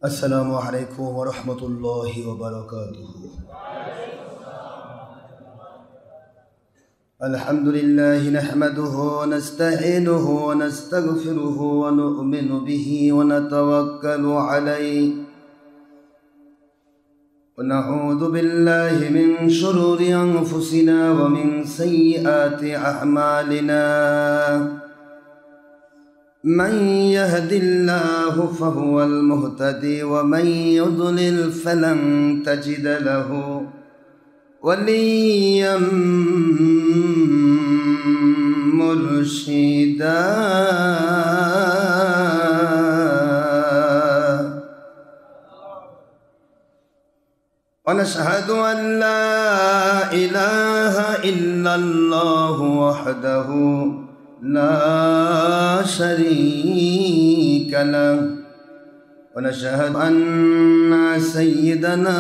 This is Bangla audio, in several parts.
अस्सलामु अलैकुम व रहमतुल्लाहि व बरकातुहू। अल्हम्दुलिल्लाहि नहमदुहू व नस्तईनुहु व नस्तगफिरुहु व नु'मिनु बिही व नतवक्कलु अलैहि व नऊज़ु बिल्लाहि मिन शुरूरि अनफुसिना व मिन सय्यिआति अअमालिना। मन यहदिल्लाहु फहुवल मुहतदी व मन युद्लिल फलन तजिद लहु वलिय्यम मुर्शिदा। व नशहदु अन ला इलाहा इल्लल्लाहु वहदहु ला शरीक लह व नशहदु अन्ना सय्यदना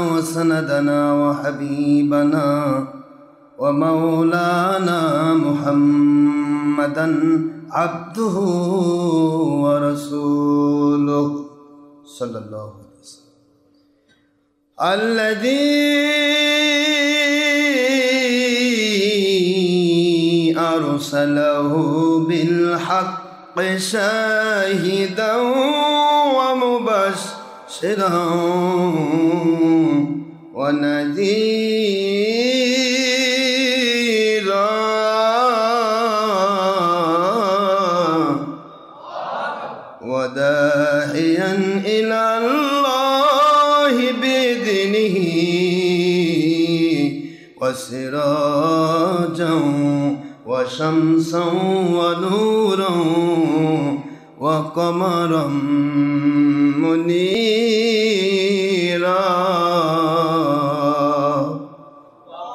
व सनदना व हबीबना व मौलाना मुहम्मदन अब्दुहु व रसूलुहु सल्लल्लाहु अलैहि वसल्लम अल्लज़ी अरसलहु बिलहक़्क़ि शाहिदन व मुबश्शिरन व नज़ीरा व दाहियन इलल्लाहि बिइज़्निही व सिराजन व शम्सन व नूरन व क़मरन मुनीरा।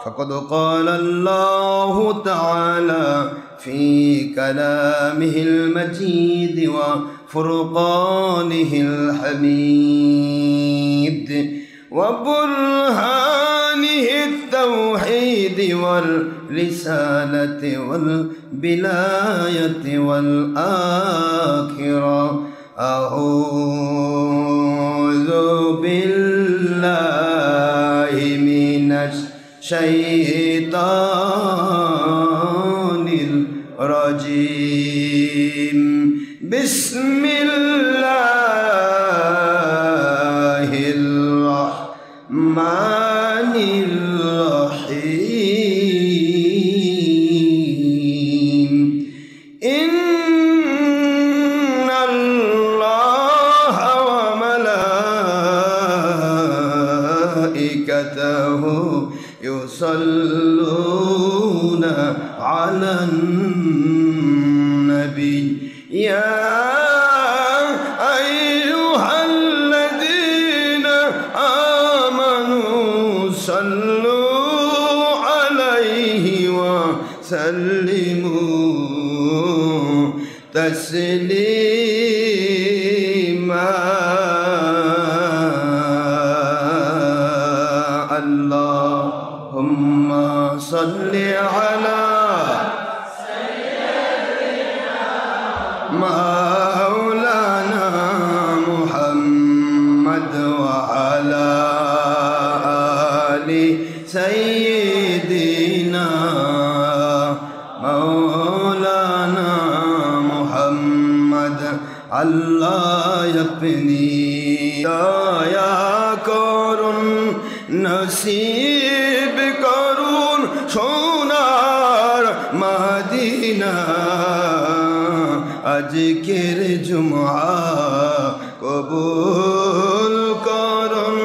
फ़क़द क़ाल अल्लाहु तआला फ़ी कलामिहिल मजीद व फ़ुरक़ानिहिल हमीद व बुरहानिहित तौहीद वल रिसालति वल बिलायति वल आखिरा। अऊज़ु बिल्लाहि मिनश शैतानिर रजीम। बिस्मिल्लाहिर रहमानिर रहीम। इन्नल्लाहा व मलाइकतहु युसल्लूना अलन नबी या अय्युहल्लज़ीना आमनू सल्लू अलैहि व सल्लिमू तस्लीमा। अल्लाहुम्मा सल्लि अला मौलाना मुहम्मद व अला आलि सय्यिदिना मौलाना मुहम्मद। अल्लाह अपनी दया করুন नसीब করুন সোনার মদিনা। আজকের জুমআ কবুল করুন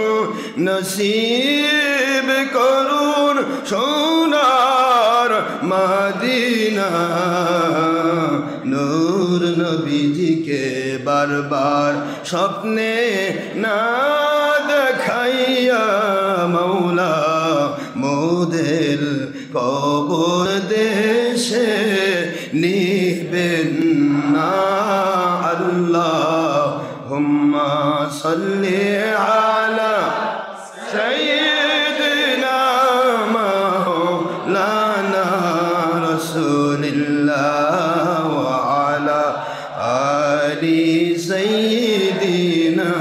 নসিব করুন সোনার মদিনা। নূর নবীজিকে বারবার স্বপ্নে না দেখাইয়া মৌলা মোদের কবর দেশে নিবেন না। আল্লাহুম্মা সাল্লি আলা সাইয়্যিদিনা মাওলানা রাসূলিল্লাহ ওয়া আলা আলি সাইয়্যিদিনা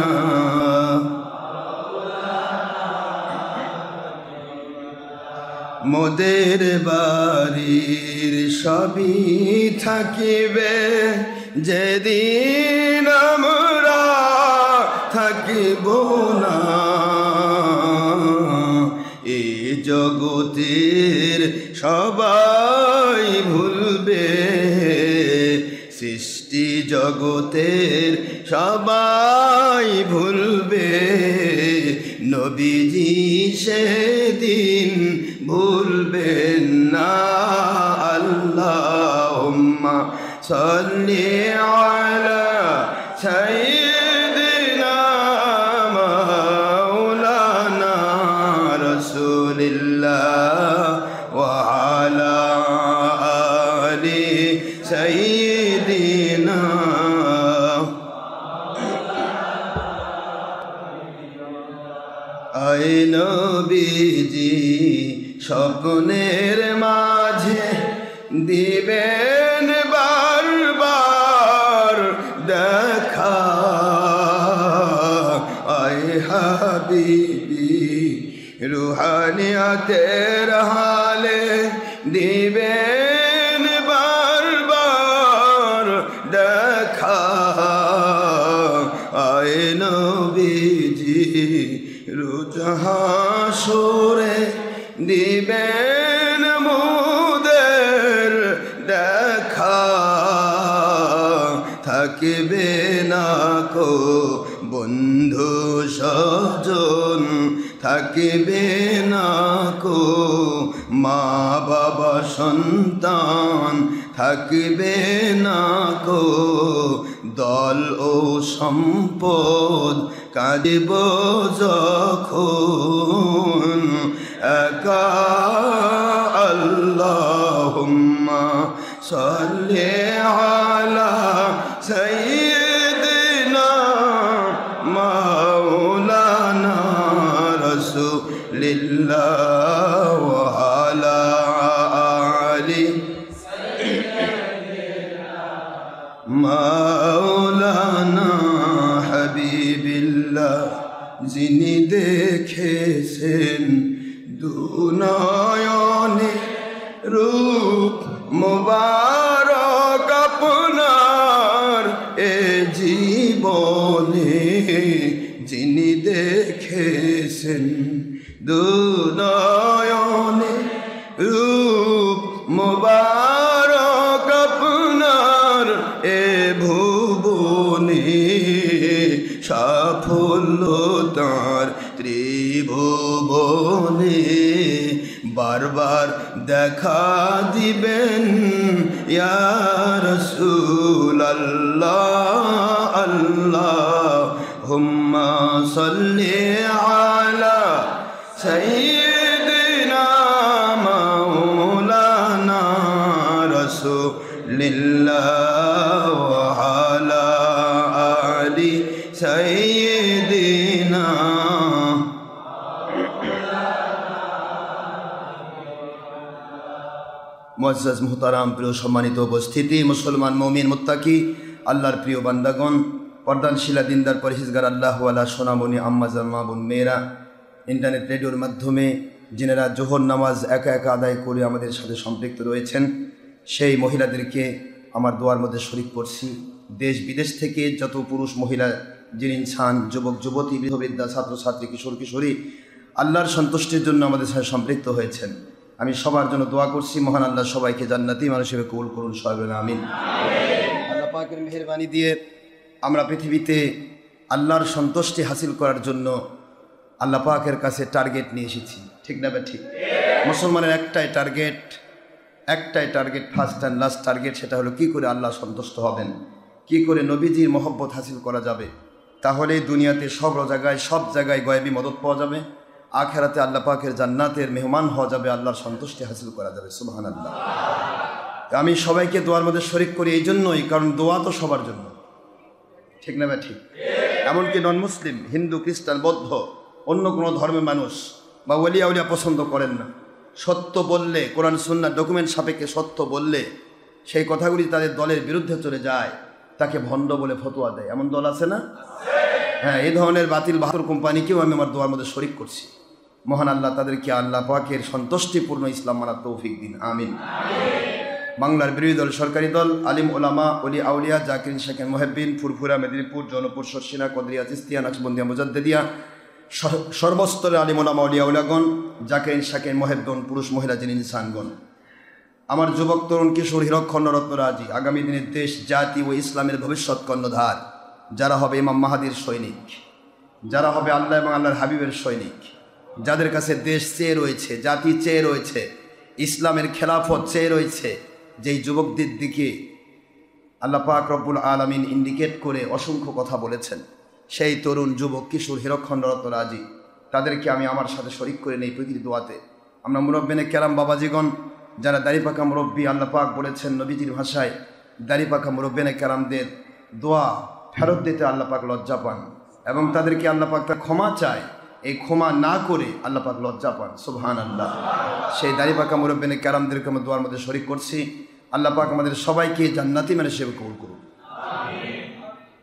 মোদের বাড়ির সবই থাকিবে যেদিন আমরা থাকিব না। এই জগতের সবাই ভুলবে, সৃষ্টি জগতের সবাই ভুলবে, নবীজি সেদিন ভুলবেন না। আল্লাহুম্মা সাল্লি আলা সাইয়্যিদিনা মাওলানা রাসূলিল্লাহ ওয়া আলা আলি সাইয়্যিদিনা। আয় নবীজি স্বপ্নের মাঝে দিবেন বারবার দেখা, আয় হাবিবি রুহানিয়াতের হালে দিবেন বারবার দেখা, আয় নবীজি রোজ হাসরে দিবেন মোদের দেখা, থাকবে না কো বন্ধু স্বজন, থাকবে না কো মা বাবা সন্তান, থাকবে না কো দল ও সম্পদ, কাঁদিব যখন একা। আল্লাহুম্মা সাল্লি আলা সাইয়্যিদিনা মাওলানা রাসূলিল্লাহ ওয়া আলা আলি মাওলানা হাবিবিল্লাহ। যিনি দেখেছেন দুনয়নে রূপ মুবারক আপনার এ জীবনে, যিনি দেখেছেন দুনয়নে রূপ মুবারক আপনার এ ভুবনে, সাফল্য তাঁর ত্রিভুবনে, বারবার দেখা দিবেন ইয়া রাসূলুল্লাহ। আল্লাহুম্মা সাল্লি আলা সাইয়্যিদিনা মাওলানা রাসূলিল্লাহ ওয়া আলা আলি সাইয়্যিদিনা। মুআজ্জাজ মুহতারাম প্রিয় সম্মানিত উপস্থিতি, মুসলমান মুমিন মুত্তাকি আল্লাহর প্রিয় বান্দাগণ, পর্দানশীলা দিনদার পরহেজগার আল্লাহওয়ালা সোনামণি আম্মাজান মা বোন মেয়েরা, ইন্টারনেট রেডিওর মাধ্যমে যিনারা জোহর নামাজ একা একা আদায় করে আমাদের সাথে সম্পৃক্ত রয়েছেন, সেই মহিলাদেরকে আমার দোয়ার মধ্যে শরীক করছি। দেশ বিদেশ থেকে যত পুরুষ মহিলা যিনি ইনসান, যুবক যুবতী, বৃদ্ধবৃদ্ধা, ছাত্রছাত্রী, কিশোর কিশোরী আল্লাহর সন্তুষ্টির জন্য আমাদের সাথে সম্পৃক্ত হয়েছেন, আমি সবার জন্য দোয়া করছি। মহান আল্লাহ সবাইকে জান্নাতি মানুষ হিসেবে কবুল করুন, সবাই বলেন আমিন। আল্লাহ পাকের মেহেরবানি দিয়ে আমরা পৃথিবীতে আল্লাহর সন্তুষ্টি হাসিল করার জন্য আল্লাহ পাকের কাছে টার্গেট নিয়ে এসেছি, ঠিক না? ঠিক। মুসলমানের একটাই target, first and last target, সেটা হলো কী করে আল্লাহ সন্তুষ্ট হবেন, কী করে নবীজির মহব্বত হাসিল করা যাবে। তাহলে দুনিয়াতে সব জায়গায় গয়েবী মদত পাওয়া যাবে, আখেরাতে আল্লাহ পাকের জান্নাতের মেহমান হওয়া যাবে, আল্লাহর সন্তুষ্টি হাসিল করা যাবে। সুবহানাল্লাহ। আমি সবাইকে দোয়ার মধ্যে শরীক করি এই জন্যই, কারণ দোয়া তো সবার জন্য, ঠিক না? ঠিক। এমনকি নন মুসলিম, হিন্দু, খ্রিস্টান, বৌদ্ধ, অন্য কোনো ধর্মের মানুষ বা ওলিয়া উলিয়া পছন্দ করেন না। সত্য বললে, কোরআন সুন্নাহ ডকুমেন্ট সাপেক্ষে সত্য বললে সেই কথাগুলি তাদের দলের বিরুদ্ধে চলে যায়, তাকে ভণ্ড বলে ফতোয়া দেয়। এমন দল আছে না? হ্যাঁ, এই ধরনের বাতিল বাহাদুর কোম্পানিকেও আমি আমার দোয়ার মধ্যে শরীক করছি। মহান আল্লাহ তাদেরকে আল্লাহ পাকের সন্তুষ্টিপূর্ণ ইসলাম মানার তৌফিক দিন, আমিন। বাংলার বিরোধী দল, সরকারি দল, আলিম ওলামা, অলি আউলিয়া, জাকিরিন শেখেন মহেব্বিন, ফুরফুরা, মেদিনীপুর, জৌনপুর, শর্ষিনা, কদরিয়া, চিস্তিয়া, নকশবন্দিয়া, মুজাদ্দেদিয়া, সর্বস্তরের আলিম ওলামা, অলি আউলিয়াগণ, জাকিরিন শেখেন মহেব্বন, পুরুষ মহিলা যিনি ইনসানগণ, আমার যুবক তরুণ কিশোর হীরকখণ্ড রত্নরাজি, আগামী দিনের দেশ জাতি ও ইসলামের ভবিষ্যৎ কর্ণধার, যারা হবে ইমাম মাহাদির সৈনিক, যারা হবে আল্লাহ এবং আল্লাহর হাবিবের সৈনিক, যাদের কাছে দেশ চেয়ে রয়েছে, জাতি চেয়ে রয়েছে, ইসলামের খেলাফত চেয়ে রয়েছে, যেই যুবকদের দিকে আল্লাহ পাক রব্বুল আলামিন ইন্ডিকেট করে অসংখ্য কথা বলেছেন, সেই তরুণ যুবক কিশোর হীরকখণ্ড রত্নরাজি, তাদেরকে আমি আমার সাথে শরিক করে নেই প্রতিটি দোয়াতে। আমরা মুরব্বিনে কেরাম বাবাজিগণ, যারা দাড়িপাকা মুরব্বী, আল্লাহ পাক বলেছেন নবীজির ভাষায়, দাড়িপাকা মুরব্বিনে কেরামদের দোয়া ফেরত দিতে আল্লাহ পাক লজ্জা পান এবং তাদেরকে আল্লাহ পাক তার ক্ষমা চায়, এই ক্ষমা না করে আল্লাহ পাক লজ্জা পান, সুবহানাল্লাহ। সেই দাড়িপাকা মুরব্বিনে কেরামদেরকে আমরা দোয়ার মধ্যে শরিক করছি। আল্লাহ পাক আমাদের সবাইকে জান্নাতি মানে সেবা কবুল করুন।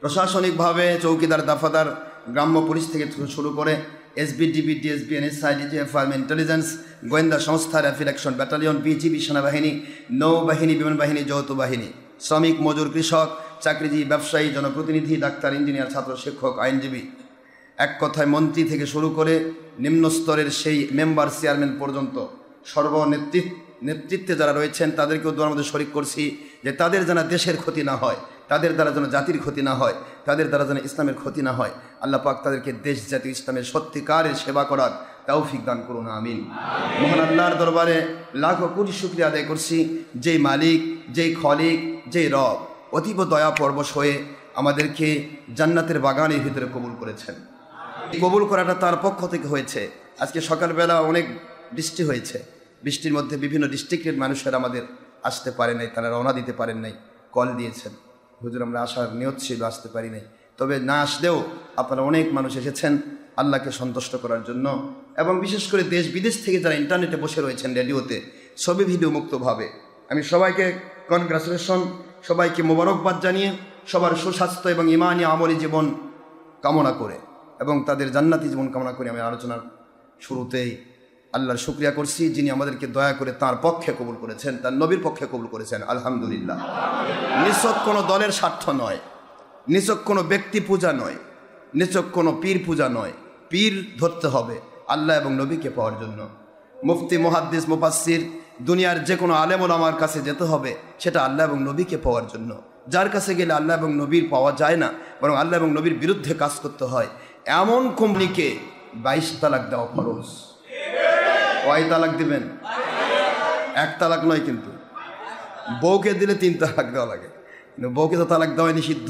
প্রশাসনিকভাবে চৌকিদার, দাফাদার, গ্রাম্য পুলিশ থেকে শুরু করে SBDB, DSB, NSI, DGF, army intelligence, গোয়েন্দা সংস্থা, র্যাপিড অ্যাকশন ব্যাটালিয়ন, বিজিবি, সেনাবাহিনী, নৌবাহিনী, বিমান বাহিনী, যৌথ বাহিনী, শ্রমিক, মজুর, কৃষক, চাকরিজীবী, ব্যবসায়ী, জনপ্রতিনিধি, ডাক্তার, ইঞ্জিনিয়ার, ছাত্র, শিক্ষক, আইনজীবী, এক কথায় মন্ত্রী থেকে শুরু করে নিম্ন স্তরের সেই মেম্বার, চেয়ারম্যান পর্যন্ত নেতৃত্বে যারা রয়েছেন তাদেরকেও দোয়ার মধ্যে শরিক করছি যে তাদের যেন দেশের ক্ষতি না হয়, তাদের দ্বারা যেন জাতির ক্ষতি না হয়, তাদের দ্বারা যেন ইসলামের ক্ষতি না হয়। আল্লাহ পাক তাদেরকে দেশ, জাতি, ইসলামের সত্যিকারের সেবা করার তৌফিক দান করুন, আমিন। মহান আল্লাহর দরবারে লাখো কোটি শুকরিয়া আদায় করছি, যেই মালিক, যেই খলিক, যেই রব অতীব দয়া পরবশ হয়ে আমাদেরকে জান্নাতের বাগানের ভিতরে কবুল করেছেন। কবুল করাটা তার পক্ষ থেকে হয়েছে। আজকে সকালবেলা অনেক বৃষ্টি হয়েছে, বৃষ্টির মধ্যে বিভিন্ন ডিস্ট্রিক্টের মানুষেরা আমাদের আসতে পারে নাই, তারা রওনা দিতে পারেন নাই, কল দিয়েছেন, হুজুর আমরা আসার নিয়ত ছিল, আসতে পারি নাই। তবে না আসলেও আপনারা অনেক মানুষ এসেছেন আল্লাহকে সন্তুষ্ট করার জন্য, এবং বিশেষ করে দেশ বিদেশ থেকে যারা ইন্টারনেটে বসে রয়েছেন, রেডিওতে, ছবি ভিডিও মুক্তভাবে, আমি সবাইকে কনগ্রাচুলেশন, সবাইকে মোবারকবাদ জানিয়ে সবার সুস্বাস্থ্য এবং ইমানি আমলি জীবন কামনা করে এবং তাদের জান্নাতি জীবন কামনা করে আমি আলোচনার শুরুতেই আল্লাহর শুকরিয়া করছি, যিনি আমাদেরকে দয়া করে তার পক্ষে কবুল করেছেন, তার নবীর পক্ষে কবুল করেছেন, আলহামদুলিল্লাহ। নিছক কোনো দলের স্বার্থ নয়, নিছক কোনো ব্যক্তি পূজা নয়, নিছক কোনো পীর পূজা নয়। পীর ধরতে হবে আল্লাহ এবং নবীকে পাওয়ার জন্য। মুফতি, মুহাদ্দিস, মুফাসসির, দুনিয়ার যে কোনো আলেম ওলামার কাছে যেতে হবে সেটা আল্লাহ এবং নবীকে পাওয়ার জন্য। যার কাছে গেলে আল্লাহ এবং নবীর পাওয়া যায় না, বরং আল্লাহ এবং নবীর বিরুদ্ধে কাজ করতে হয়, এমন কোম্পানিকে 22 তালাক দেওয়া ফরজ। কয় তালাক দিবেন? 1 তালাক নয়, কিন্তু বউকে দিলে 3 তালাক দেওয়া লাগে। কিন্তু বউকে তো তালাক দেওয়া নিষিদ্ধ,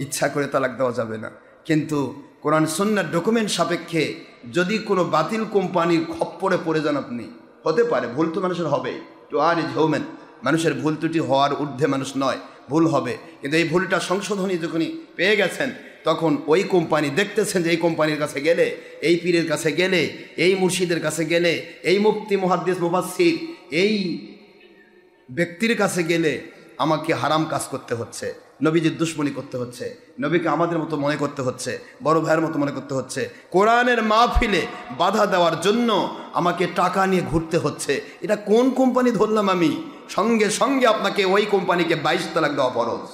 ইচ্ছা করে তালাক দেওয়া যাবে না। কিন্তু কোরআন সুন্নাহর ডকুমেন্ট সাপেক্ষে যদি কোনো বাতিল কোম্পানির খপ্পরে পড়ে যান আপনি, হতে পারে ভুল তো মানুষের হবে, টু আর ইজ হিউম্যান, মানুষের ভুল ত্রুটি হওয়ার ঊর্ধ্বে মানুষ নয়, ভুল হবে। কিন্তু এই ভুলটা সংশোধনী যখনই পেয়ে গেছেন তখন ওই কোম্পানি দেখতেছেন যে এই কোম্পানির কাছে গেলে, এই পীরের কাছে গেলে, এই মুর্শিদের কাছে গেলে, এই মুফতি, মুহাদ্দিস, মুফাসসির, এই ব্যক্তির কাছে গেলে আমাকে হারাম কাজ করতে হচ্ছে, নবীজির দুশ্মনী করতে হচ্ছে, নবীকে আমাদের মতো মনে করতে হচ্ছে, বড় ভাইয়ের মতো মনে করতে হচ্ছে, কোরআনের মাহফিলে বাধা দেওয়ার জন্য আমাকে টাকা নিয়ে ঘুরতে হচ্ছে। এটা কোন কোম্পানি ধরলাম আমি? সঙ্গে সঙ্গে আপনাকে ওই কোম্পানিকে 22 তালাক দেওয়া ফরজ,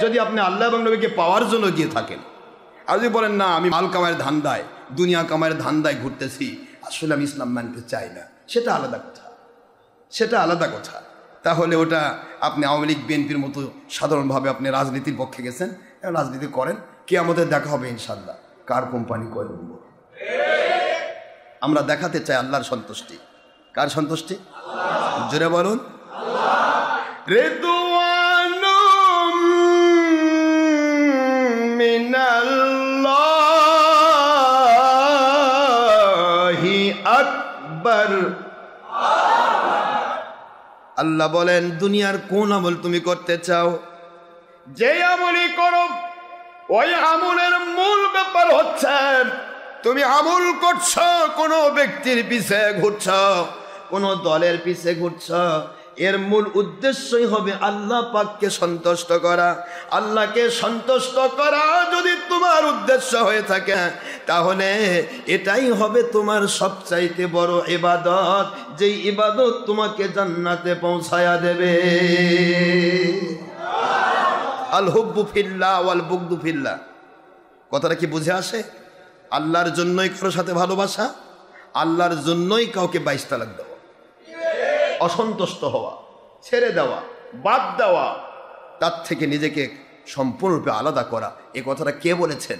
যদি আপনি আল্লাহ এবং নবীকে পাওয়ার জন্য গিয়ে থাকেন। আর যদি বলেন না আমি মাল কামায়ের ধান্দায়, দুনিয়া কামায়ের ধান্দায় ঘুরতেছি, আসলে আমি ইসলাম মানতে চাই না, সেটা আলাদা কথা, সেটা আলাদা কথা। তাহলে ওটা আপনি আওয়ামী লীগ, বিএনপির মতো সাধারণভাবে আপনি রাজনীতির পক্ষে গেছেন, রাজনীতি করেন, কে আমাদের দেখা হবে ইনশাল্লাহ কার কোম্পানি কয় নম্বর। আমরা দেখাতে চাই আল্লাহর সন্তুষ্টি। কার সন্তুষ্টি? জোরে বলুন, রিদওয়ানুম মিনাল্লাহি আকবার। আল্লাহ বলেন দুনিয়ার কোন আমল তুমি করতে চাও, যে আমলই করো ওই আমলের মূল ব্যাপার হচ্ছে তুমি আমল করছো, কোনো ব্যক্তির পিছে ঘুরছ, কোনো দলের পিছে ঘুরছ, এর মূল উদ্দেশ্যই হবে আল্লাহ পাককে সন্তুষ্ট করা। আল্লাহকে সন্তুষ্ট করা যদি তোমার উদ্দেশ্য হয়ে থাকে তাহলে এটাই হবে তোমার সবচাইতে বড় ইবাদত, যেই ইবাদত তোমাকে জান্নাতে পৌঁছায়া দেবে। আল হুব্বু ফিল্লাহ ওয়াল বুগদু ফিল্লাহ, কথাটা কি বুঝে আসে? আল্লাহর জন্যই কারোর সাথে ভালোবাসা, আল্লাহর জন্যই কাউকে 22 তালাক দেওয়া, অসন্তুষ্ট হওয়া, ছেড়ে দেওয়া, বাদ দেওয়া, তার থেকে নিজেকে সম্পূর্ণরূপে আলাদা করা। এই কথাটা কে বলেছেন?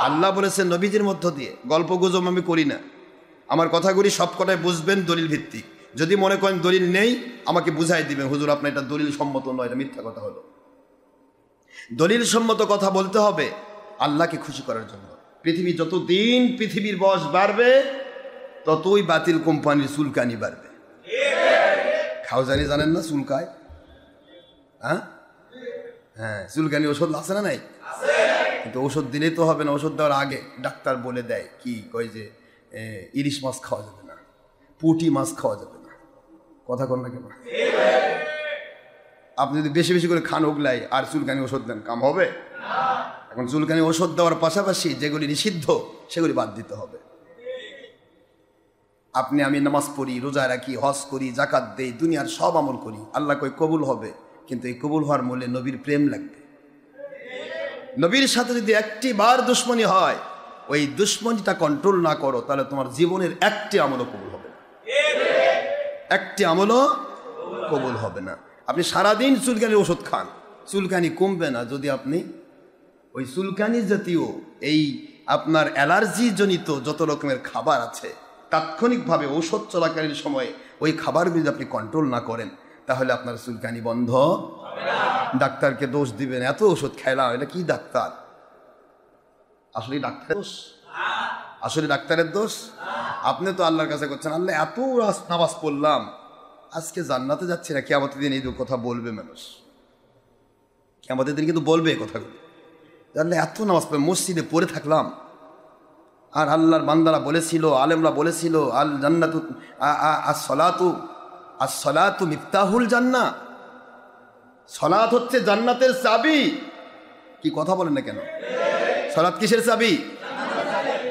আল্লাহ বলেছেন নবীজির মধ্য দিয়ে। গল্প গুজব আমি করি না, আমার কথাগুলি সব কটাই বুঝবেন দলিল ভিত্তিক। যদি মনে করেন দলিল নেই, আমাকে বুঝাই দিবেন, হুজুর আপনার এটা দলিল সম্মত নয়, এটা মিথ্যা কথা হলো। দলিল সম্মত কথা বলতে হবে আল্লাহকে খুশি করার জন্য। পৃথিবী যতদিন পৃথিবীর বয়স বাড়বে, ততই বাতিল কোম্পানির চুলকানি বাড়বে। খাওজানি জানেন না চুলকায়? হ্যাঁ হ্যাঁ, চুলকানি ওষুধ আছে না নাই? কিন্তু ওষুধ দিলেই তো হবে না, ওষুধ দেওয়ার আগে ডাক্তার বলে দেয় কি, কয় যে ইলিশ মাছ খাওয়া যাবে না, পুঁটি মাছ খাওয়া যাবে না। কথা কন না কেন? আপনি যদি বেশি বেশি করে খান ওগলাই আর চুলকানি ওষুধ দেন, কাম হবে? এখন চুলকানি ওষুধ দেওয়ার পাশাপাশি যেগুলি নিষিদ্ধ সেগুলি বাদ দিতে হবে। আপনি আমি নামাজ পড়ি, রোজা রাখি, হজ করি, জাকাত দেই, দুনিয়ার সব আমল করি, আল্লাহ কই কবুল হবে, কিন্তু এই কবুল হওয়ার মূল্যে নবীর প্রেম লাগবে। নবীর সাথে যদি একটি বার দুশ্মনী হয়, ওই দুশ্মনীটা কন্ট্রোল না করো, তাহলে তোমার জীবনের একটি আমলও কবুল হবে না, একটি আমলও কবুল হবে না। আপনি সারাদিন চুলকানির ওষুধ খান, চুলকানি কমবে না যদি আপনি ওই চুলকানি জাতীয় এই আপনার অ্যালার্জি জনিত যত রকমের খাবার আছে, তাৎক্ষণিকভাবে ঔষধ চলাকালীন সময়ে ওই খাবারগুলি আপনি কন্ট্রোল না করেন, তাহলে আপনার চুলকানি বন্ধ হবে না। ডাক্তারকে দোষ দিবেন, এত ওষুধ খাইলাম, এটা কি ডাক্তার? আসলে ডাক্তারের দোষ? আসলে ডাক্তারের দোষ? আপনি তো আল্লাহর কাছে করছেন, আল্লাহ এত নামাজ পড়লাম, আজকে জান্নাতে যাচ্ছি না। কিয়ামতের দিন এই কথা বলবে মানুষ, কিয়ামতের দিন কিন্তু বলবে এই কথাগুলো। আল্লাহ এত নামাজ পড়ে মসজিদে পড়ে থাকলাম, আর আল্লাহর বান্দারা বলেছিল, আলেমরা বলেছিল, আল জান্নাতু as-salatu মিফতাহুল জান্নাহ, সালাত হচ্ছে জান্নাতের চাবি। কি কথা বলেন না কেন? সালাত কিসের চাবি?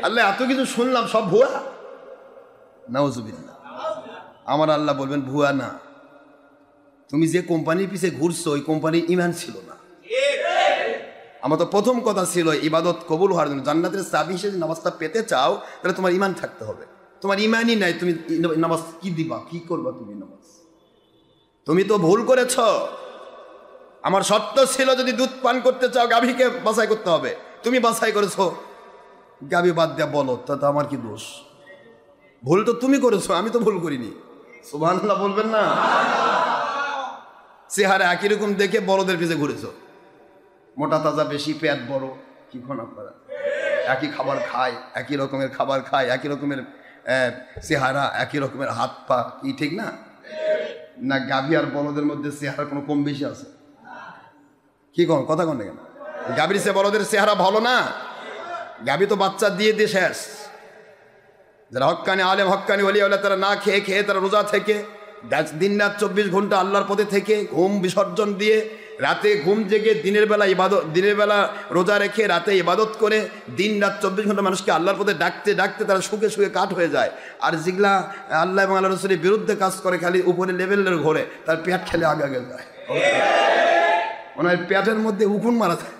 আল্লাহ এত কিছু শুনলাম, সব ভুয়া? নাউজুবিল্লাহ। আমার আল্লাহ বলবেন ভুয়া না, তুমি যে কোম্পানির পিছে ঘুরছো ওই কোম্পানির ঈমান ছিল না। আমার তো প্রথম কথা ছিল ইবাদত কবুল হওয়ার জন্য জান্নাতের চাবি হিসেবে নামাজটা পেতে চাও, তাহলে তোমার ঈমান থাকতে হবে। তোমার ঈমানই নাই, তুমি নামাজ কি দিবা, কি করবা তুমি নামাজ? তুমি তো ভুল করেছ। আমার শর্ত ছিল যদি দুধ পান করতে চাও গাভীকে বাছাই করতে হবে, তুমি বাছাই করেছো, গাভী বাদ দেয়া বলো, তা আমার কি দোষ? ভুল তো তুমি করেছো, আমি তো ভুল করিনি। সুবহানাল্লাহ বলবেন না? চেহারা একই রকম দেখে বড়দের পিছে ঘুরেছো, মোটা তাজা বেশি, পেট বড়, কি কোন আপনারা একই খাবার খায়, একই রকমের খাবার খায়, একই রকমের চেহারা, একই রকমের হাত পা, কি ঠিক না? না গাভী আর বলদের মধ্যে চেহারা কোনো কম বেশি আছে? কি কোন কথা কোন কেন? গাভীর চেয়ে বলদের চেহারা ভালো না? গাভী তো বাচ্চা দিয়ে দিয়ে শেষ। যারা হক্কানি আলেম, হক্কানি ওলি আল্লাহ, তারা না খেয়ে খেয়ে, তারা রোজা থেকে দিন রাত 24 ঘন্টা আল্লাহর পথে থেকে, ঘুম বিসর্জন দিয়ে, রাতে ঘুম জেগে, দিনের বেলা ইবাদত, দিনের বেলা রোজা রেখে রাতে ইবাদত করে, দিন রাত 24 ঘন্টা মানুষকে আল্লাহর পথে ডাকতে ডাকতে তারা শুকে শুকে কাঠ হয়ে যায়। আর যেগুলা আল্লাহ এবং আল্লাহ রসুলের বিরুদ্ধে কাজ করে, খালি উপরে লেভেলের ঘরে, তার পেট খেলে আগে আগে যায়, ওনার পেটের মধ্যে উকুন মারা যায়।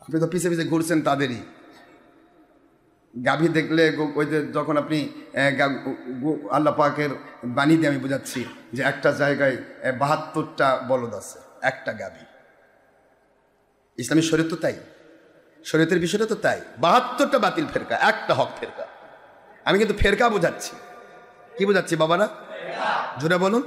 আপনি তো পিছে পিছে ঘুরছেন তাদেরই। গাভী দেখলে ওই যে যখন আপনি আল্লাহ পাকের বাণী দিয়ে আমি বোঝাচ্ছি যে একটা জায়গায় 72টা বলদ আছে, একটা গাভী। ইসলামী শরীয়ত তো তাই, শরীয়তের বিষয়টা তো তাই। 72টা বাতিল ফেরকা, একটা হক ফেরকা। আমি কিন্তু ফেরকা বোঝাচ্ছি। কি বোঝাচ্ছি বাবারা? জোরে বলুন।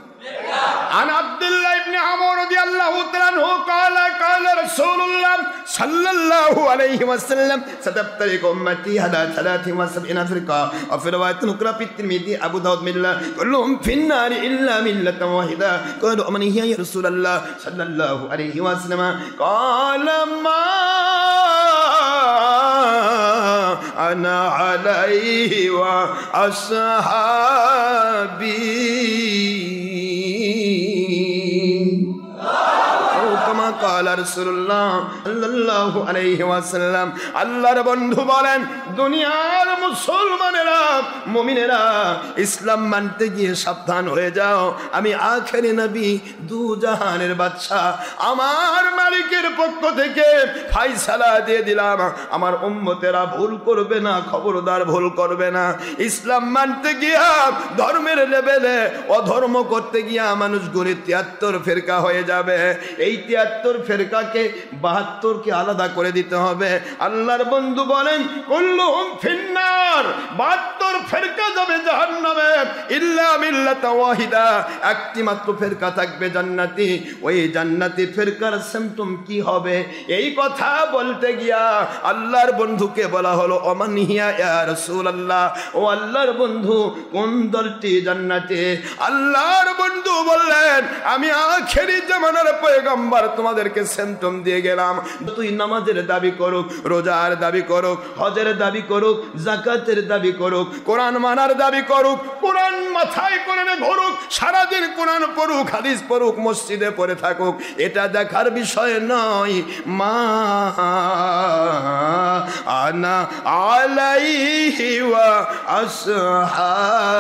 عن عبد الله بن عمرو رضي الله تعالى عنه قال قال رسول الله صلى الله عليه وسلم ستفترق امتي على 73 فرقه وفي روايه اخرى في الترمذي ابو داود مله كلهم في النار الا مله واحده قالوا من هي يا رسول الله صلى الله عليه وسلم قال ما انا عليه واصحابي ক্বালা রাসূলুল্লাহ সাল্লাল্লাহু আলাইহি ওয়াসাল্লাম। আল্লাহর বন্ধু বলেন, দুনিয়ার মুসলমানেরা, মুমিনেরা, ইসলাম মানতে গিয়ে সাবধান হয়ে যাও। আমি আখেরি নবী, দু জাহানের বাদশা, আমার মালিকের পক্ষ থেকে ফায়সালা দিয়ে দিলাম, আমার উম্মতেরা ভুল করবে না, খবরদার ভুল করবে না। ইসলাম মানতে গিয়া, ধর্মের লেভেলে অধর্ম করতে গিয়া মানুষ গণিত 73 ফেরকা হয়ে যাবে। এই 73 ফেরকাকে 72কে আলাদা করে দিতে হবে। আল্লাহর বন্ধু বলেন, কুল্লুহুম ফিন্নার, 72 ফেরকা যাবে জাহান্নামে, ইল্লা মিল্লাতা ওয়াহিদা, একটি মাত্র ফেরকা থাকবে জান্নাতি। ওই জান্নাতি ফেরকার সিম্পটম কি হবে? এই কথা বলতে গিয়া আল্লাহর বন্ধুকে বলা হলো, ওমান হিয়া ইয়া রাসূলুল্লাহ, ও আল্লাহর বন্ধু, কোন দলটি জান্নাতে? আল্লাহর বন্ধু বললেন, আমি আখেরি জামানার পয়গম্বর, তোমাদেরকে সিম্পটম দিয়ে গেলাম। তুই নামাজের দাবি করুক, রোজার দাবি করুক, হজের দাবি করুক, যাকাতের দাবি করুক, কোরআন মানার দাবি করুক, কোরআন মাথায় করে ঘুরুক, সারাদিন কোরআন পড়ুক, হাদিস পড়ুক, মসজিদে পড়ে থাকুক, এটা দেখার বিষয় নয়। মা আনা আলাইহি ওয়া আসহাবি,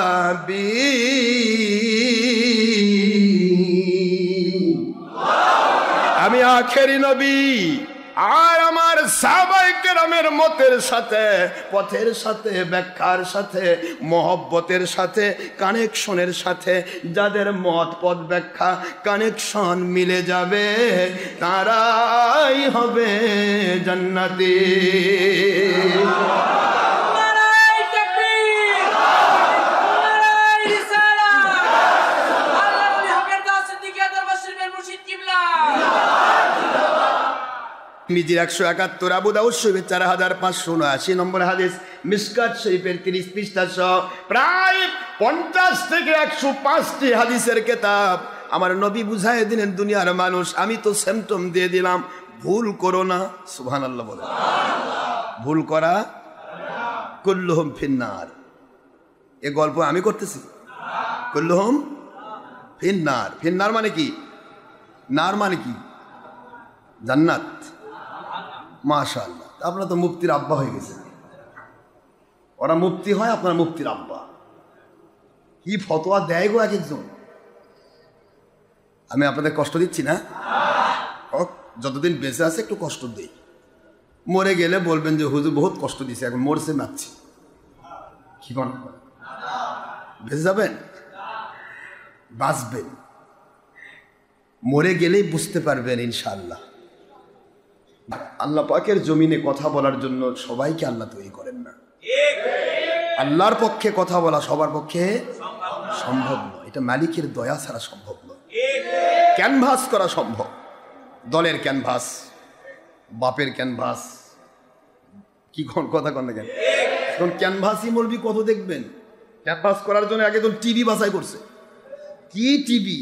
আমি আখেরি নবী, আর আমার সাহাবায়ে কেরামের মতের সাথে, পথের সাথে, ব্যাখ্যার সাথে, মহব্বতের সাথে, কানেকশনের সাথে, যাদের মত পথ ব্যাখ্যা কানেকশন মিলে যাবে, তারাই হবে জান্নাতি। মিজির 171, আবু দাউদ শরীফের 4579 নম্বর হাদিস, মিশকাত শরীফের 30 পৃষ্ঠা সহ প্রায় 50 থেকে 105টি হাদিসের কিতাব আমার নবী বুঝায় দিলেন দুনিয়ার মানুষ। আমি তো সিম্পটম দিয়ে দিলাম, ভুল করো না। সুবহানাল্লাহ বলে, ভুল করা কুল্লুহুম ফিন্নার। এ গল্প আমি করতেছি? কুল্লুহুম ফিন্নার। ফিন্নার মানে কি? নার মানে কি? জান্নাত। মাশাআল্লাহ, আপনারা তো মুফতির আব্বা হয়ে গেছেন। ওরা মুফতি হয়, আপনারা মুফতির আব্বা। কি ফতোয়া দেয় গো এক একজন। আমি আপনাদের কষ্ট দিচ্ছি না? যতদিন বেঁচে আছে একটু কষ্ট দেই, মরে গেলে বলবেন যে হুজুর বহুত কষ্ট দিছে, এখন মরছে মারছি। কি কোন বেঁচে যাবেন, বাঁচবেন, মরে গেলেই বুঝতে পারবেন ইনশাআল্লাহ। আল্লাহ পাকের জমিনে কথা বলার জন্য সবাইকে আল্লাহ তৈরি করেন না। আল্লাহর পক্ষে কথা বলা সবার পক্ষে সম্ভব নয়, এটা মালিকের দয়া ছাড়া সম্ভব নয়। ক্যানভাস করা সম্ভব, দলের ক্যানভাস, বাপের ক্যানভাস, কি কথা কন না কেন? এখন ক্যানভাসই মলবি কত দেখবেন। ক্যানভাস করার জন্য আগে তো টিভি বাছাই করছে। কি টিভি?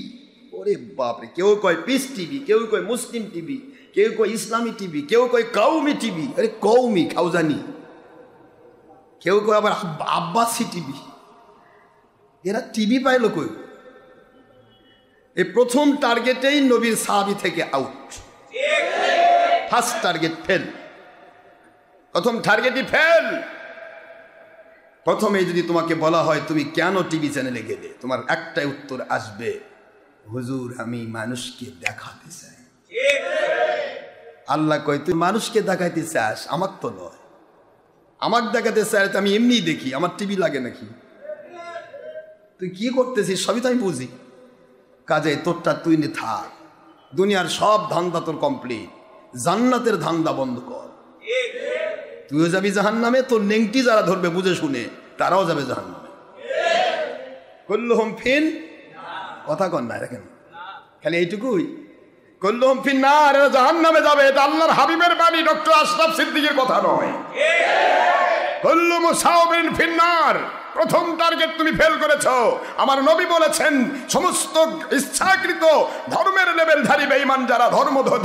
ওরে বাপরে, কেউ কয় পিস টিভি, কেউ কয় মুসলিম টিভি, কেউ কয় ইসলামী টিভি, কেউ কয় কওমি টিভি। আরে কওমি খাউজানি, কেউ কয় আবার আব্বাসী টিভি। এরা টিভি পাইল কই? এই প্রথম টার্গেটেই নবীর সাহাবী থেকে আউট। ফার্স্ট টার্গেট ফেল, প্রথম টার্গেটই ফেল। প্রথমে যদি তোমাকে বলা হয় তুমি কেন টিভি চ্যানেলে গেলে, তোমার একটাই উত্তর আসবে, হুজুর আমি মানুষকে দেখাতে চাই। আল্লাহ কয় তুই মানুষকে দেখাইতে চাস, আমাকে তো নয়। আমাকে দেখাতে চাই তো আমি এমনি দেখি, আমার টিভি লাগে নাকি? তুই কি করতেছিস সবই তো আমি বুঝি। কাজে তোরটা তুই নে থাক, দুনিয়ার সব ধান্দা তোর কমপ্লিট, জান্নাতের ধান্দা বন্ধ কর। তুইও যাবি জাহান্নামে, তোর নেংটি যারা ধরবে বুঝে শুনে তারাও যাবে জাহান্নামে। কুল্লুহুম ফিন, কথা কন না দেখেন, খালি এইটুকুই কুল্লুহুম ফিন্নার, জাহান্নামে যাবে। এটা আল্লাহর হাবিবের বাণী, ডক্টর আশরাফ সিদ্দিকীর কথা নয়। কুল্লু মুসাওবিন ফিন্নার, প্রথম টার্গেট তুমি ফেল করেছো। আমার নবী বলেছেন, সমস্ত ইচ্ছাকৃত ধর্মের লেভেলধারী বেঈমান যারা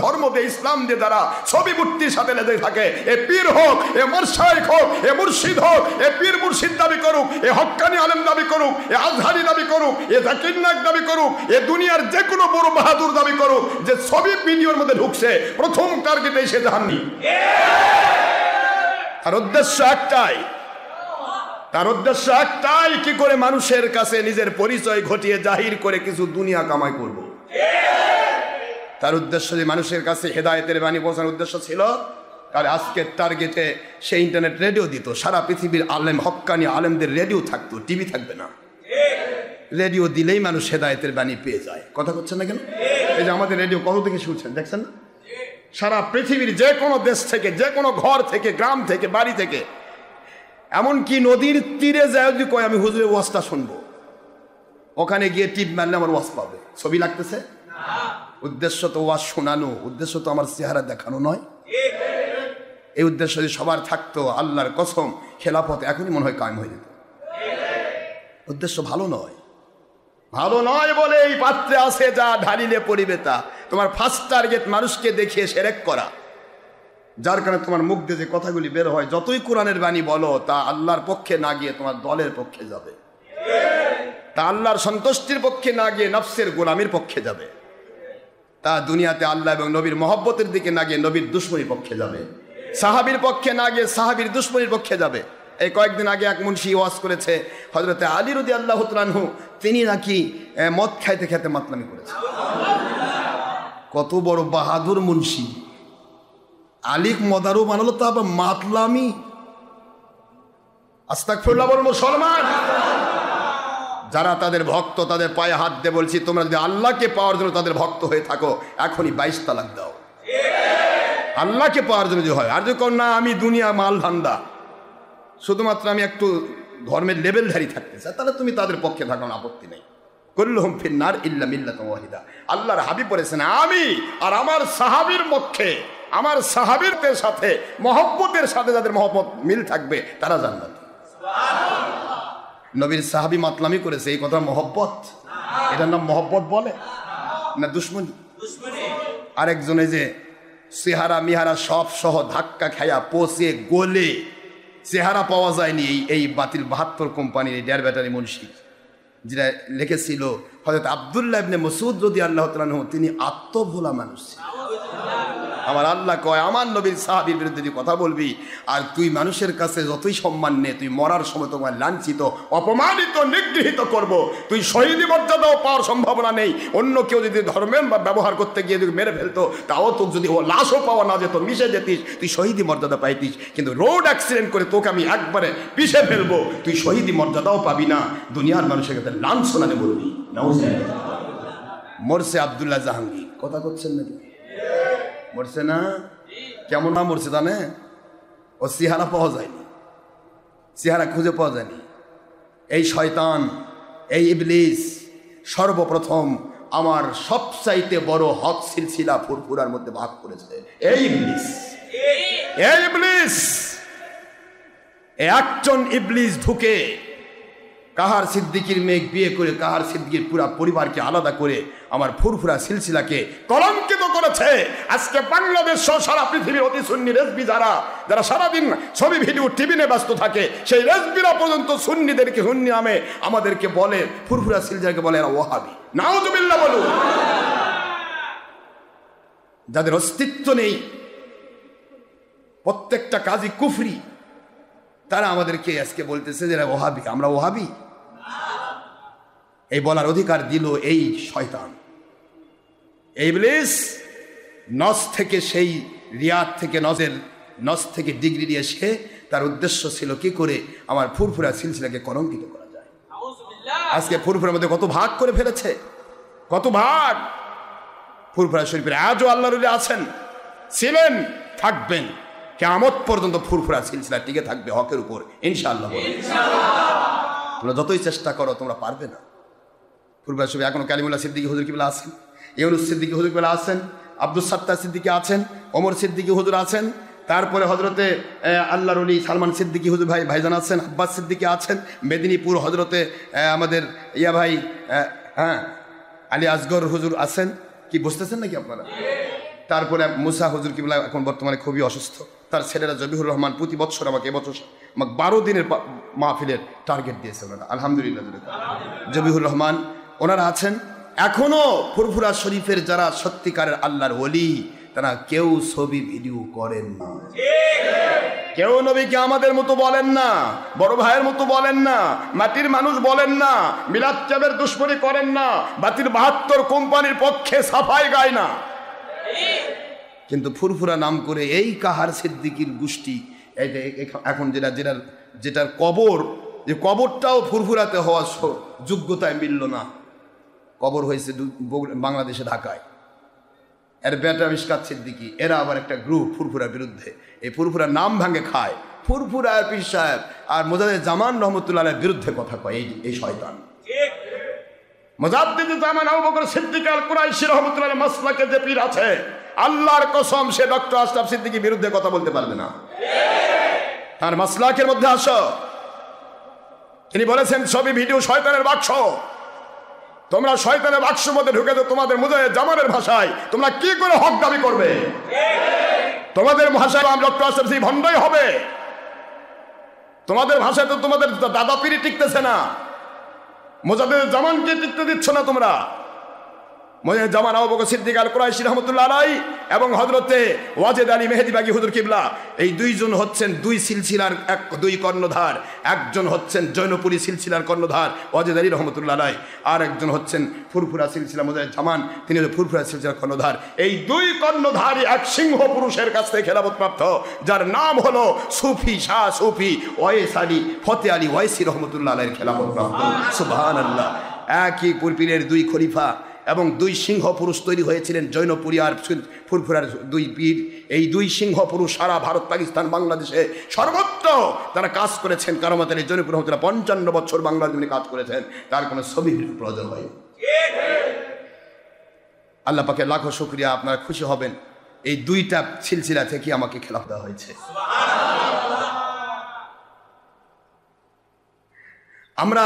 ধর্ম দিয়ে ইসলাম দিয়ে যারা ছবি মূর্তির সাথে লেগে থাকে, এ পীর হোক, এ মোরশায়েখ হোক, এ মুর্শিদ হোক, এ পীর মুর্শিদ দাবি করুক, এ হক্কানি আলেম দাবি করুক, এ আজহারি দাবি করুক, এ জাকির নায়েক দাবি করুক, এ দুনিয়ার যে কোনো বড় বাহাদুর দাবি করুক, যে ছবি ভিডিওর মধ্যে ঢুকছে, প্রথম টার্গেটে সে জাহান্নামী। তার উদ্দেশ্য একটাই, কি করে মানুষের কাছে নিজের পরিচয় ঘটিয়ে জাহির করে কিছু দুনিয়া কামাই করব। তার উদ্দেশ্য যে মানুষের কাছে হেদায়েতের বাণী পৌঁছানোর উদ্দেশ্য ছিল, তাহলে আজকের টার্গেটে সে ইন্টারনেট রেডিও দিত, সারা পৃথিবীর আলেম হক্কানি আলেমদের রেডিও থাকতো, টিভি থাকবে না। রেডিও দিলেই মানুষ হেদায়েতের বাণী পেয়ে যায়। কথা করছেন না কেন? এই যে আমাদের রেডিও কত থেকে শুনছেন দেখছেন না? সারা পৃথিবীর যে কোনো দেশ থেকে, যে কোনো ঘর থেকে, গ্রাম থেকে, বাড়ি থেকে, এমনকি নদীর তীরে যায় যদি কয় আমি হুজুরের ওয়াজটা শুনবো, ওখানে গিয়ে টিপ মারলে আমার ওয়াজ পাবে। ছবি লাগতেছে? উদ্দেশ্য তো ওয়াজ শোনানো, উদ্দেশ্য তো আমার চেহারা দেখানো নয়। এই উদ্দেশ্য যদি সবার থাকতো, আল্লাহর কসম খেলাফত এখনই মনে হয় কায়েম হয়ে যেত। উদ্দেশ্য ভালো নয় বলে এই পাত্রে আছে যা ঢালিলে পড়িবে তা। তোমার ফার্স্ট টার্গেট মানুষকে দেখিয়ে শিরক করা, যার কারণে তোমার মুখ দিয়ে যে কথাগুলি বের হয়, যতই কোরআনের বাণী বলো, তা আল্লাহর পক্ষে না গিয়ে তোমার দলের পক্ষে যাবে, তা আল্লাহর সন্তুষ্টির পক্ষে না গিয়ে নফসের গোলামির পক্ষে যাবে, তা দুনিয়াতে আল্লাহ এবং নবীর মহব্বতের দিকে না গিয়ে নবীর দুশ্মনীর পক্ষে যাবে, সাহাবীর পক্ষে না গিয়ে সাহাবীর দুশ্মনীর পক্ষে যাবে। এই কয়েকদিন আগে এক মুন্সি ওয়াজ করেছে, হযরতে আলী রাদিয়াল্লাহু তাআলা আনহু, তিনি নাকি মদ খাইতে খেতে মাতলামি করেছে। কত বড় বাহাদুর মুন্সি, আলিক মদারু বানালো, তা আবার মাতলামি। আস্তাগফিরুল্লাহ বল মুসলমান। যারা তাদের ভক্ত, তাদের পায়ে হাত দিয়ে বলছি, তোমরা যদি আল্লাহকে পাওয়ার জন্য তাদের ভক্ত হয়ে থাকো, এখনই 22 তালাক দাও। আল্লাহকে পাওয়ার জন্য যদি হয়, আর যদি না আমি দুনিয়া মাল ধান্দা, শুধুমাত্র আমি একটু ধর্মের লেভেলধারী থাকতে চাই, তাহলে তুমি তাদের পক্ষে থাকো, আপত্তি নেই। কুল্লুহুম ফিন্নার ইল্লা মিল্লাতুন ওয়াহিদা। আল্লাহর হাবিব বলেছেন, আমি আর আমার সাহাবীর পক্ষে, আমার সাহাবীদের সাথে মহব্বতের সাথে যাদের মহব্বত মিল থাকবে, তারা জান্নাতি। নবীর সাহাবী মাতলামি করেছে, এই কথা মহব্বত? এটার নাম মহব্বত বলে না দুশ্মনী? আরেকজনে যে চেহারা মিহারা সব সহ ধাক্কা খায়া পচে গলে চেহারা পাওয়া যায়নি, এই বাতিল 72 কোম্পানির এই ডেয়ার ব্যাটারি মুন্সি, যেটা লিখেছিল হযরত আব্দুল্লাহ ইবনে মাসউদ রাদিয়াল্লাহু তাআলা আনহু, তিনি আত্মভোলা মানুষ। আমার আল্লাহ কয়, আমার নবীর সাহাবীর বিরুদ্ধে তুই কথা বলবি, আর তুই মানুষের কাছে যতই সম্মান নে, তুই মরার সময় তোমার লাঞ্ছিত, অপমানিত, নিগৃহীত করব। তুই শহীদ মর্যাদাও পাওয়ার সম্ভাবনা নেই। অন্য কেউ যদি ধর্মের ব্যবহার করতে গিয়ে যদি মেরে ফেলতো, তাও তোকে যদি ও লাশও পাওয়া না যেত, মিশে যেতিস, তুই শহীদ মর্যাদা পাইতিস। কিন্তু রোড অ্যাক্সিডেন্ট করে তোকে আমি একবারে পিষে ফেলবো, তুই শহীদ মর্যাদাও পাবি না, দুনিয়ার মানুষের কাছে লাঞ্ছনানে বলবি। মরছে আব্দুল্লাহ জাহাঙ্গীর। কথা করছেন নাকি? মরছে না? কেমন না মরছে জানে? ও চেহারা পাওয়া যায়নি, চেহারা খুঁজে পাওয়া যায়নি। এই শয়তান, এই ইবলিস সর্বপ্রথম আমার সবচাইতে বড় হক সিলসিলা ফুরফুরার মধ্যে ভাগ করেছে। এই ইবলিস একজন ইবলিস ঢুকে কাহার সিদ্দিকির মেঘ বিয়ে করে, কাহার সিদ্দিকির পুরা পরিবারকে আলাদা করে আমার ফুরফুরা সিলসিলাকে কলঙ্কিত করেছে। আজকে বাংলাদেশ সহ সারা পৃথিবীর অতি সুন্নি রেজবি যারা সারাদিন ছবি ভিডিও টিভি নিয়ে ব্যস্ত থাকে, সেই রেজবিরা পর্যন্ত সুন্নিদেরকে সুন্নি নামে আমাদেরকে বলে, ফুরফুরা সিলসিলাকে বলে এরা ওয়াহাবি। নাউযুবিল্লাহ বলুন। যাদের অস্তিত্ব নেই, প্রত্যেকটা কাজই কুফরি, তারা আমাদেরকে আজকে বলতেছে যে এরা ওয়াহাবি, আমরা ওয়াহাবি। এই বলার অধিকার দিল এই শয়তান, এই ইবলিস। নস থেকে, সেই রিয়াদ থেকে, নস থেকে ডিগ্রি নিয়ে এসে তার উদ্দেশ্য ছিল কি করে আমার ফুরফুরা সিলসিলাকে কলঙ্কিত করা যায়। আজকে ফুরফুরার মধ্যে কত ভাগ করে ফেলেছে, কত ভাগ। ফুরফুরা শরীফের আজও আল্লাহর ওলি আছেন, ছিলেন, থাকবেন, কিয়ামত পর্যন্ত ফুরফুরা সিলসিলা টিকে থাকবে হকের উপর, ইনশাআল্লাহ। তোমরা যতই চেষ্টা করো, তোমরা পারবে না। ফুরফুরা শরীফ এখনো কালিমুল্লাহ সিদ্দিকী হুজুর কিবলা আছেন, ইউনুস সিদ্দিকী হুজুর কিবলা আছেন, আব্দুস সাত্তার সিদ্দিকী আছেন, ওমর সিদ্দিকী হুজুর আছেন, তারপরে হজরতে আল্লাহর ওলি সালমান সিদ্দিকী হুজুর ভাইজান আছেন, আব্বাস সিদ্দিকী আছেন, মেদিনীপুর হজরতে আমাদের ইয়া ভাই হ্যাঁ আলী আসগর হুজুর আছেন, কি বুঝতেছেন নাকি আপনারা? তারপরে মুসা হুজুর কিবলা এখন বর্তমানে খুবই অসুস্থ, তার ছেলেরা জবিহুর রহমান প্রতি বছর আমাকে এবছর আমাকে 12 দিনের মাহফিলের টার্গেট দিয়েছে ওনারা, আলহামদুলিল্লাহ। জবিহুর রহমান ওনারা আছেন। এখনো ফুরফুরা শরীফের যারা সত্যিকারের আল্লাহর ওলি তারা কেউ ছবি ভিডিও করেন না, কেউ নবীকে আমাদের মতো বলেন না, বড় ভাইয়ের মতো বলেন না, মাটির মানুষ বলেন না, মিলাদ চাবের দুশ্মনী করেন না, বাতিল 72 কোম্পানির পক্ষে সাফাই গায় না। কিন্তু ফুরফুরা নাম করে এই কাহার সিদ্দিকির গোষ্ঠী এখন যেটার কবর, যে কবরটাও ফুরফুরাতে হওয়ার যোগ্যতায় মিলল না, কবর হয়েছে বাংলাদেশে ঢাকায়। এর বেটা মিশকাত সিদ্দিকী, এরা আবার একটা গ্রুপ ফুরফুরার বিরুদ্ধে, এই ফুরফুরার নাম ভাঙে খায়, ফুরফুরা পীর সাহেব আর মোজাদ্দেদ জামান রহমতুল্লাহের বিরুদ্ধে কথা কয় এই শয়তান। মোজাদ্দেদ জামান আবু বকর সিদ্দিক আল কুরাইশি রহমতুল্লাহের মাসলাকে যে পীর আছে, আল্লাহর কসম সে ডক্টর আশরাফ সিদ্দিকীর বিরুদ্ধে কথা বলতে পারবে না। তার মাসলাকের মধ্যে আসো, তিনি বলেছেন ছবি ভিডিও শয়তানের বাক্স, তোমরা শয়তানের বাক্সের মধ্যে ঢুকে তো তোমাদের মুজাহিদ জামানের ভাষায় তোমরা কি করে হক দাবি করবে? তোমাদের ভাষায় ডক্টর আশরাফ সিদ্দিকী ভণ্ডই হবে, তোমাদের ভাষায় তো তোমাদের দাদা পীরই টিকতেছে না, মুজাহিদ জামানকে টিকতে দিচ্ছ না তোমরা। মুজাহিদ জামান আবু বকর সিদ্দিক আল কুরাইশি রাহমাতুল্লাহ আলাইহি এবং হযরতে ওয়াজেদ আলী মেহেদী বাগী হুজুর কিবলা, এই দুইজন হচ্ছেন দুই সিলসিলার দুই কর্ণধার। একজন হচ্ছেন জৈনপুরী সিলসিলার কর্ণধার ওয়াজেদ আলী রহমতুল্লাহ আলাইহি, আর একজন হচ্ছেন ফুরফুরা সিলসিলা মুজাহিদ জামান, তিনি হলেন ফুরফুরা সিলসিলার কর্ণধার। এই দুই কর্ণধারী এক সিংহ পুরুষের কাছ থেকে খেলাফত প্রাপ্ত, যার নাম হলো সুফি শাহ সুফি ওয়াইস আলী ফতে আলী ওয়াইসি রহমতুল্লাহ আলাইহির খেলাফত প্রাপ্ত। সুবহানাল্লাহ। একই পীরের দুই খলিফা এবং দুই সিংহ পুরুষ তৈরি হয়েছিলেন, জৈনপুরী আর ফুরফুরার দুই পীর। এই দুই সিংহ পুরুষ সারা ভারত, পাকিস্তান, বাংলাদেশে সর্বত্র তারা কাজ করেছেন। কারামত আলী জৈনপুর রহমতুল্লাহ 55 বছর বাংলাদেশে কাজ করেছেন, তার কোনো ছবি প্রয়োজন হয়। আল্লাহ পাকে লাখো শুকরিয়া, আপনারা খুশি হবেন এই দুইটা সিলসিলা থেকে আমাকে খেলাফ দেওয়া হয়েছে। আমরা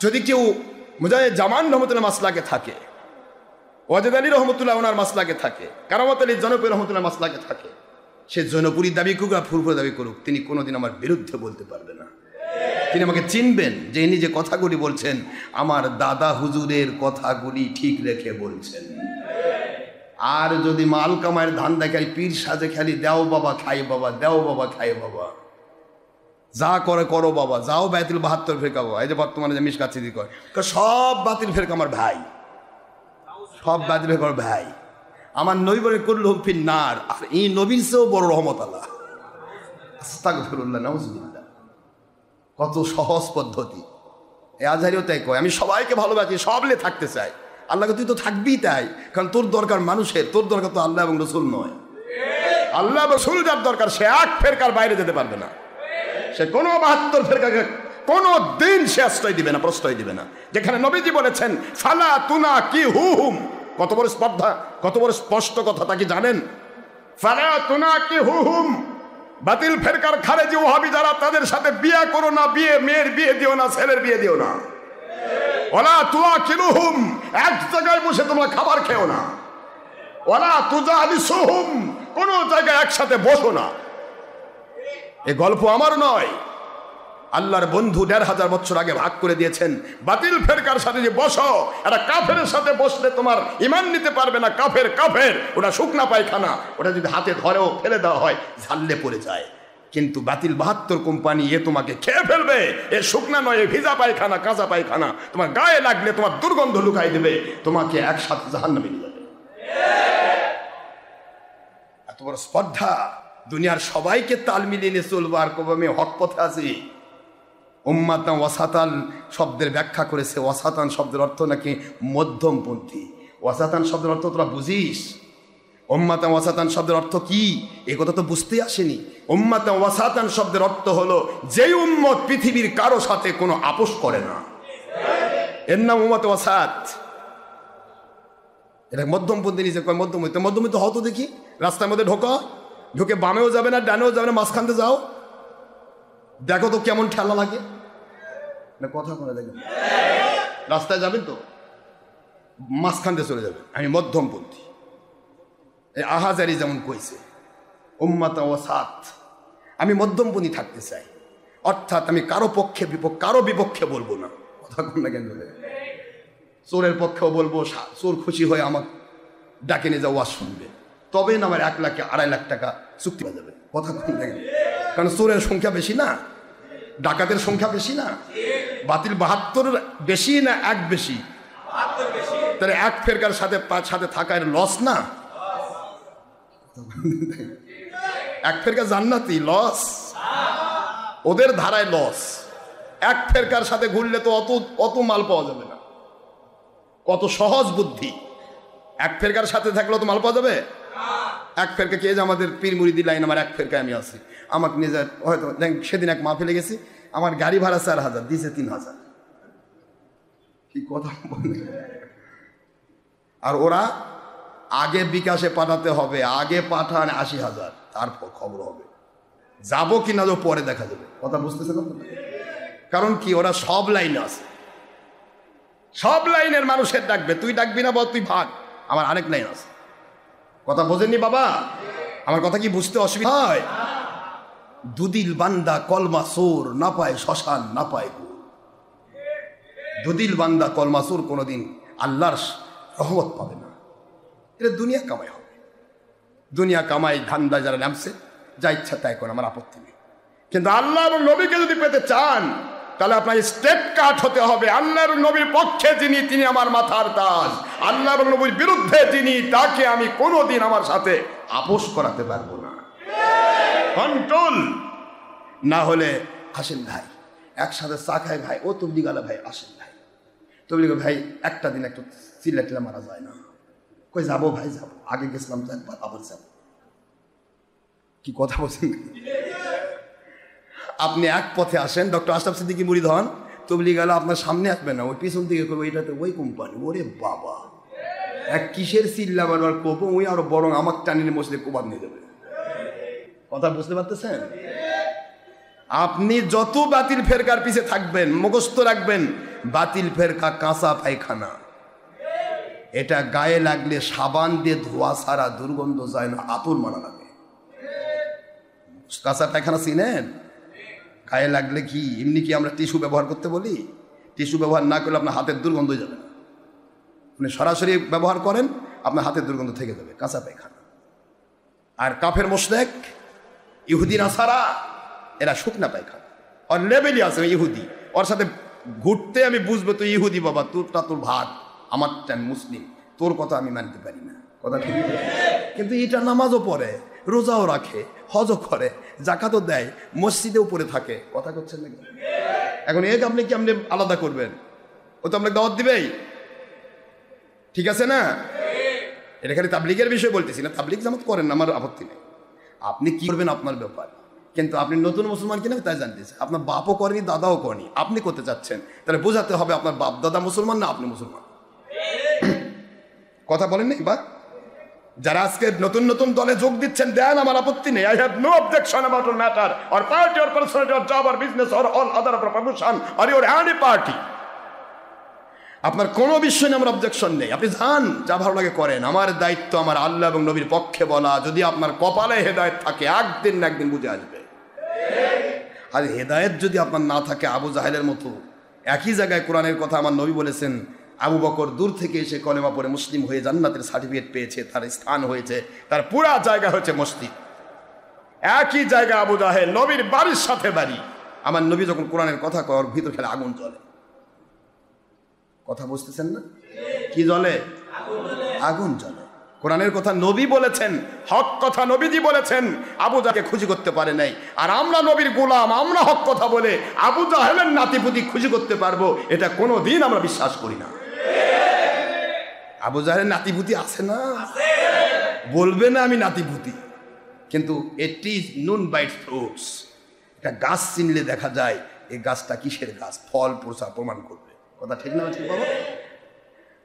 যদি কেউ মুজাহিদ জামান রহমতুল্লাহ মাসলাকে থাকে, ওয়াজেদ আলী রহমতুল্লাহ ওনার মাসলাকে থাকে, কারামত আলী জনপুর রহমতুল্লাহ মাসলাকে থাকে, সে জনপুরী দাবি করুক আর ফুরফুরা দাবি করুক, তিনি কোনোদিন আমার বিরুদ্ধে বলতে পারবে না। তিনি আমাকে চিনবেন যে ইনি যে কথাগুলি বলছেন আমার দাদা হুজুরের কথাগুলি ঠিক রেখে বলছেন। আর যদি মাল কামায়ের ধান দেখাই পীর সাজে খালি দেও বাবা খাই বাবা, দেও বাবা খাই বাবা, যা করে করো বাবা, যাও বাতিল 72 ফেরকা বাবা, এই যে বর্তমানে যে মিশকাত সিদ্দিকী কয় সব বাতিল ফেরকা আমার ভাই, সব বাতিল ফেরকা আমার ভাই, আমার নবী বলে করল ফির নার, আর এই নবীর চেয়েও বড় রহমত আল্লাহ। আস্তাগফিরুল্লাহ, নাউজুবিল্লাহ। কত সহজ পদ্ধতি। এই আজহারিও তাই কয়, আমি সবাইকে ভালোবাসি, সবলে থাকতে চাই। আল্লাহকে তুই তো থাকবি তাই, কারণ তোর দরকার মানুষের, তোর দরকার তো আল্লাহ এবং রসুল নয়। আল্লাহ এবং রসুল যার দরকার সে এক ফেরকার বাইরে যেতে পারবে না, সে কোনো 72 ফেরকাকে কোনো দিন সে আশ্রয় দিবে না, প্রশ্রয় দিবে না। যেখানে নবীজি বলেছেন ফালা তুনা কি হুম, কত বড় স্পর্ধা, কত বড় স্পষ্ট কথা তা কি জানেন? ফালা তুনা কি হুম, বাতিল ফেরকার খারেজি ওয়াহাবি যারা, তাদের সাথে বিয়ে করো না, মেয়ের বিয়ে দিও না, ছেলের বিয়ে দিও না। ওয়ালা তুআকিলুহুম, এক জায়গায় বসে তোমরা খাবার খেও না। ওয়ালা তুজালিসুহুম, কোন জায়গায় একসাথে বসো না। এ গল্প আমার নয়, আল্লাহর বন্ধু 1500 বছর আগে ভাগ করে দিয়েছেন। বাতিল ফেরকার সাথে যে বসো, একটা কাফের সাথে বসলে তোমার ইমান নিতে পারবে না। কাফের ওটা শুকনা পায়খানা, ওটা যদি হাতে ধরেও ফেলে দেওয়া হয় ঝাললে পড়ে যায়। কিন্তু বাতিল 72 কোম্পানি এ তোমাকে খেয়ে ফেলবে। এ শুকনা নয়, এ ভিজা পায়খানা, কাঁচা পায়খানা, তোমার গায়ে লাগলে তোমার দুর্গন্ধ লুকাই দেবে, তোমাকে একসাথে জাহান্নামে নিয়ে যাবে। এত বড় স্পর্ধা, দুনিয়ার সবাইকে তাল মিলিয়ে নিয়ে চলবো আর কবে আমি হক পথে আছি। উম্মাতান ওয়াসাতান শব্দের ব্যাখ্যা করেছে, ওয়াসাতান শব্দের অর্থ নাকি মধ্যমপন্থী। ওয়াসাতান শব্দের অর্থ তোরা বুঝিস? উম্মাতান ওয়াসাতান শব্দের অর্থ কি এ কথা তো বুঝতেই আসেনি। উম্মাতান ওয়াসাতান শব্দের অর্থ হলো যেই উম্মত পৃথিবীর কারো সাথে কোনো আপোষ করে না, এর নাম উম্মাত ওয়াসাত। এটা মধ্যমপন্থী নিজে কয় মধ্যমপন্থী। মধ্যমপন্থী হতো দেখি রাস্তার মধ্যে ঢোকা, ঢুকে বামেও যাবে না, ডানেও যাবে না, মাঝখানতে যাও, দেখো তো কেমন ঠেলা লাগে না। কথা বলে দেখেন, রাস্তায় যাবেন তো মাঝখানতে চলে যাবে। আমি মধ্যমপন্থী, এই আহাজারি যেমন কইছে উম্মাতা ও সাত, আমি মধ্যমপন্থী থাকতে চাই। অর্থাৎ আমি কারো পক্ষে কারো বিপক্ষে বলবো না। কথা কোন না কেন, চোরের পক্ষেও বলবো, চোর খুশি হয়ে আমার ডাকে নিয়ে যাওয়া শুনবে, তবে না আমার 1 লাখ 2.5 লাখ টাকা চুক্তি হয়ে যাবে। কথা কোন না কেন, কারণ চোরের সংখ্যা বেশি না, ডাকাতের সংখ্যা বেশি না, বাতিল 72 বেশি না 1 বেশি, তাহলে 1 ফেরকার সাথে থাকার লস না, 1 ফেরকা জান্নাতি লস, ওদের ধারায় লস। 1 ফেরকার সাথে ঘুরলে তো অত মাল পাওয়া যাবে না। কত সহজ বুদ্ধি, 1 ফেরকার সাথে থাকলে তো মাল পাওয়া যাবে। 1 ফেরকা কে যে আমাদের পীর মুরিদি লাইন, আমার 1 ফেরকায় আমি আছি, আমাকে নিয়ে যায় হয়তো। সেদিন এক মাহফিলে গেছি, আমার গাড়ি ভাড়া 4000 দিয়েছে 3000। কি কথা বলে, আর ওরা আগে বিকাশে পাঠাতে হবে, আগে পাঠান 80,000, তারপর খবর হবে যাবো কিনা তো পরে দেখা যাবে। কথা বুঝতেছে না, কারণ কি ওরা সব লাইনে আছে, সব লাইনের মানুষের ডাকবে, তুই ডাকবি না, বল তুই ভাগ, আমার আরেক লাইন আছে। কথা বোঝেননি বাবা, আমার কথা কি বুঝতে অসুবিধা হয়? দুদিল বান্দা কলমা সোর না পায় শ্মশান না পায় গো। দুদিল বান্দা কলমা সোর কোনোদিন আল্লাহর রহমত পাবে না। এটা দুনিয়া কামাই হবে, দুনিয়া কামাই ধান্দা যারা নামছে, যা ইচ্ছা তাই করে, আমার আপত্তি নেই। কিন্তু আল্লাহ এবং নবীকে যদি পেতে চান, তাহলে আপনার স্টেপ কাট হতে হবে। আল্লাহ এবং নবীর পক্ষে যিনি, তিনি আমার মাথার তাজ। আল্লাহ এবং নবীর বিরুদ্ধে যিনি, তাকে আমি কোনোদিন আমার সাথে আপোষ করাতে পারবো না। কন্ট্রোল না হলে আসেন ভাই একসাথে চা খায় ভাই, ও তবলিগ আলা ভাই আসেন ভাই, তবলিগ ভাই একটা দিন একটু সিলেটলে মারা যায় না, কই যাবো ভাই যাবো, আগে গেছিলাম তো একবার, আবার যাবো। কি কথা বলছেন? আপনি এক পথে আসেন, ডক্টর আশরাফ সিদ্দিকী মুরিদ হন, তবলিগ আলা আপনার সামনে আসবে না, ওই পিছন থেকে করবো এটাতে ওই কোম্পানি। ওরে বাবা, এক কিসের চিল্লা বারবার করবো, ওই আরো বরং আমার টানিনে মসজিদে কোবাদ নিয়ে যাবে। কথা বুঝতে পারতেছেন? আপনি যত বাতিল ফেরকার পিছে থাকবেন, মুখস্থ রাখবেন, বাতিল ফেরকা কাঁচা পায়খানা, এটা গায়ে লাগলে সাবান দিয়ে ধোয়া ছাড়া দুর্গন্ধ যায় না, আতর মারা লাগে। কাঁচা পায়খানা চিনেন? গায়ে লাগলে কি এমনি কি আমরা টিস্যু ব্যবহার করতে বলি? টিস্যু ব্যবহার না করলে আপনার হাতের দুর্গন্ধ হয়ে যাবে না। আপনি সরাসরি ব্যবহার করেন, আপনার হাতের দুর্গন্ধ থেকে যাবে, কাঁচা পায়খানা। আর কাফের মুশরিক, ইহুদি নাসারা, এরা শুকনা পায়খানা। ওর লেভেলই আছে ইহুদি, ওর সাথে ঘুরতে আমি বুঝবো তুই ইহুদি বাবা, তোরটা তোর ভাগ, আমারটা মুসলিম, তোর কথা আমি মানতে পারি না। কথা ঠিক, কিন্তু এটা নামাজও পড়ে, রোজাও রাখে, হজও করে, জাকাতও দেয়, মসজিদেও পড়ে থাকে। কথা করছেন নাকি? এখন এক আপনি কি আপনি আলাদা করবেন? ও তো আপনাকে দাওয়াত দিবেই, ঠিক আছে না? এটা খালি তাবলিগের বিষয় বলতেছি না, তাবলিগ জামাত করেন না, আমার আপত্তি নেই, আপনি কি করবেন আপনার ব্যাপার। কিন্তু আপনি নতুন মুসলমান কিনা তাই জানতেছে, আপনার বাপও করেনি, দাদাও করেনি, আপনি করতে চাচ্ছেন, তাহলে বোঝাতে হবে আপনার বাপ দাদা মুসলমান না আপনি মুসলমান। কথা বলেন না? বা যারা আজকে নতুন নতুন দলে যোগ দিচ্ছেন, দেন, আমার আপত্তি নেই। I have no objection about your matter or party or personality or job or business or all other profession or your any party. আপনার কোনো বিষয় নিয়ে আমার অবজেকশন নেই, আপনি যান, যা ভালো লাগে করেন। আমার দায়িত্ব আমার আল্লাহ এবং নবীর পক্ষে বলা। যদি আপনার কপালে হেদায়েত থাকে, একদিন না একদিন বুঝে আসবে। আর হেদায়েত যদি আপনার না থাকে, আবু জাহেলের মতো একই জায়গায় কোরআনের কথা আমার নবী বলেছেন, আবু বকর দূর থেকে এসে কলেমা পড়ে মুসলিম হয়ে জান্নাতের সার্টিফিকেট পেয়েছে, তার স্থান হয়েছে, তার পুরা জায়গা হচ্ছে মসজিদ। একই জায়গা আবু জাহেল, নবীর বাড়ির সাথে বাড়ি। আমার নবী যখন কোরআনের কথা কয়, ওর ভিতর খেলে আগুন জ্বলে। কথা বুঝতেছেন না? কি জ্বলে? আগুন জ্বলে। কোরআনের কথা নবী বলেছেন, হক কথা নবীজি বলেছেন, আবু জাহেলকে খুশি করতে পারে নাই। আর আমরা নবীর গোলাম, আমরা হক কথা বলে আবু জাহেলের নাতিপুতি খুশি করতে পারবো, এটা কোনোদিন আমরা বিশ্বাস করি না। আবু জাহেলের নাতিপুতি আছে না? বলবে না আমি নাতিপুতি, কিন্তু ইট ইজ নুন বাইট ফ্রুটস। একটা গাছ চিনলে দেখা যায় এই গাছটা কিসের গাছ, ফল প্রমাণ করবে। কথা ঠিক না? ঠিক বাবা?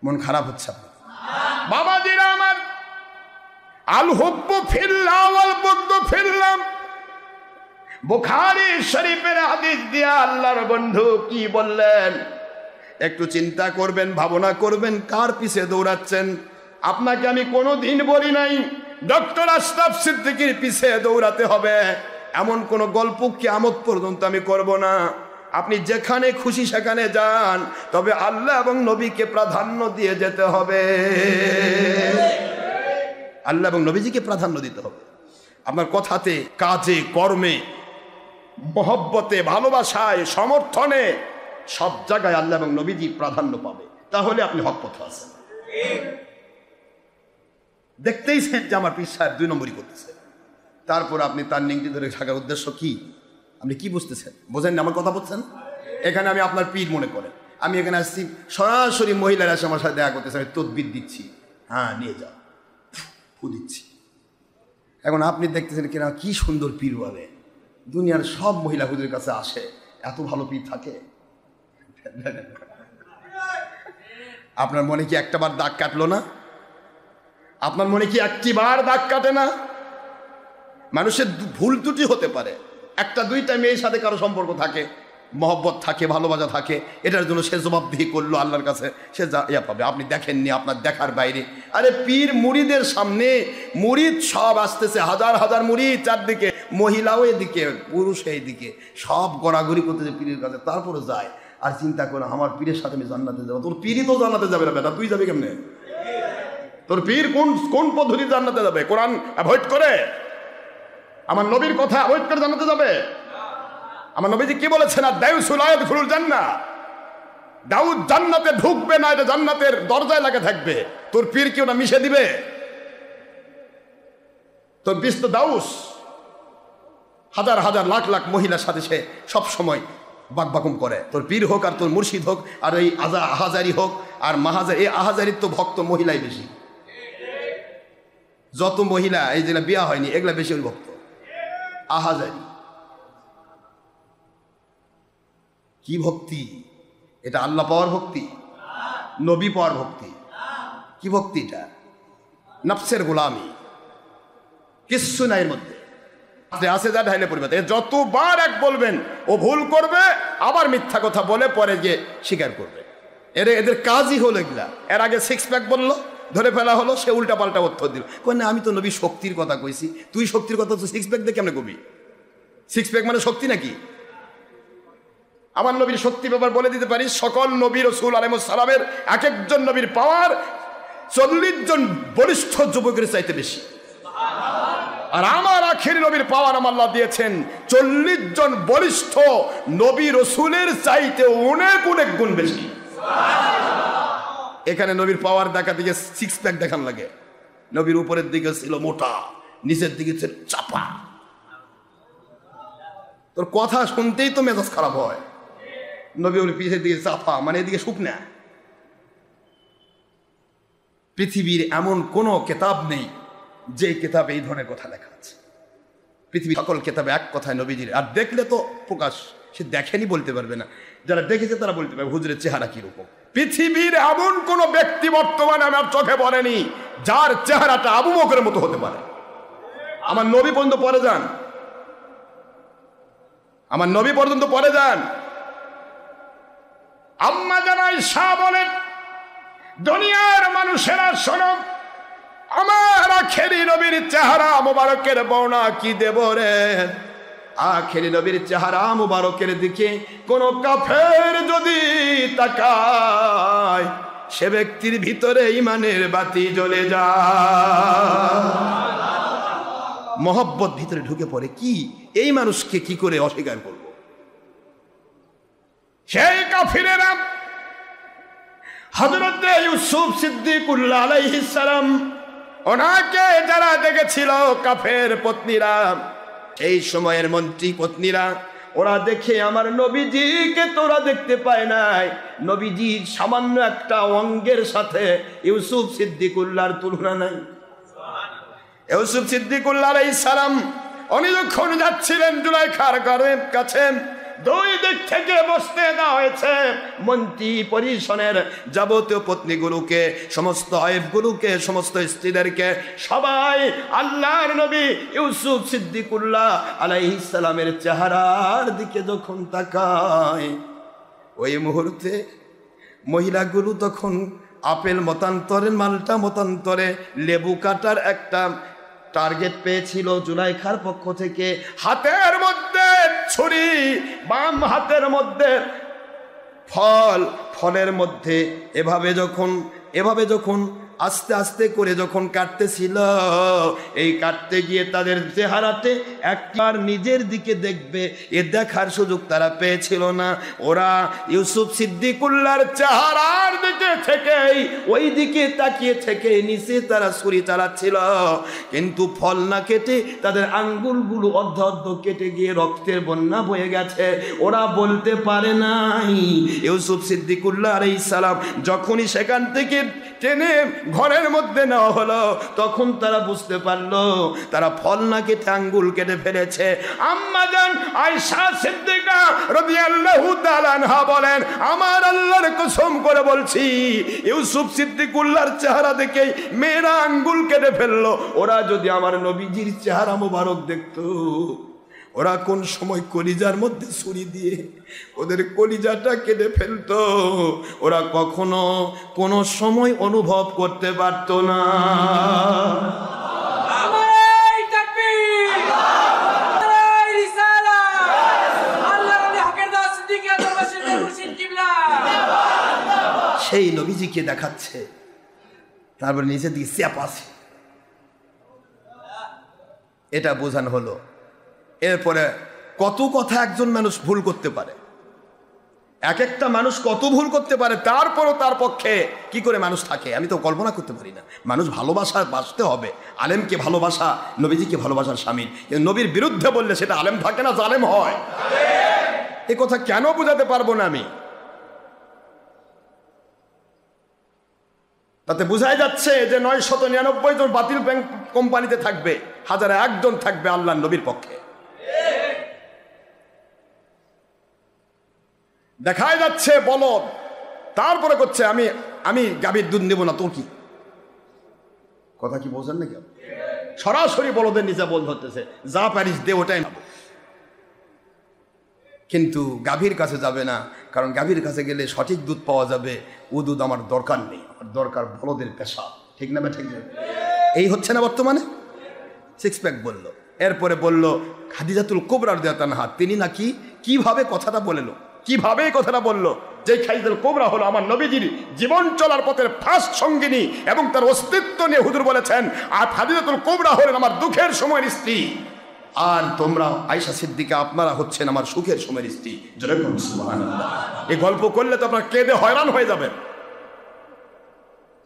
মন খারাপ হচ্ছে আপনার? বাবাজিরা আমার, আল হুব্বু ফিল্লাহ ওয়াল বুগদু বুখারী শরীফের হাদিস দিয়া আল্লাহর বন্ধু কি বললেন একটু চিন্তা করবেন, ভাবনা করবেন, কার পিছে দৌড়াচ্ছেন। আপনাকে আমি কোনোদিন বলি নাই ডক্টর আশরাফ সিদ্দিকীর পিছে দৌড়াতে হবে, এমন কোন গল্প কিয়ামত পর্যন্ত আমি করব না। আপনি যেখানে খুশি সেখানে যান, তবে আল্লাহ এবং নবীকে প্রাধান্য দিয়ে যেতে হবে। আল্লাহ এবং নবীজিকে প্রাধান্য দিতে হবে। আপনার কথাতে, কাজে, কর্মে, মহব্বতে, ভালোবাসায়, সমর্থনে, সব জায়গায় আল্লাহ এবং নবীজি প্রাধান্য পাবে। তাহলে আপনি হক পথে আছেন। দেখতেইছেন যে আমার পীর সাহেব 2 নম্বরই করতেছে, তারপর আপনি তার নিংটি ধরে থাকার উদ্দেশ্য কি? আপনি কি বুঝতেছেন? বোঝেন না আমার কথা বলছেন? এখানে আমি আপনার পীর মনে করেন, আমি এখানে আসছি, সরাসরি মহিলারা এসে আমার সাথে দেখা করতেছে, আমি তদবির দিচ্ছি, হ্যাঁ নিয়ে যাও, ফু দিচ্ছি। এখন আপনি দেখতেছেন কিনা কি সুন্দর পীর বলে, দুনিয়ার সব মহিলা হুজুরের কাছে আসে, এত ভালো পীর থাকে। আপনার মনে কি একটাবার দাগ কাটলো না? আপনার মনে কি একটিবার দাগ কাটে না? মানুষের ভুল ত্রুটি হতে পারে, 1-2টা মেয়ের সাথে কারো সম্পর্ক থাকে, মহব্বত থাকে, ভালোবাসা থাকে, এটার জন্য সে জবাবদিহি করলো আল্লাহর কাছে, সে ইয়া পাবে। আপনি দেখেননি, আপনার দেখার বাইরে। আরে পীর মুরিদের সামনে, মুরিদ সব আসতেছে, হাজার হাজার মুরিদ চারদিকে, মহিলাও এদিকে, পুরুষ এইদিকে, সব গড়াগড়ি করতেছে পীরের কাছে, তারপরে যায় আর চিন্তা করে আমার পীরের সাথে আমি জান্নাতে যাবো। তোর পীরই তো জান্নাতে যাবে না বেটা, তুই যাবি কেমনে? তোর পীর কোন পদ্ধতি জান্নাতে যাবে? কোরআন অ্যাভয়েড করে, আমার নবীর কথা অ্যাভয়েড করে জান্নাতে যাবে? আমার নবীজি কি বলেছেন? আর দাউসুল আয়াদখুলুল জান্নাহ, দাউদ জান্নাতে ঢুকবে না, এটা জান্নাতের দরজায় লাগে থাকবে। তোর পীর কি ওটা মিশে দিবে? তোর পীর তো দাউস, হাজার হাজার লাখ লাখ মহিলার সাথে সে সব সময় বাকবাকুম করে। তোর পীর হোক আর তোর মুর্শিদ হোক আর এই আহাজারি হোক আর মাহাজারি, এই আহাজারির তো ভক্ত মহিলাই বেশি। যত মহিলা এই যেগুলা বিয়া হয়নি এগুলা বেশি ওই ভক্ত আহাজারি। কি ভক্তি এটা? আল্লাহ পাওয়ার ভক্তি, নবী পাওয়ার ভক্তি। কি ভক্তি এটা? নফসের গোলামি, কিচ্ছু নাই এর মধ্যে। আসে যা ঢাইলে পড়বে, যতবার এক বলবেন ও ভুল করবে, আবার মিথ্যা কথা বলে পরে গিয়ে স্বীকার করবে। এদের কাজই হলো এগুলা। এর আগে 6 প্যাক বললো, ধরে ফেলা হলো, সে উল্টা পাল্টা অর্থ দিল। কই না, আমি তো নবী শক্তির কথা কইছি। তুই শক্তির কথা তো 6 প্যাক দিয়ে কেমনে কবি? 6 প্যাক মানে শক্তি নাকি? আমার নবীর শক্তি ব্যাপার বলে দিতে পারি, সকল নবী রাসূল আলাইহিস সালামের এক একজন নবীর পাওয়ার 40 জন বলিষ্ঠ যুবকের চাইতে বেশি। আর আমার আখেরি নবীর পাওয়ার আল্লাহ দিয়েছেন 40 জন বলিষ্ঠ নবী রাসূলের চাইতে অনেক অনেক গুণ বেশি। এখানে নবীর পাওয়ার দেখা দিকে 6 প্যাক দেখান লাগে। নবীর উপরের দিকে ছিল মোটা, নিচের দিকে ছিল চাপা। তোর কথা শুনতেই তো মেজাজ খারাপ হয়। নবী ওর পিছের দিকে চাপা মানে এদিকে শুকনা। পৃথিবীর এমন কোন কিতাব নেই যে কিতাবে এই ধরনের কথা লেখা আছে। পৃথিবীর সকল কিতাবে এক কথায় নবীজির, আর দেখলে তো প্রকাশ, সে দেখেনি বলতে পারবে না, যারা দেখেছে তারা বলতে পারবে হুজুরের চেহারা কিরকম। পৃথিবীর এমন কোন ব্যক্তি বর্তমানে আমার চোখে পড়েনি যার চেহারাটা আবু বকরের মতো হতে পারে। আমার নবী পর্যন্ত পরে যান, আমার নবী পর্যন্ত পরে যান। আম্মা জানাই শাহ বলেন, দুনিয়ার মানুষেরা শোনো, আমার আখেরি নবীর চেহারা মুবারকের বর্ণনা কি দেব রে। আখেরি নবীর চেহারা মুবারকের দিকে কোন কাফের যদি তাকায়, সে ব্যক্তির ভিতরে ঈমানের বাতি জ্বলে যায়, মহব্বত ভিতরে ঢুকে পড়ে। কি এই মানুষকে কি করে অস্বীকার করব? সেই কাফিরেরা হযরত ইউসুফ সিদ্দিকুল্লাহ আলাইহিস সালাম, ওনাকে যারা দেখেছিল কাফের পত্নীরা, এই সময়ের মন্ত্রী পত্নীরা, ওরা দেখে আমার নবীজিকে তোরা দেখতে পায় নাই। নবীজির সামান্য একটা অঙ্গের সাথে ইউসুফ সিদ্দিকুল্লাহর তুলনা নাই। ইউসুফ সিদ্দিকুল্লাহ আলাইহিস সালাম উনি যখন যাচ্ছিলেন জুলাইখার ঘরের কাছে, দুই দিক থেকে বসতে দেওয়া হয়েছে। মন্ত্রী পরিষদের যাবতীয় পত্নীগুলোকে, সমস্ত ওয়াইফগুলোকে, সমস্ত স্ত্রীদেরকে, সবাই আল্লাহর নবী ইউসুফ সিদ্দিকুল্লাহ আলাইহিস সালামের চেহারার দিকে যখন তাকায়, ওই মুহূর্তে মহিলাগুলো তখন আপেল মতান্তরে, মালটা মতান্তরে লেবু কাটার একটা টার্গেট পেয়েছিল জুলাইখার পক্ষ থেকে। হাতের মধ্যে ছুরি, বাম হাতের মধ্যে ফলের মধ্যে এভাবে যখন আস্তে আস্তে করে যখন কাটতেছিল, এই কাটতে গিয়ে তাদের চেহারাতে একবার নিজের দিকে দেখবে এ দেখার সুযোগ তারা পেয়েছিল না। ওরা ইউসুফ সিদ্দিকুল্লাহর চেহারার দিকে থেকেই, ওই দিকে তাকিয়ে থেকে নিচে তারা ছুরি চালাচ্ছিল, কিন্তু ফল না কেটে তাদের আঙ্গুলগুলো অর্ধ অর্ধ কেটে গিয়ে রক্তের বন্যা বয়ে গেছে। ওরা বলতে পারে নাই। ইউসুফ সিদ্দিকুল্লাহ আলাইহিস সালাম যখনই সেখান থেকে টেনে ঘরের মধ্যে নেওয়া হলো, তখন তারা বুঝতে পারলো তারা ফল না কেটে আঙ্গুল কেটে ফেলেছে। আম্মা জান আয়েশা সিদ্দিকা রাদিয়াল্লাহু তাআলা আনহা বলেন, আমার আল্লাহর কসম করে বলছি, ইউসুফ সিদ্দিকুল্লাহর চেহারা দেখে মেয়েরা আঙ্গুল কেটে ফেললো। ওরা যদি আমার নবীজির চেহারা মোবারক দেখতো, ওরা কোন সময় কলিজার মধ্যে ছুরি দিয়ে ওদের কলিজাটা কেটে ফেলতো, ওরা কখনো কোনো সময় অনুভব করতে পারত না। সেই নবীজিকে দেখাচ্ছে, তারপর নিচে দিয়ে চাপ আছে, এটা বোঝানো হলো। এরপরে কত কথা একজন মানুষ ভুল করতে পারে, এক একটা মানুষ কত ভুল করতে পারে, তারপরও তার পক্ষে কি করে মানুষ থাকে আমি তো কল্পনা করতে পারি না। মানুষ ভালোবাসা বাসতে হবে, আলেমকে ভালোবাসা নবীজিকে ভালোবাসার শামিল। নবীর বিরুদ্ধে বললে সেটা আলেম থাকে না, জালেম হয়। এই কথা কেন বোঝাতে পারবো না আমি? তাতে বোঝাই যাচ্ছে যে 999 জন বাতিল ব্যাংক কোম্পানিতে থাকবে, 1001 জন থাকবে আল্লাহ নবীর পক্ষে। দেখাই যাচ্ছে বলদ, তারপরে করছে আমি গাভীর দুধ নেব না, তোর কি কথা কি বোঝেন নাকি? সরাসরি বলদের নিচে বল ধরতেছে, যা পারিস দে, ওটাই নেব। কিন্তু গাভীর কাছে যাবে না, কারণ গাভীর কাছে গেলে সঠিক দুধ পাওয়া যাবে। ও দুধ আমার দরকার নেই, আমার দরকার বলদের পেশা। ঠিক না? ঠিক না? এই হচ্ছে না বর্তমানে। 6 প্যাক বলল, এরপরে বলল খাদিজাতুল কুবরা রাদিয়াল্লাহু আনহা, তিনি নাকি কিভাবে কথাটা বললো, কিভাবে এই কথাটা বললো যে খাদিজাতুল কুবরা হলো আমার নবীজির জীবন চলার পথের ফার্স্ট সঙ্গিনী এবং তার অস্তিত্ব নিয়ে হুজুর বলেছেন, আর খাদিজাতুল কুবরা হলেন আমার দুঃখের সময়ের স্ত্রী, আর তোমরা আয়েশা সিদ্দিকা আপনারা হচ্ছেন আমার সুখের সময়ের স্ত্রী। যেরকম সুবহানাল্লাহ। এই গল্প করলে তো আপনারা কেঁদে হয়রান হয়ে যাবেন।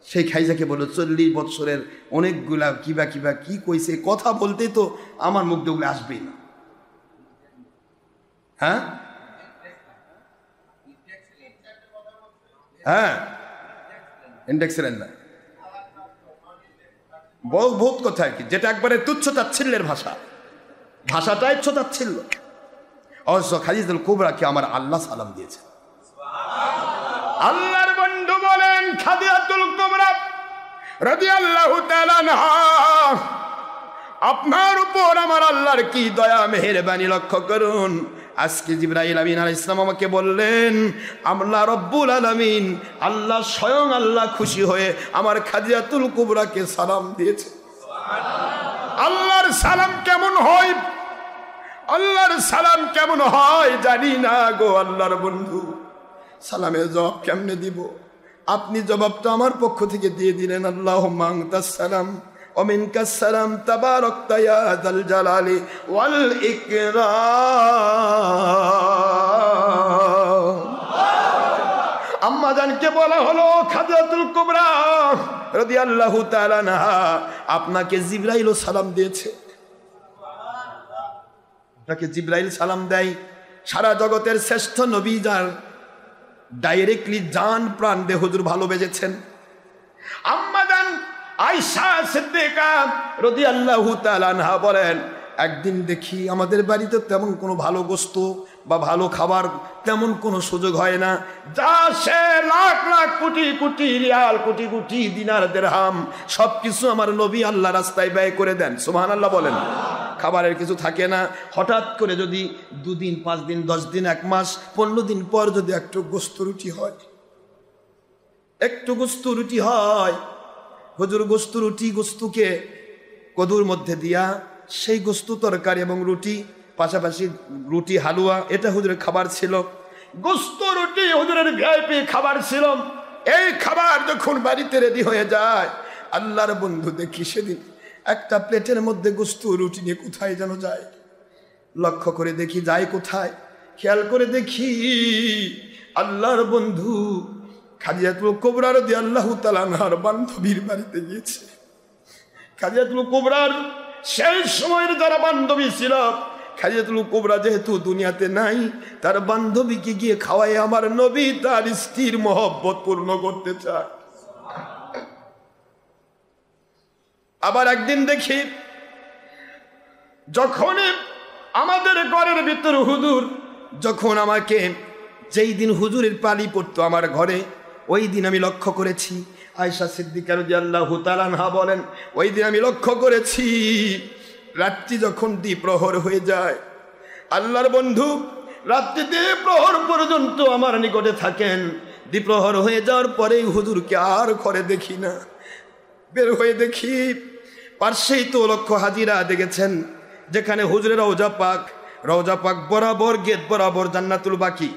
সেই খাইজাকে বলল 40 বছরের অনেকগুলা কিবা কি কইছে, কথা বলতে তো আমার মুখ দিয়ে ওগুলো আসবেই না। হ্যাঁ হ্যাঁ, ইন্ডেক্সের না, বহুত কথা আর কি, যেটা একবারে তুচ্ছ তাচ্ছিল্যের ভাষা, ভাষাটাই ছোটাচ্ছিল। অবশ্য খাদিজাতুল কুবরাকে আমার আল্লাহ সালাম দিয়েছে। আল্লাহর বন্ধু বলেন খাদিজাতুল কুবরা রাদিয়াল্লাহু তাআলা আনহা, আপনার উপর আমার আল্লাহর কি দয়া মেহেরবানি লক্ষ্য করুন। আজকে জিবরাইল আমিন আলাইহিস সালাম আমাকে বললেন, আল্লাহ রব্বুল আলামিন, আল্লাহ স্বয়ং আল্লাহ খুশি হয়ে আমার খাদিজাতুল কুবরাকে সালাম দিয়েছে। আল্লাহর সালাম কেমন হয়, আল্লাহর সালাম কেমন হয় জানি না গো আল্লাহর বন্ধু। সালামের জবাব কেমনে দিব? আপনি জবাবটা আমার পক্ষ থেকে দিয়ে দিলেন, আল্লাহুম্মা আনতাস সালাম ওয়া মিনকাস সালাম তাবারাকতা ইয়া যাল জালালি ওয়াল ইকরাম। আম্মা জানকে বলা হলো খাদিজাতুল কুবরা রাদিয়াল্লাহু তাআলা আনহা, আপনাকে জিবরাইল সালাম দিয়েছে। আপনাকে জিবরাইল সালাম দেয়। সারা জগতের শ্রেষ্ঠ নবী, যার ডাইরেক্টলি জান প্রাণ দিয়ে হুজুর ভালোবেসেছেন। আম্মা জান আয়েশা সিদ্দিকা রাদিয়াল্লাহু তাআলা আনহা বলেন, একদিন দেখি আমাদের বাড়িতে তেমন কোনো ভালো গোস্ত বা ভালো খাবার তেমন কোনো সুযোগ হয় না, যা সে লাখ লাখ কোটি কোটি রিয়াল, কোটি কোটি দিনার দিরহাম সব কিছু আমার নবী আল্লাহ রাস্তায় ব্যয় করে দেন। সুবহানাল্লাহ বলেন। খাবারের কিছু থাকে না। হঠাৎ করে যদি 2 দিন 5 দিন 10 দিন 1 মাস 15 দিন পর যদি একটু গোস্ত রুটি হয়, একটু গোস্ত রুটি হয়, হুজুর গোস্ত রুটি, গোস্তকে কদুর মধ্যে দিয়া সেই গোস্ত তরকারি এবং রুটি, পাশাপাশি রুটি হালুয়া, এটা হুজুরের খাবার ছিল। গোস্ত রুটি হুজুরের ভিআইপি খাবার ছিল। এই খাবার যখন বাড়িতে রেডি হয়ে যায়, আল্লাহর বন্ধু দেখি সেদিন একটা প্লেটের মধ্যে গোস্ত রুটি নিয়ে কোথায় যেন যায়। লক্ষ্য করে দেখি যায় কোথায়, খেয়াল করে দেখি আল্লাহর বন্ধু খাদিজাতুল কুবরা রাদিয়াল্লাহু তাআলা আনহার বান্ধবীর বাড়িতে গিয়েছে। খাদিজাতুল কুবরার সেই সময়ের যারা বান্ধবী ছিল, খাদিজাতুল কুবরা যেহেতু দুনিয়াতে নাই, তার বান্ধবীকে গিয়ে খাওয়ায় আমার নবী তার স্ত্রীর মহব্বত পূর্ণ করতে চায়। আবার একদিন দেখি যখন আমাদের ঘরের ভিতর হুজুর, যখন আমাকে যেই দিন হুজুরের পালি পড়তো আমার ঘরে, ওই দিন আমি লক্ষ্য করেছি, আয়েশা সিদ্দিকা রাদিয়াল্লাহু তাআলা আনহা বলেন, ওই দিন আমি লক্ষ্য করেছি রাত্রি যখন দ্বিপ্রহর হয়ে যায়, আল্লাহর বন্ধু রাত্রি দ্বিপ্রহর পর্যন্ত আমার নিকটে থাকেন। দ্বিপ্রহর হয়ে যাওয়ার পরেই হুজুরকে আর ঘরে দেখি না। বের হয়ে দেখি পার্শ্বেই তো লক্ষ্য হাজিরা দেখেছেন, যেখানে হুজুরের রওজা পাক বরাবর, গেট বরাবর জান্নাতুল বাকি,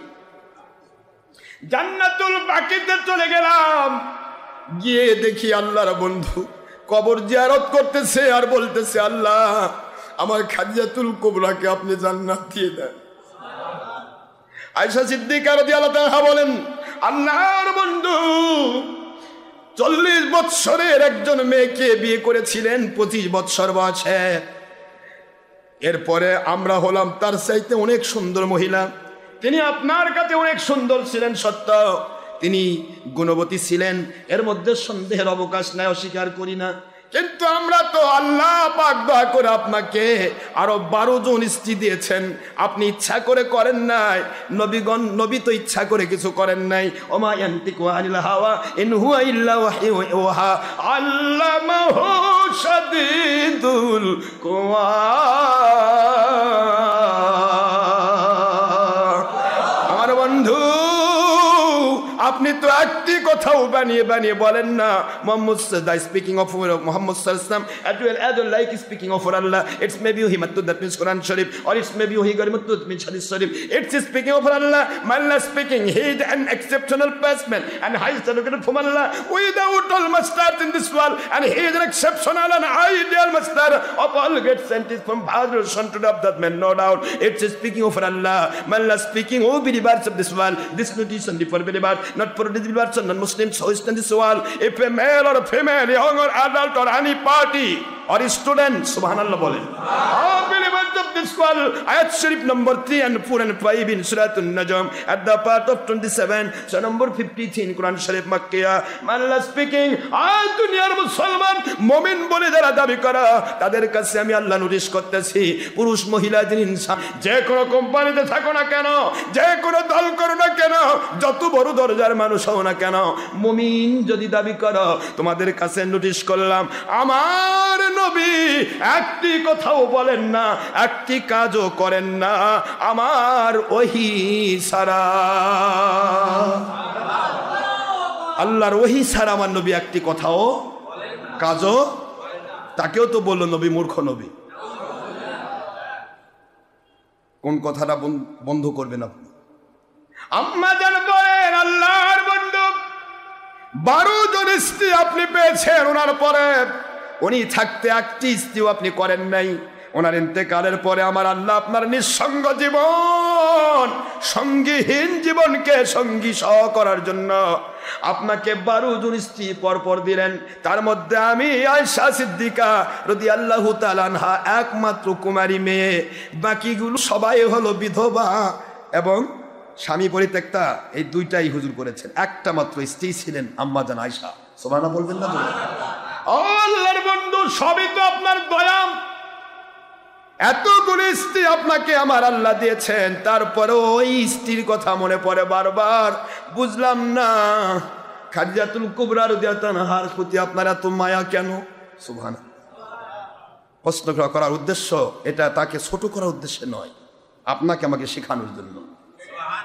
জান্নাতুল বাকিতে চলে গেলাম। গিয়ে দেখি আল্লাহর বন্ধু কবর জিয়ারত করতেছে আর বলতেছে, আল্লাহ আমার খাদিজাতুল কুবরাকে আপনি জান্নাত দিয়ে দেন। আয়েশা সিদ্দিকা রাদিয়াল্লাহু তাআলা বলেন, আল্লাহর বন্ধু 40 বৎসরের একজন মেয়েকে বিয়ে করেছিলেন 25 বৎসর বয়সে। এরপরে আমরা হলাম তার চাইতে অনেক সুন্দর মহিলা। তিনি আপনার কাছে অনেক সুন্দর ছিলেন সত্য, তিনি গুণবতী ছিলেন, এর মধ্যে সন্দেহের অবকাশ নাই, অস্বীকার করি না। কিন্তু আমরা তো আল্লাহ পাক দয়া করে আপনাকে আরো 12 জন স্ত্রী দিয়েছেন, আপনি ইচ্ছা করে করেন নাই। নবী তো ইচ্ছা করে কিছু করেন নাই। ওমা ইয়ান্তিকু আনিল হাওয়া ইন হুয়া ইল্লা ওয়াহয়ু ইউহা আল্লামাহু শাদীদুল কুওয়া। আমার বন্ধু, আপনি তো একটি কথাও বানিয়ে বানিয়ে বলেন না Muhammad speaking of Muhammad sallam as well like speaking of Allah. It's maybe he mattu that means Quran Sharif, or it's maybe he got mattu that means Hadith Sharif. It's speaking of Allah. Allah speaking, he is an exceptional person and highest educated from Allah without all masters in this world, and he is an exceptional and ideal master of all great scientists from Bhagwan to that man, no doubt. It's speaking of Allah. Allah speaking, oh believers of this world, this notice only for believers, not for disbelievers and non-Muslims who is in this world. If a male or a female, young or adult or any party or student, subhanallah bolen, all believers of this world, ayat sharif number 3 and 4 and 5 in Surah An-Najm at the part of 27, so number 53 in Quran Sharif Makkiyah. Allah speaking, আজ দুনিয়ার মুসলমান মুমিন বলে যারা দাবি করা, তাদের কাছে আমি আল্লাহ নোটিশ করতেছি, পুরুষ মহিলা যিনি ইনসান, যে কোনো কোম্পানিতে থাকো না কেন, যে কোনো দল করো না কেন, যত বড় দরজার মানুষ হও না কেন, মুমিন যদি দাবি করো, তোমাদের কাছে নোটিশ করলাম, আমার নবী একটি কথাও বলেন না, একটি কাজও করেন না আমার ওহী ছাড়া। আল্লাহর ওহী ছাড়া আমার নবী একটি কথাও কাজও, তাকেও তো বললো নবী মূর্খ নবী। কোন কথাটা বন্ধ করবেন আপনি? আম্মা জান বলেন, আল্লাহর বন্ধু 12 জন স্ত্রী আপনি পেয়েছেন, ওনার পরে উনি থাকতে একটি স্ত্রীও আপনি করেন নাই। ওনার ইন্তেকালের পরে আমার আল্লাহ আপনার নিঃসঙ্গ জীবন, সঙ্গীহীন জীবনকে সঙ্গী সহ করার জন্য আপনাকে 12 জন স্ত্রী পরপর দিলেন। তার মধ্যে আমি আয়েশা সিদ্দিকা রাদিয়াল্লাহু তাআলা আনহা একমাত্র কুমারী মেয়ে, বাকিগুলো সবাই হলো বিধবা এবং স্বামী পরিত্যক্তা। এই দুইটাই হুজুর করেছেন, একটা মাত্র স্ত্রী ছিলেন আম্মা জান আয়েশা। সুবহানাল্লাহ বলবেন না? আল্লাহর বন্ধু, সবই তো আপনার দয়া। এতগুলি স্ত্রী আপনাকে আমার আল্লাহ দিয়েছেন, তারপরে ওই স্ত্রীর কথা মনে পড়ে বারবার। বুঝলাম না খাদিজাতুল কুবরা রাদিয়াল্লাহু আনহার প্রতি আপনার এত মায়া কেন? সুবহানাল্লাহ। প্রশ্ন করার উদ্দেশ্য এটা তাকে ছোট করার উদ্দেশ্যে নয়, আপনাকে আমাকে শেখানোর জন্য,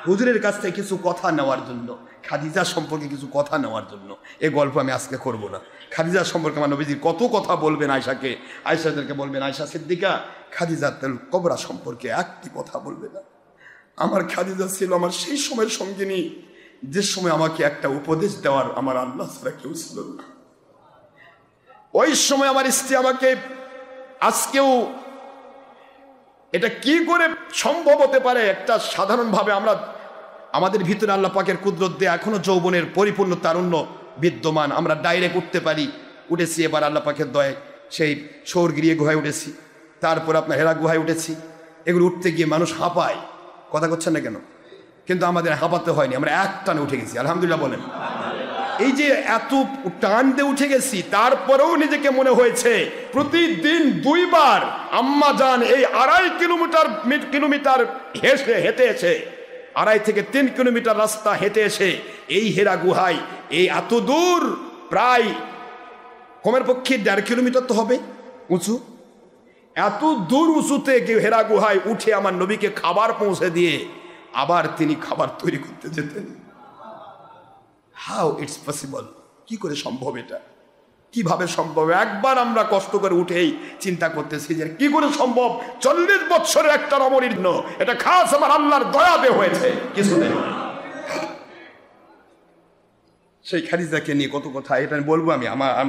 হুজুরের কাছ থেকে কিছু কথা নেওয়ার জন্য, খাদিজা সম্পর্কে কিছু কথা নেওয়ার জন্য। এই গল্প আমি আজকে করব না। খাদিজা সম্পর্কে আমার নবীজি কত কথা বলবেন আয়েশাকে, আয়েশাদেরকে বলবেন, আয়েশা সিদ্দিকা খাদিজাতুল কুবরা সম্পর্কে একটি কথা বলবে না। আমার খাদিজা ছিল আমার সেই সময়ের সঙ্গিনী, যে সময় আমাকে একটা উপদেশ দেওয়ার আমার আল্লাহ ছাড়া কেউ ছিল না। ওই সময় আমার স্ত্রী আমাকে, আজকেও এটা কি করে সম্ভব হতে পারে? একটা সাধারণভাবে আমরা আমাদের ভিতরে আল্লাহ পাকের কুদরত দিয়ে এখনো যৌবনের পরিপূর্ণ তারুণ্য বিদ্যমান, আমরা ডাইরেক্ট উঠতে পারি। উঠেছি এবার আল্লাহ পাকের দয়ায়, সেই সৌরগিরিয়ে গুহায় উঠেছি, তারপর আপনার হেরা গুহায় উঠেছি। এগুলো উঠতে গিয়ে মানুষ হাঁপায়, কথা করছেন না কেন? কিন্তু আমাদের হাঁপাতে হয়নি, আমরা এক টানে উঠে গেছি, আলহামদুলিল্লাহ বলেন। এই যে এত টান দিয়ে উঠে গেছি, তারপরেও নিজেকে মনে হয়েছে প্রতিদিন 2 বার আম্মা জান এই 2.5 কিলোমিটার হেঁটে এসে, 2.5 থেকে 3 কিলোমিটার রাস্তা হেঁটে এসে এই হেরা গুহায়, এই এত দূর, প্রায় কমের পক্ষে 1.5 কিলোমিটার তো হবে উঁচু, এত দূর উঁচুতে হেরা গুহায় উঠে আমার নবীকে খাবার পৌঁছে দিয়ে আবার তিনি খাবার তৈরি করতে যেতেন। How it's possible? কি করে সম্ভব? এটা কিভাবে সম্ভব? একবার আমরা কষ্ট করে উঠেই চিন্তা করতেছি যে কি করে সম্ভব। 40 বছরের একটা রমণীর জন্য এটা খাস আমার আল্লাহর দয়াতে হয়েছে, কিছুদিন। সেই খাদিজাকে নিয়ে কত কথা, এটা আমি বলবো। আমি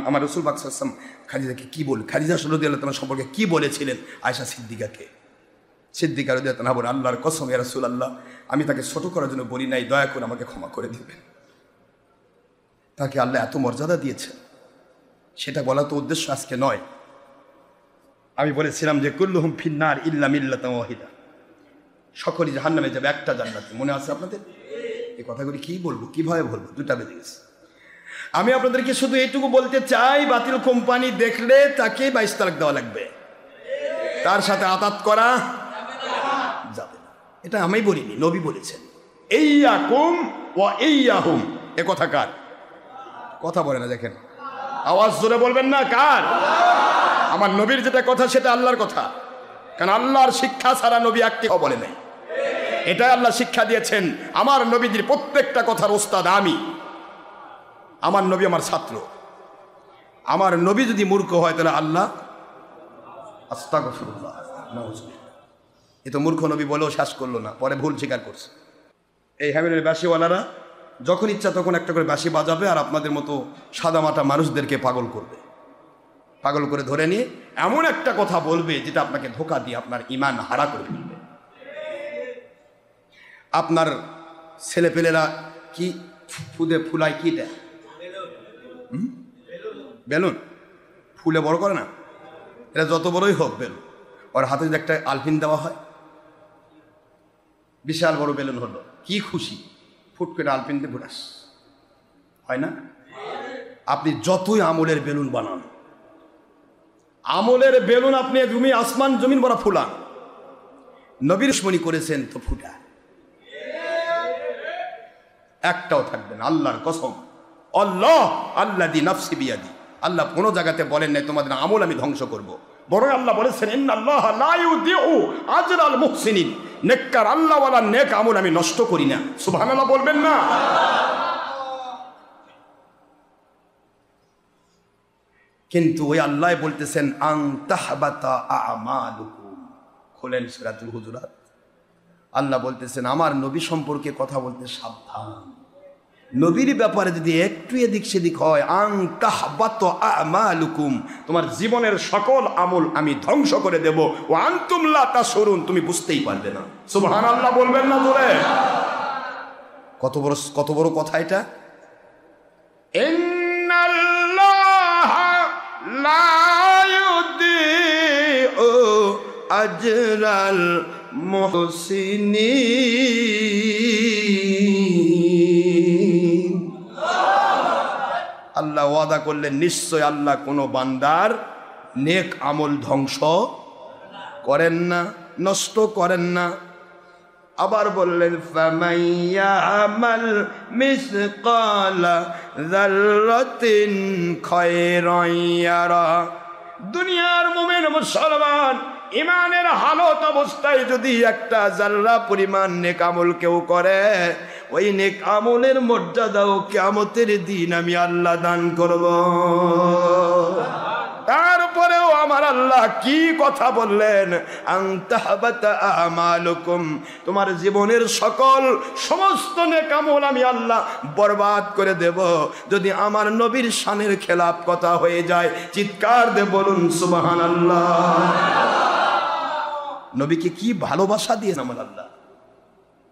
আমার রাসূল পাক সাল্লাল্লাহু আলাইহি ওয়াসাল্লাম খাদিজাকে কি বল, খাদিজা রাদিয়াল্লাহু তাআলা সম্পর্কে কি বলেছিলেন আয়েশা সিদ্দিকাকে। সিদ্দিকা রাদিয়াল্লাহু তাআলা বলেন, আল্লাহর কসম ইয়া রাসূলুল্লাহ, আমি তাকে ছোট করার জন্য বলি নাই, দয়া করে আমাকে ক্ষমা করে দিবেন। তাকে আল্লাহ এত মর্যাদা দিয়েছে, সেটা বলা তো উদ্দেশ্য আজকে নয়। আমি বলেছিলাম যে কুল্লুহুম ফিন্নার ইল্লা মিল্লাতান ওয়াহিদা, সকলেই জাহান্নামে যাবে, একটা জান্নাতে। মনে আছে আপনাদের? এই কথাগুলি কি বলবো, কিভাবে বলবো, 2টা বেজে গেছে। আমি আপনাদেরকে শুধু এইটুকু বলতে চাই, বাতিল কোম্পানি দেখলে তাকে 22 তালাক দেওয়া লাগবে, তার সাথে আতাত করা যাবে না। এটা আমি বলিনি, নবী বলেছেন। ইয়াকুম ওয়া ইয়াহুম, এ কথা কার? কথা বলে না, দেখেন, আওয়াজ জোরে বলবেন না, কার? আমার নবীর যেটা কথা সেটা আল্লাহর কথা, কারণ আল্লাহর শিক্ষা ছাড়া নবী একটি বলে নাই। এটাই আল্লাহ শিক্ষা দিয়েছেন। আমার নবীজির প্রত্যেকটা কথার ওস্তাদ আমি, আমার নবী আমার ছাত্র। আমার নবী যদি মূর্খ হয় তাহলে আল্লাহ আস্তাগফিরুল্লাহ, এ তো মূর্খ নবী বলেও শেষ করলো না, পরে ভুল স্বীকার করছে। এই হ্যামিনের বাসিওয়ালারা যখন ইচ্ছা তখন একটা করে বাঁশি বাজাবে, আর আপনাদের মতো সাদামাটা মানুষদেরকে পাগল করবে, পাগল করে ধরে নিয়ে এমন একটা কথা বলবে যেটা আপনাকে ধোঁকা দিয়ে আপনার ঈমান হারা করে ফেলবে। আপনার ছেলেপেলেরা কি ফুলায় কি দেয়? বেলুন। ফুলে বড় করে না, এটা যত বড়ই হোক বেলুন। ওর হাতে যদি একটা আলপিন দেওয়া হয়, বিশাল বড় বেলুন হলো, কি খুশি, ফুট করে আলপিন দিয়ে ফুটাস হয় না? আপনি যতই আমলের বেলুন বানান, আমলের বেলুন আপনি জমি আসমান জমিন বড় ফুলান, নবীর দুশমনি করেছেন তো ফুটা একটাও থাকবে না। আল্লাহর কসম, আল্লাহ আল্লাযী নাফসি বিয়াদি, আল্লাহ কোনো জায়গাতে বলেন নাই তোমাদের আমল আমি ধ্বংস করব, বরং আল্লাহ বলেছেন ইন্নাল্লাহা লা ইউদিউ আজরাল মুহসিনিন, নেককার আল্লাহওয়ালার নেক আমল আমি নষ্ট করি না। সুবহানাল্লাহ বলবেন না? কিন্তু ওই আল্লাহ বলতেছেন আন তাহবাতা আমালুকুম, খোলেন সূরাতুল হুজুরাত। আল্লাহ বলতেছেন আমার নবী সম্পর্কে কথা বলতে সাবধান, নবীর ব্যাপারে যদি একটু এদিক সেদিক হয়, আন তাহবাতা আমালুকুম, তোমার জীবনের সকল আমল আমি ধ্বংস করে দেব, ও আনতুম লা তাশউরুন, তুমি বুঝতেই পারবে না। সুবহানাল্লাহ বলবেন না জোরে? কত বড় কথা এটা। ইন্নাল্লাহা লা ইউদিউ আজরাল মুহসিনিন, আল্লাহ ওয়াদা করলেন নিশ্চয় আল্লাহ কোনো বান্দার নেক আমল ধ্বংস করেন না, নষ্ট করেন না। আবার বললেন ফামাইয়ামাল মিসকালা যাররাতিন খায়রান ইয়ারা। দুনিয়ার মুমিন মুসলমান ইমানের হালত অবস্থায় যদি একটা জাররা পরিমাণ নেক আমল কেউ করে, ওই নেক আমলের মর্যাদাও কিয়ামতের দিন আমি আল্লাহ দান করব। তারপরেও আমার আল্লাহ কি কথা বললেন, আনতাহাবাতা আমালুকুম, তোমার জীবনের সমস্ত নেক আমল আমি আল্লাহ বরবাদ করে দেব যদি আমার নবীর শানের খেলাফ কথা হয়ে যায়। চিৎকার দিয়ে বলুন সুবহানাল্লাহ। নবীকে কি ভালোবাসা দিয়েছেন আমার আল্লাহ।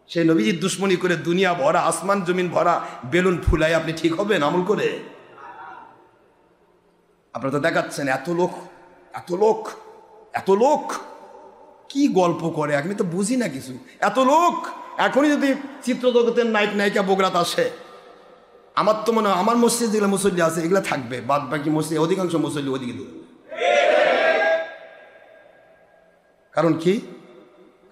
সেই নবীজির দুশ্মনী করে দুনিয়া ভরা, আসমান জমিন ভরা বেলুন ফুলাই আপনি ঠিক হবেন আমল করে? আপনারা তো দেখাচ্ছেন এত লোক এত লোক এত লোক, কি গল্প করে আমি তো বুঝি না কিছু। এত লোক এখনই যদি চিত্রজগতের নায়ক নায়িকা বগুড়াতে আসে, আমার তো মনে হয় আমার মসজিদ যেগুলো মুসল্লি আছে এগুলো থাকবে, বাদ বাকি মসজিদ অধিকাংশ মুসল্লি ওদিকে দূর। কারণ কি?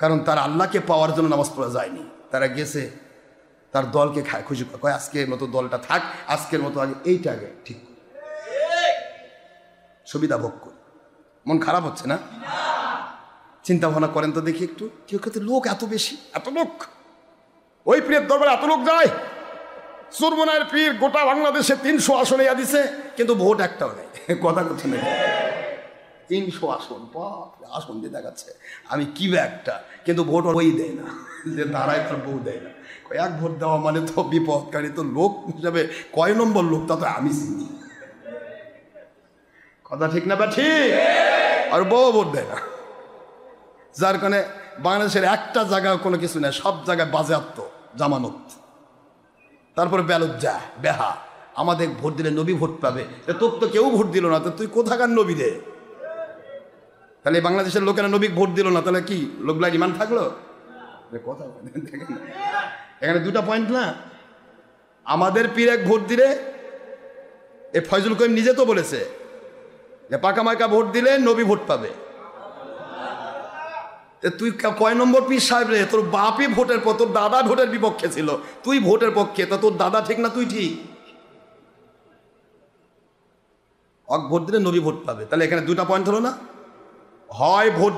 কারণ তার আল্লাহকে পাওয়ার জন্য নামাজ পড়া যায়নি, তারা গেছে তার দলকে খায় খুশি কয় আজকের মতো দলটা থাক, আজকের মতো আগে এইটা আগে ঠিক সুবিধা ভোগ করি। মন খারাপ হচ্ছে না? চিন্তা ভাবনা করেন তো দেখি একটু। কেউ কেউ লোক এত বেশি, এত লোক, ওই পীরের দরবারে এত লোক যায়। সুরমনের পীর গোটা বাংলাদেশে 300 আসনে দিছে, কিন্তু ভোট একটাও নেই। কথা কথা নেই, 300 আসন, আসন দিয়ে দেখাচ্ছে আমি কি একটা, কিন্তু ভোট ওই দেয় না, যে দাঁড়ায় তার বউ দেয় না। এক ভোট দেওয়া মানে তো বিপদকারী। তো লোক হিসাবে কয় নম্বর লোক তা তো আমি চিনি। কথা ঠিক না বা ঠিক? আর বউ ভোট দেয় না, যার কারণে বাংলাদেশের একটা জায়গায় কোনো কিছু নেই, সব জায়গায় বাজেয়াপ্ত জামানত। তারপরে বেলজ্জা বেহা, আমাদের ভোট দিলে নবী ভোট পাবে, তোর তো কেউ ভোট দিল না, তো তুই কোথাকার নবী রে? তাহলে বাংলাদেশের লোকেরা নবী ভোট দিল না, তাহলে কি লোকগুলা ইমান থাকলো? কথা এখানে দুটা পয়েন্ট না। আমাদের পীর এক ভোট দিলে, এ ফয়জুল করিম নিজে তো বলেছে যে পাকা মার্কা ভোট দিলে নবী ভোট পাবে। তুই কয় নম্বর পীর সাহেব রে? তোর বাপই ভোটের পর, তোর দাদা ভোটের বিপক্ষে ছিল, তুই ভোটের পক্ষে, তা তোর দাদা ঠিক না তুই ঠিক? ভোট দিলে নবী ভোট পাবে, তাহলে এখানে দুটা পয়েন্ট হলো না? হয় ভোট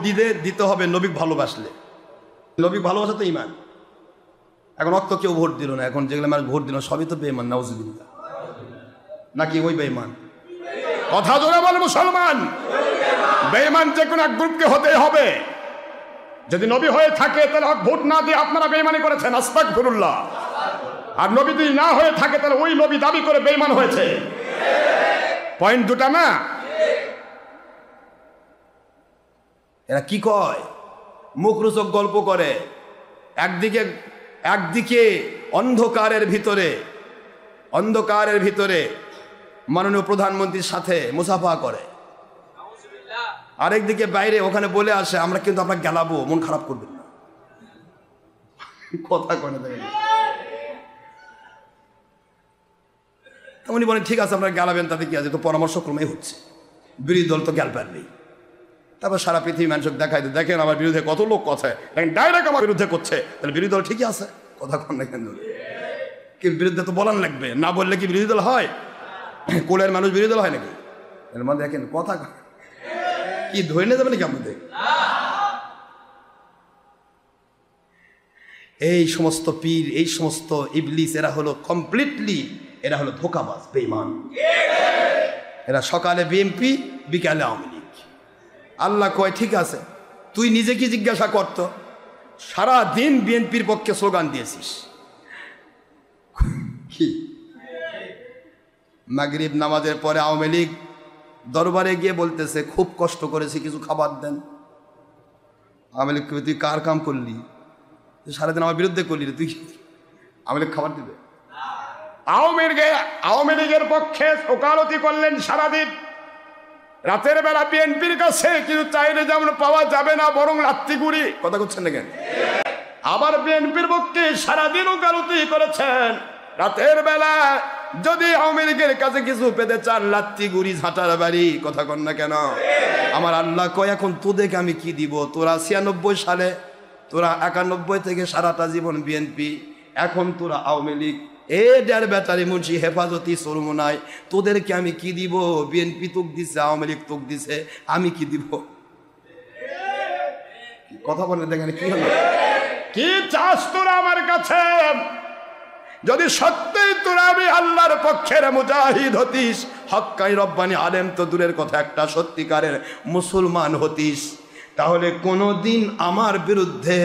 দিতে হবে নবী ভালোবাসলে, নবী ভালোবাসা তো ইমান। এখন অত কেউ ভোট দিল না, এখন যেগুলো আমার ভোট দিল সবই তো বেঈমান, নাউজুবিল্লাহ। নাকি ওই বেঈমান? কথা জোরে বল মুসলমান, বেঈমান যে কোনো এক গ্রুপকে হতেই হবে। যদি নবী হয়ে থাকে তাহলে ভোট না দিয়ে আপনারা বেঈমানি করেছেন, আস্তাগফিরুল্লাহ। আর নবী যদি না হয়ে থাকে তাহলে ওই নবী দাবি করে বেঈমান হয়েছে। পয়েন্ট দুটা না? এরা কি কয়, মুখরোচক গল্প করে। একদিকে অন্ধকারের ভিতরে মাননীয় প্রধানমন্ত্রীর সাথে মুসাফা করে, আরেকদিকে বাইরে ওখানে বলে আসে আমরা কিন্তু আপনাকে গেলাবো, মন খারাপ করবেন না। কথা কনে দেখেন, উনি বলেন ঠিক আছে আপনারা গেলাবেন, তাতে কি আছে, তো পরামর্শক্রমেই হচ্ছে, বিরোধী দল তো গেল পারবেই। তারপর সারা পৃথিবী মানুষ দেখাই দেয়, দেখেন আমার বিরুদ্ধে কত লোক কথা ডাইরেক্ট আমার বিরুদ্ধে করছে, তাহলে বিরোধী দল ঠিকই আছে। কথা কন না কেন? কি বিরুদ্ধে তো বলার লাগবে, না বললে কি বিরোধী দল হয়? কোলের মানুষ বিরোধী দল হয় নাকি? দেখেন কথা কি ধরে নিয়ে যাবে নাকি আপনাদের? এই সমস্ত পীর, এই সমস্ত ইবলিস, এরা হলো কমপ্লিটলি, এরা হলো ধোঁকাবাজ, বেঈমান। এরা সকালে বিএনপি, বিকালে আওয়ামী লীগ। আল্লাহ কয় ঠিক আছে, তুই নিজে কি জিজ্ঞাসা করতো, সারা দিন বিএনপির পক্ষে স্লোগান দিয়েছিস, কি মাগরিব নামাজের পরে আওয়ামী লীগ দরবারে গিয়ে বলতেছে খুব কষ্ট করেছি, কিছু খাবার দেন। আওয়ামী লীগ তুই কার কাম করলি, সারাদিন আমার বিরুদ্ধে করলি, তুই আওয়ামী লীগ খাবার দিবে? আওয়ামী লীগের পক্ষে ওকালতি করলেন সারাদিন, রাতের বেলা বিএনপির কাছে কিছু চাইলে যেমন পাওয়া যাবে না, বরং লাত্তিগুড়ি। কথা করছেন না কেন? আবার বিএনপির পক্ষে সারাদিন ওকালতি করেছেন, রাতের বেলা যদি আওয়ামী লীগের কাছে কিছু পেতে চান লাত্তিগুড়ি, ঝাঁটার বাড়ি। কথা কন না কেন? আমার আল্লাহ কয় এখন তোদেরকে আমি কি দিব? তোরা 96 সালে, তোরা 91 থেকে সারাটা জীবন বিএনপি, এখন তোরা আওয়ামী লীগ, ডের ব্যাটারি মুন্সি হেফাজতি সরমনায়, তোদেরকে আমি কি দিব? বিএনপি তোক দিছে, আওয়ামী লীগ তোক দিছে, আমি কি দিব? কথা বলে দেখেন কি হলো? কি চাস তোরা আমার কাছে? যদি সত্যিই তোরা আমি আল্লাহর পক্ষের মুজাহিদ হতিস, হক্কাই রব্বানি আলেম তো দূরের কথা, একটা সত্যিকারের মুসলমান হতিস, তাহলে কোনোদিন আমার বিরুদ্ধে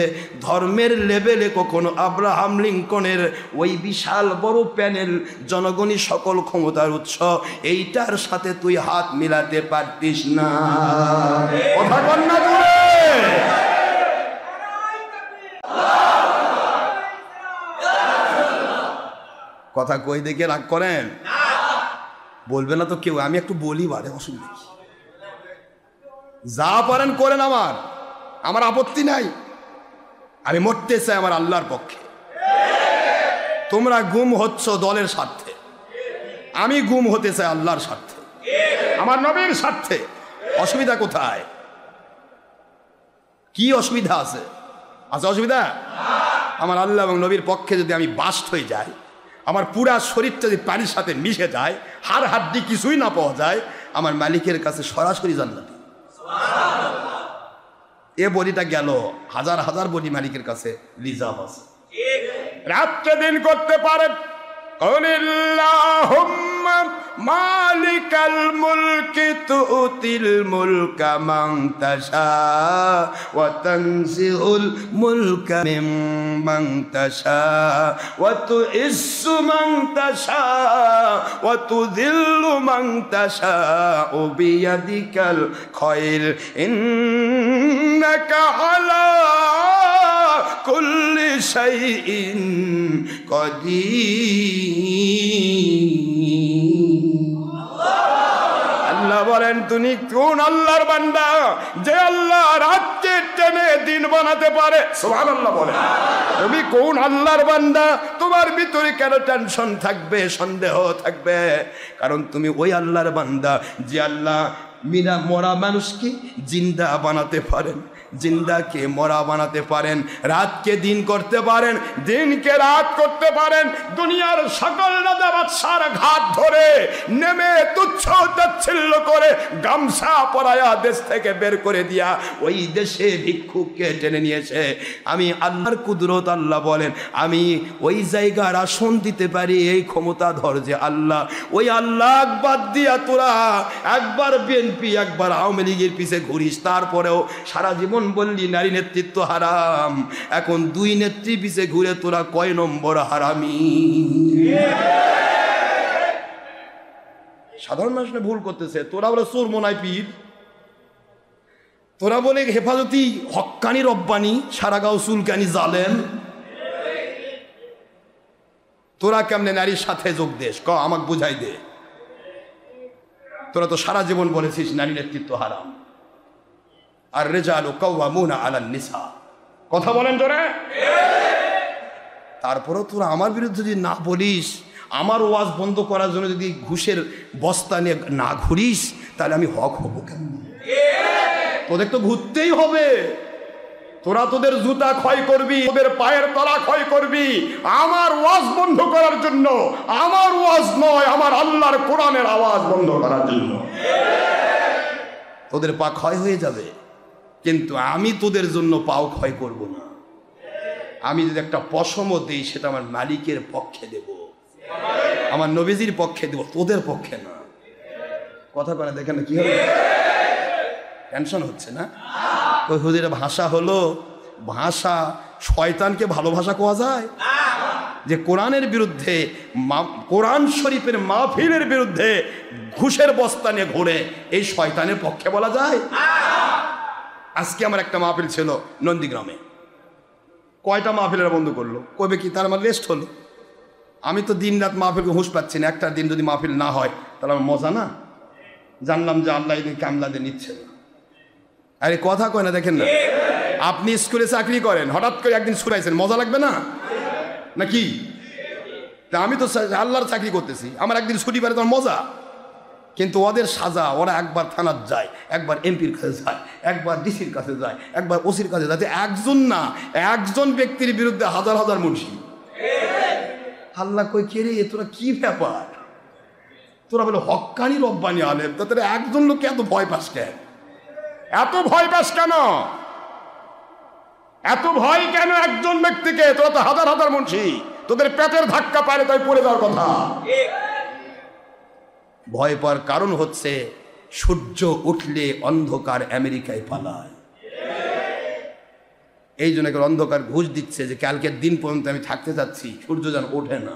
ধর্মের লেভেলে কখনো আব্রাহাম লিঙ্কনের ওই বিশাল বড় প্যানেল, জনগণই সকল ক্ষমতার উৎস, এইটার সাথে তুই হাত মিলাতে পারতিস না। কথা বল না জোরে। কথা কই দেখে রাগ করেন? বলবে না তো কেউ, আমি একটু বলি, বারে অসুবিধা কি? যা পারেন করেন, আমার আপত্তি নাই। আমি মরতে চাই আমার আল্লাহর পক্ষে। তোমরা গুম হচ্ছ দলের স্বার্থে, আমি গুম হতে চাই আল্লাহর স্বার্থে, আমার নবীর স্বার্থে। অসুবিধা কোথায়? কি অসুবিধা আছে? আছে অসুবিধা? আমার আল্লাহ এবং নবীর পক্ষে যদি আমি বাস্ট হয়ে যাই, আমার পুরা শরীরটা যদি পানির সাথে মিশে যায়, হাড় হাড্ডি কিছুই না পাওয়া যায়, আমার মালিকের কাছে সরাসরি জান্নাতি। এ বডিটা গেল, হাজার হাজার বডি মালিকের কাছে রিজার্ভ আছে। রাত্রে দিন করতে পারেন। কুলিল্লাহুম্মা মালিকাল মুলকি তুতিল মুলকা মান তাশা ওয়া তানজিউল মুলকা মিম্মান তাশা ওয়া তুইজ্জু মান তাশা ওয়া তুযিল্লু মান তাশা বিয়াদিকাল খায়র ইন্নাকা আলা কুল্লি শাইইন আল্লাহ বলেন, তুমি কোন আল্লাহর বান্দা যে আল্লাহ রাতকে টেনে দিন বানাতে পারে? সুবহানাল্লাহ বলেন। তুমি কোন আল্লাহর বান্দা? তোমার ভিতরে কেন টেনশন থাকবে, সন্দেহ থাকবে? কারণ তুমি ওই আল্লাহর বান্দা যে আল্লাহ মরা মানুষকে জিন্দা বানাতে পারেন, জিন্দাকে মরা বানাতে পারেন, রাতকে দিন করতে পারেন, দিনকে রাত করতে পারেন। দুনিয়ার সকল রাজা বাদশার ঘাট ধরে নেমে তুচ্ছ তাচ্ছিল্য করে গামছা পরায়া দেশ থেকে বের করে দিয়া ওই দেশে ভিক্ষুককে টেনে নিয়েছে। আমি আল্লাহর কুদরত। আল্লাহ বলেন, আমি ওই জায়গার আসন দিতে পারি, এই ক্ষমতা ধর যে আল্লাহ। ওই আল্লাহ বাদ দিয়া তোরা একবার বিএনপি একবার আওয়ামী লীগের পিছে ঘুরিস, তারপরেও সারা জীবন বললি নারী নেতৃত্ব হারাম। এখন দুই নেত্রী পিছে ঘুরে তোরা কয় নম্বর হারামি? সাধারণ মানুষ ভুল করতেছে। তোরা বলে চোর মোনায় পীর, তোরা বলে হেফাজতি হক্কানি রব্বানি, সারা গাঁও চুলকানি জালেম। তোরা কেমনে নারীর সাথে যোগ দেশ? আমাকে বুঝাই দে। তোরা তো সারা জীবন বলেছিস নারী নেতৃত্ব হারাম, আর রিজালু কাওয়ামুনা আলান নিসা। কথা বলেন জোরে। তারপরেও তোরা আমার বিরুদ্ধে যদি না বলিস, আমার ওয়াজ বন্ধ করার জন্য যদি ঘুষের বস্তা নিয়ে না ঘুরিস, তাহলে আমি হক হব কেমন? তোদের তো ঘুরতেই হবে। তোরা তোদের জুতা ক্ষয় করবি, তোদের পায়ের তলা ক্ষয় করবি আমার ওয়াজ বন্ধ করার জন্য। আমার ওয়াজ নয়, আমার আল্লাহর কোরআনের আওয়াজ বন্ধ করার জন্য। তোদের পা ক্ষয় হয়ে যাবে, কিন্তু আমি তোদের জন্য পাও ক্ষয় করব না। আমি যদি একটা পশমও দিই, সেটা আমার মালিকের পক্ষে দেব, আমার নবীজির পক্ষে দেব, তোদের পক্ষে না। কথা বলে দেখেন কি হবে? টেনশন হচ্ছে না? ওই হুজুরের ভাষা হলো ভাষা। শয়তানকে ভালোবাসা কোয়া যায়? যে কোরআনের বিরুদ্ধে, কোরআন শরীফের মাহফিলের বিরুদ্ধে ঘুষের বস্তা নিয়ে ঘুরে, এই শয়তানের পক্ষে বলা যায়? আজকে আমার একটা মাহফিল ছিল নন্দীগ্রামে। কয়টা মাহফিলের বন্ধ করলো, কবে কি তার আমার রেস্ট হলো? আমি তো দিন রাত মাহফিলকে হুঁশ পাচ্ছি না। একটা দিন যদি মাহফিল না হয় তাহলে আমার মজা না। জানলাম যে আল্লাহ এদিন কামলাদের নিচ্ছে না। আরে কথা কয় না, দেখেন না, আপনি স্কুলে চাকরি করেন, হঠাৎ করে একদিন ছুটাইছেন, মজা লাগবে না নাকি? তা আমি তো আল্লাহর চাকরি করতেছি, আমার একদিন ছুটি পারে তোমার মজা? কিন্তু ওদের সাজা, ওরা একবার থানার যায়, একবার এমপির কাছে যায়, একবার ডিসির কাছে যায়, একবার ওসির কাছে যায়। একজন না, একজন ব্যক্তির বিরুদ্ধে হাজার হাজার মুন্সি। আল্লাহ কই কে রে, তোরা কি ব্যাপার? তোরা বলে হক্কানি রব্বানি আলেম, তা তোরা একজন লোককে এত ভয় পাস কেন? এত ভয় পাস কেন? এত ভয় কেন একজন ব্যক্তিকে? তোরা তো হাজার হাজার মুন্সি, তোদের পেটের ধাক্কা পারে তাই পড়ে যাওয়ার কথা। ভয় পাওয়ার কারণ হচ্ছে সূর্য উঠলে অন্ধকার আমেরিকায় পালায়। এই জন্য অন্ধকার ঘুষ দিচ্ছে যে কালকের দিন পর্যন্ত আমি থাকতে চাচ্ছি, সূর্য যেন ওঠে না।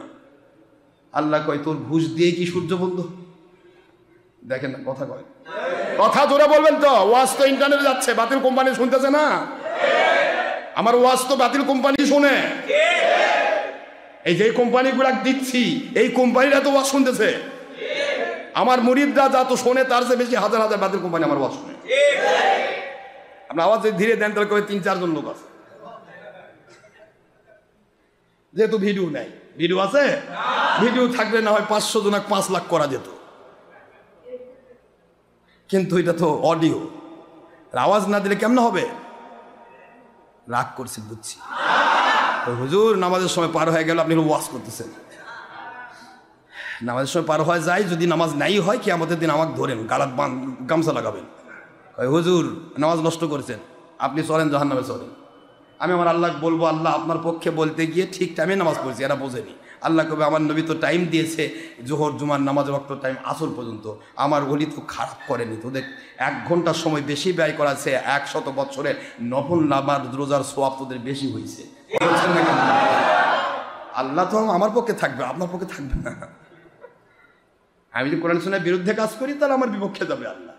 আল্লাহ কয় তোর ঘুষ দিয়ে কি সূর্য বন্ধ? দেখেন না, কথা কয়, কথা জোরে বলবেন তো। ওয়াজ তো ইন্টারনেটে যাচ্ছে, বাতিল কোম্পানি শুনতেছে না? আমার ওয়াজ তো বাতিল কোম্পানি শুনে। এই যে কোম্পানিগুলা দিচ্ছি, এই কোম্পানিরা তো ওয়াজ শুনতেছে। আমার মুরিদরা যা তো শোনে তার চেয়ে বেশি হাজার হাজার বাতিল কোম্পানি আমার ওয়াজ শুনে। আপনার আওয়াজ ধীরে দেন তাহলে কবে 3-4 জন লোক আছে। যেহেতু ভিডিও নাই, ভিডিও আছে, ভিডিও থাকলে না হয় 500 জন 5 লাখ করা যেত, কিন্তু এটা তো অডিও, আওয়াজ না দিলে কেমন হবে? রাগ করছি বুঝছি। হুজুর নামাজের সময় পার হয়ে গেল, আপনি ওয়াজ করতেছেন। নামাজের সময় পার হয়ে যায়, যদি নামাজ নাই হয় কিয়ামতের দিন আমাকে ধরেন, গালাত গামছা লাগাবেন। হুজুর নামাজ নষ্ট করেছেন, আপনি চলেন জাহান্নামে চলেন। আমি আমার আল্লাহ বলবো, আল্লাহ আপনার পক্ষে বলতে গিয়ে ঠিক টাইমে নামাজ পড়ছি, এরা বোঝেনি। আল্লাহ কবে আমার নবী তো টাইম দিয়েছে জোহর জুমার নামাজ ওয়াক্ত টাইম আসর পর্যন্ত, আমার ওলি তো খারাপ করেনি, তোদের 1 ঘন্টার সময় বেশি ব্যয় করাছে, 100 বছরে নফল নামাজ রোজার সোয়াব তোদের বেশি হয়েছে। আল্লাহ তো আমার পক্ষে থাকবে, আপনার পক্ষে থাকবে না। আমি যদি কোরআন সুন্নাহর বিরুদ্ধে কাজ করি তাহলে আমার বিপক্ষে যাবে আল্লাহ,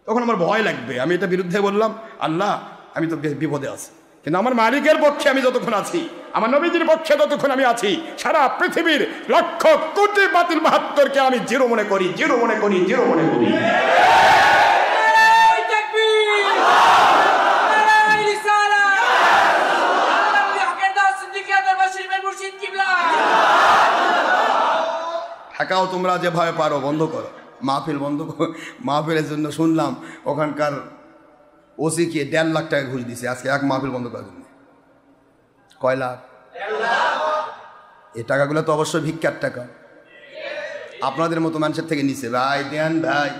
তখন আমার ভয় লাগবে। আমি এটা বিরুদ্ধে বললাম, আল্লাহ আমি তো বিপদে আছি, কিন্তু আমার মালিকের পক্ষে আমি যতক্ষণ আছি, আমার নবীজির পক্ষে যতক্ষণ আমি আছি, সারা পৃথিবীর লক্ষ কোটি বাতিল 72কে আমি জিরো মনে করি, জিরো মনে করি, জিরো মনে করি। ঢাকাও তোমরা যেভাবে পারো বন্ধ করো, মাহফিল বন্ধ করো। মাহফিলের জন্য শুনলাম ওখানকার ওসিকে 1.5 লাখ টাকা ঘুষ দিছে আজকে এক মাহফিল বন্ধ করার জন্য। কয় লাখ? এই টাকাগুলো তো অবশ্যই ভিক্ষার টাকা, আপনাদের মতো মানুষের থেকে নিছে। ভাই দেন ভাই,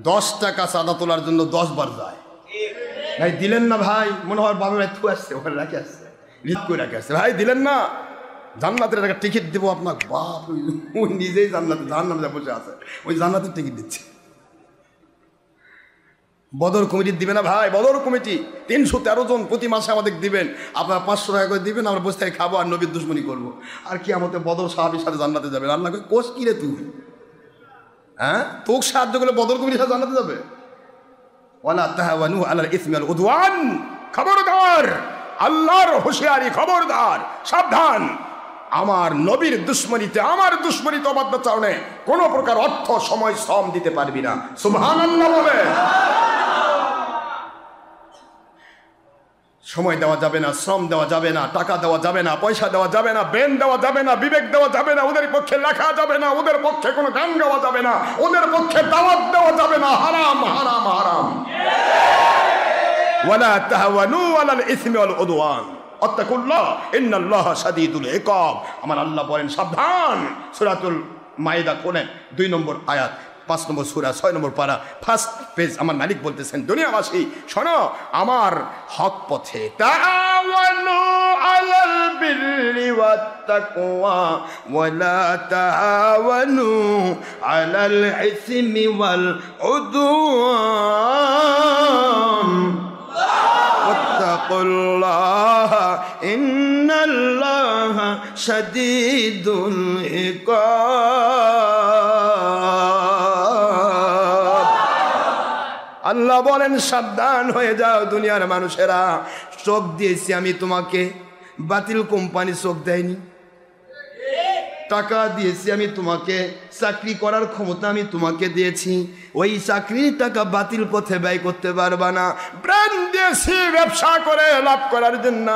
10 টাকা চাঁদা তোলার জন্য 10 বার যায়। ভাই দিলেন না ভাই, মনে হয় বাবা ভাই থু আসছে, ওখানে রাখে আসছে, রিট করে রাখে আসছে। ভাই দিলেন না, জান্নাতের একটা টিকিট দেবো আপনাকে। বাপ, ওই নিজেই জান্নাতে জাহান্নামে বসে আছে, ওই জান্নাতের টিকিট দিচ্ছে। বদর কমিটি দিবে না ভাই, বদর কমিটি 313 জন প্রতি মাসে আমাদের দিবেন, আপনারা 500 টাকা করে দিবেন, আমরা বসে থেকে খাবো আর নবীর দুশ্মনী করবো। আর কি আমাদের বদর সাহাবীর সাথে জান্নাতে যাবে? আল্লাহ কই কোষ কি রে তুই, হ্যাঁ তোকে সাহায্য করে বদর কমিটির সাথে জান্নাতে যাবে? ওয়ালা তাহাওয়ানু আলাল ইসমি ওয়াল উদওয়ান, খবরদার, আল্লাহর হুঁশিয়ারি, খবরদার, সাবধান। আমার নবীর দুশ্মনীতে, আমার দুশ্মনীতে অবাধ্যচারণে কোনো প্রকার অর্থ, সময়, শ্রম দিতে পারবি না। সুবহানাল্লাহ বলে। সময় দেওয়া যাবে না, শ্রম দেওয়া যাবে না, টাকা দেওয়া যাবে না, পয়সা দেওয়া যাবে না, ব্রেন দেওয়া যাবে না, বিবেক দেওয়া যাবে না, ওদের পক্ষে লেখা যাবে না, ওদের পক্ষে কোনো গান গাওয়া যাবে না, ওদের পক্ষে দাওয়াত দেওয়া যাবে না। হারাম, হারাম, হারাম। ওয়ালা তাহাওয়ানু আলাল ইসমি ওয়াল উদওয়ান আত্তাকুল্লাহ ইন্নাল্লাহা শাদীদুল ইকাব। আমার আল্লাহ বলেন সাবধান। সূরাতুল মাইদা খোলেন 2 নম্বর আয়াত, 5 নম্বর সূরা, 6 নম্বর পারা, ফার্স্ট পেজ। আমার মালিক বলতেছেন, দুনিয়াবাসী শোনো, আমার হক পথে তাআওয়ানু আলাল বিররি ওয়াত তাকওয়া ওয়ালা তাআওয়ানু আলাল ইসমি ওয়াল উদওয়ান ওয়াত্তাকুল্লাহ ইন্নাল্লাহা শাদীদুল ইকাব। আল্লাহ বলেন সাবধান হয়ে যাও দুনিয়ার মানুষেরা। চোখ দিয়েছি আমি তোমাকে, বাতিল কোম্পানি চোখ দেয়নি। টাকা দিয়েছি আমি তোমাকে, চাকরি করার ক্ষমতা আমি তোমাকে দিয়েছি, ওই চাকরির টাকা বাতিল পথে ব্যয় করতে পারবা না। ব্র্যান্ড দিয়েছি ব্যবসা করে লাভ করার জন্য,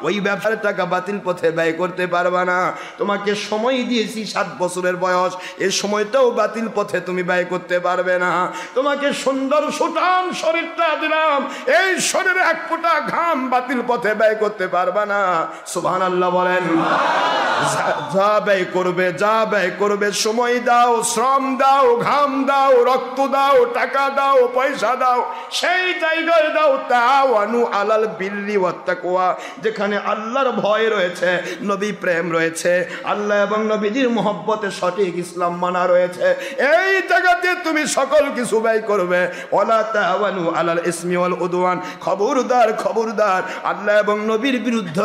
ওই ব্যবসার টাকা বাতিল পথে ব্যয় করতে পারবা না। তোমাকে সময় দিয়েছি 7 বছরের বয়স, এই সময়টাও বাতিল পথে তুমি ব্যয় করতে পারবে না। তোমাকে সুন্দর সুঠাম শরীরটা দিলাম, এই শরীরে 1 ফোঁটা ঘাম বাতিল পথে ব্যয় করতে পারবা না। সুবহানাল্লাহ বলেন। যা ব্যয় করবে, যা ব্যয় করবে, সময় দাও, শ্রম দাও, ঘাম দাও, রক্ত দাও, টাকা দাও, পয়সা দাও, সেই জায়গায় দাও তাওয়ানু আলাল বিররি ওয়াত তাকওয়া, যেখানে আল্লাহর ভয় রয়েছে, নবী প্রেম রয়েছে, আল্লাহ এবং নবীজির মহব্বতে সঠিক ইসলাম মানা রয়েছে, এই জায়গাতে তুমি সকল কিছু ব্যয় করবে। ওয়ালা তাওয়ানু আলাল ইসমি ওয়াল উদওয়ান, খবরদার খবরদার, আল্লাহ এবং নবীর বিরুদ্ধে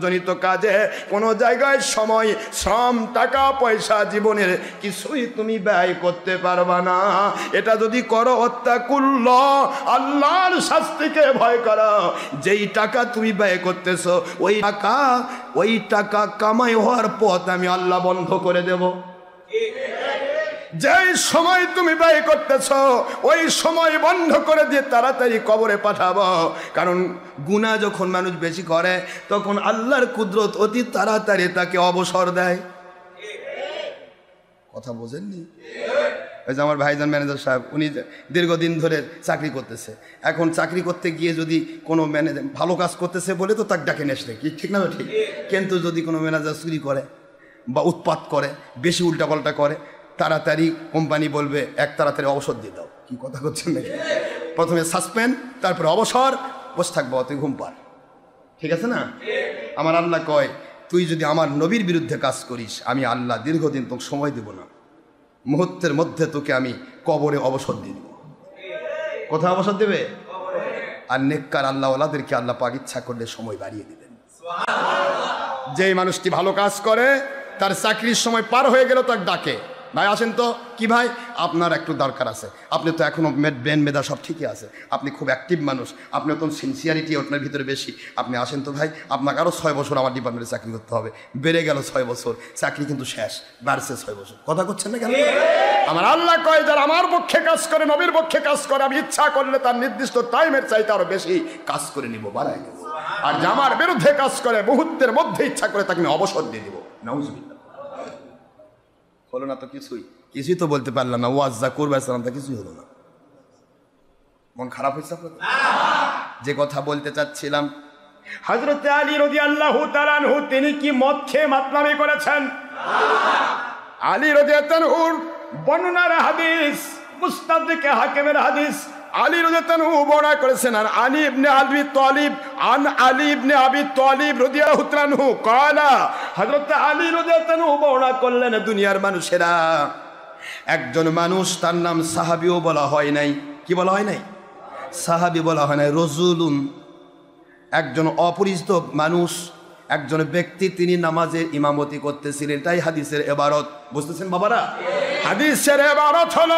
জনিত কাজে কোনো জায়গায় সময়, শ্রম, টাকা পয়সা, জীবনের কিছুই তুমি ব্যয় করতে পারবা না। এটা যদি করো ওয়াত্তাকুল্লাহ, আল্লাহর শাস্তিকে ভয় করো। যেই টাকা তুমি ব্যয় করতেছো, ওই টাকা কামাই হওয়ার পথ আমি আল্লাহ বন্ধ করে দেব। যেই সময় তুমি ব্যয় করতেছ, ওই সময় বন্ধ করে দিয়ে তাড়াতাড়ি কবরে পাঠাবো। কারণ গুনাহ যখন মানুষ বেশি করে, তখন আল্লাহর কুদরত অতি তাড়াতাড়ি তাকে অবসর দেয়। কথা বোঝেননি? ওই যে আমার ভাইজান ম্যানেজার সাহেব, উনি দীর্ঘদিন ধরে চাকরি করতেছে। এখন চাকরি করতে গিয়ে যদি কোনো ম্যানেজার ভালো কাজ করতেছে বলে তো তাকে ডাকে নেসলে, কি ঠিক না? ঠিক। কিন্তু যদি কোনো ম্যানেজার চুরি করে বা উৎপাত করে, বেশি উল্টাপাল্টা করে, তাড়াতাড়ি কোম্পানি বলবে তাড়াতাড়ি অবসর দিয়ে দাও। কি কথা করছেন নাকি? প্রথমে সাসপেন্ড, তারপরে অবসর, বসে থাকবো, তুই ঘুম পার। ঠিক আছে না? আমার আল্লাহ কয়, তুই যদি আমার নবীর বিরুদ্ধে কাজ করিস, আমি আল্লাহ দীর্ঘদিন তোকে সময় দেব না, মুহূর্তের মধ্যে তোকে আমি কবরে অবসর দিয়ে দেব। কোথায় অবসর দেবে? আর নেককার আল্লাহওয়ালাদেরকে আল্লাহ পাক ইচ্ছা করলে সময় বাড়িয়ে দেবেন। যেই মানুষটি ভালো কাজ করে, তার চাকরির সময় পার হয়ে গেল, তাকে ডাকে, ভাই আসেন তো। কি ভাই, আপনার একটু দরকার আছে, আপনি তো এখনও ব্রেন মেধা সব ঠিকই আছে, আপনি খুব অ্যাক্টিভ মানুষ, আপনি তো সিনসিয়ারিটি আপনার ভিতরে বেশি, আপনি আসেন তো ভাই, আপনাকে আরও 6 বছর আমার ডিপার্টমেন্টে চাকরি করতে হবে। বেড়ে গেল 6 বছর, চাকরি কিন্তু শেষ, বাড়ছে 6 বছর। কথা করছেন না কেন? আমার আল্লাহ কয়, যারা আমার পক্ষে কাজ করে, নবীর পক্ষে কাজ করে, আমি ইচ্ছা করলে তার নির্দিষ্ট টাইমের চাইতে আরও বেশি কাজ করে নিব, বাড়াই দেব। আর যে আমার বিরুদ্ধে কাজ করে, মুহূর্তের মধ্যে ইচ্ছা করে তাকে আমি অবসর দিয়ে দিব। নাউজুবিল্লাহ। হলো না তো কিছুই তো বলতে পারলাম না। ওয়াজ যা করবে আসলাম তা কিছুই হলো না। মন খারাপ হয়েছে আপনার? যে কথা বলতে চাচ্ছিলাম, হযরত আলী রাদিয়াল্লাহু তাআলা আনহু তিনি কি মদ খেয়ে মাতলামি করেছেন? আলী রাদিয়াল্লাহু আনহুর বর্ণনার হাদিস, মুস্তাদরিক হাকিমের হাদিস, আলী রাদিয়াল্লাহু আনহু বর্ণনা করেছেন। আর আলী ইবনে আবি তালিব, আন আলী ইবনে আবি তালিব রাদিয়াল্লাহু তাআলা আনহু قالا, হযরত আলী রাদিয়াল্লাহু আনহু বর্ণনা করলেন, দুনিয়ার মানুষেরা, একজন মানুষ, তার নাম সাহাবীও বলা হয় নাই। কি বলা হয় নাই? সাহাবী বলা হয় নাই, রজুলুন, একজন অপরিচিত মানুষ, একজন ব্যক্তি, তিনি নামাজে ইমামতি করতেছিলেন। তাই হাদিসের ইবারত, বুঝতেছেন বাবারা? হাদিসের ইবারত হলো,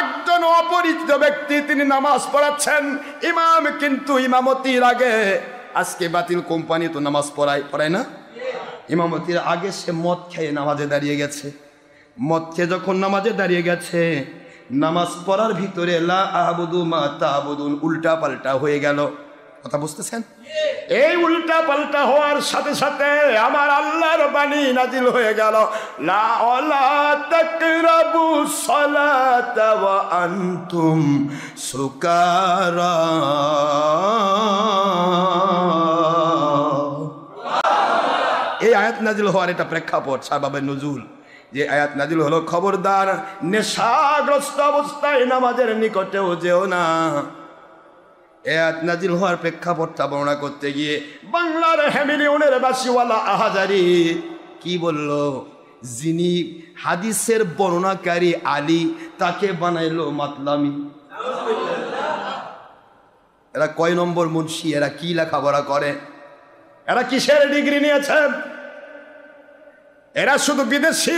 একজন অপরিচিত ব্যক্তি তিনি নামাজ পড়াচ্ছেন, ইমাম কিন্তু ইমামতির আগে, আজকে বাতিল কোম্পানি তো নামাজ পড়ায় না, ইমামতির আগে সে মদ খেয়ে নামাজে দাঁড়িয়ে গেছে। মদ খেয়ে যখন নামাজে দাঁড়িয়ে গেছে, নামাজ পড়ার ভিতরে লা আবুদু মা তাবুদুন উল্টা পাল্টা হয়ে গেল। কথা বুঝতেছেন? এই উল্টা পাল্টা হওয়ার সাথে সাথে আমার আল্লাহর বাণী নাজিল হয়ে গেল, লা ওয়ালা তাকরাবু সালাতা ওয়া আনতুম সুকারা। এই আয়াত নাজিল হওয়ার এটা প্রেক্ষাপট, সাবাবে নজুল। যে আয়াত নাজিল হলো, খবরদার নেশাগ্রস্ত অবস্থায় নামাজের নিকটেও যেও না। আয়াত নাজিল হওয়ার প্রেক্ষাপটটা বর্ণনা করতে গিয়ে বাংলার হ্যামিলিয়নের বাসিওয়ালা আহাজারি কি বলল? যিনি হাদিসের বর্ণনাকারী আলী, তাকে বানাইলো মাতলামি। এরা কয় নম্বর মুন্সি? এরা কি লেখাপড়া করে? এরা কিসের ডিগ্রি নিয়েছে? এরা শুধু বিদেশি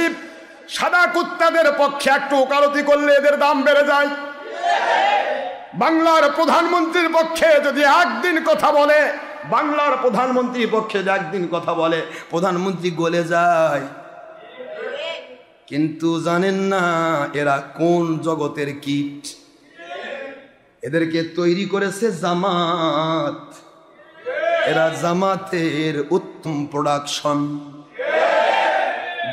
সাদা কুত্তাদের পক্ষে একটু ওকালতি করলে এদের দাম বেড়ে যায়। বাংলার প্রধানমন্ত্রীর পক্ষে যদি একদিন কথা বলে, বাংলার প্রধানমন্ত্রীর পক্ষে যদি একদিন কথা বলে, প্রধানমন্ত্রী গলে যায়। কিন্তু জানেন না এরা কোন জগতের কীট। এদেরকে তৈরি করেছে জামাত। এরা জামাতের উত্তম প্রোডাকশন,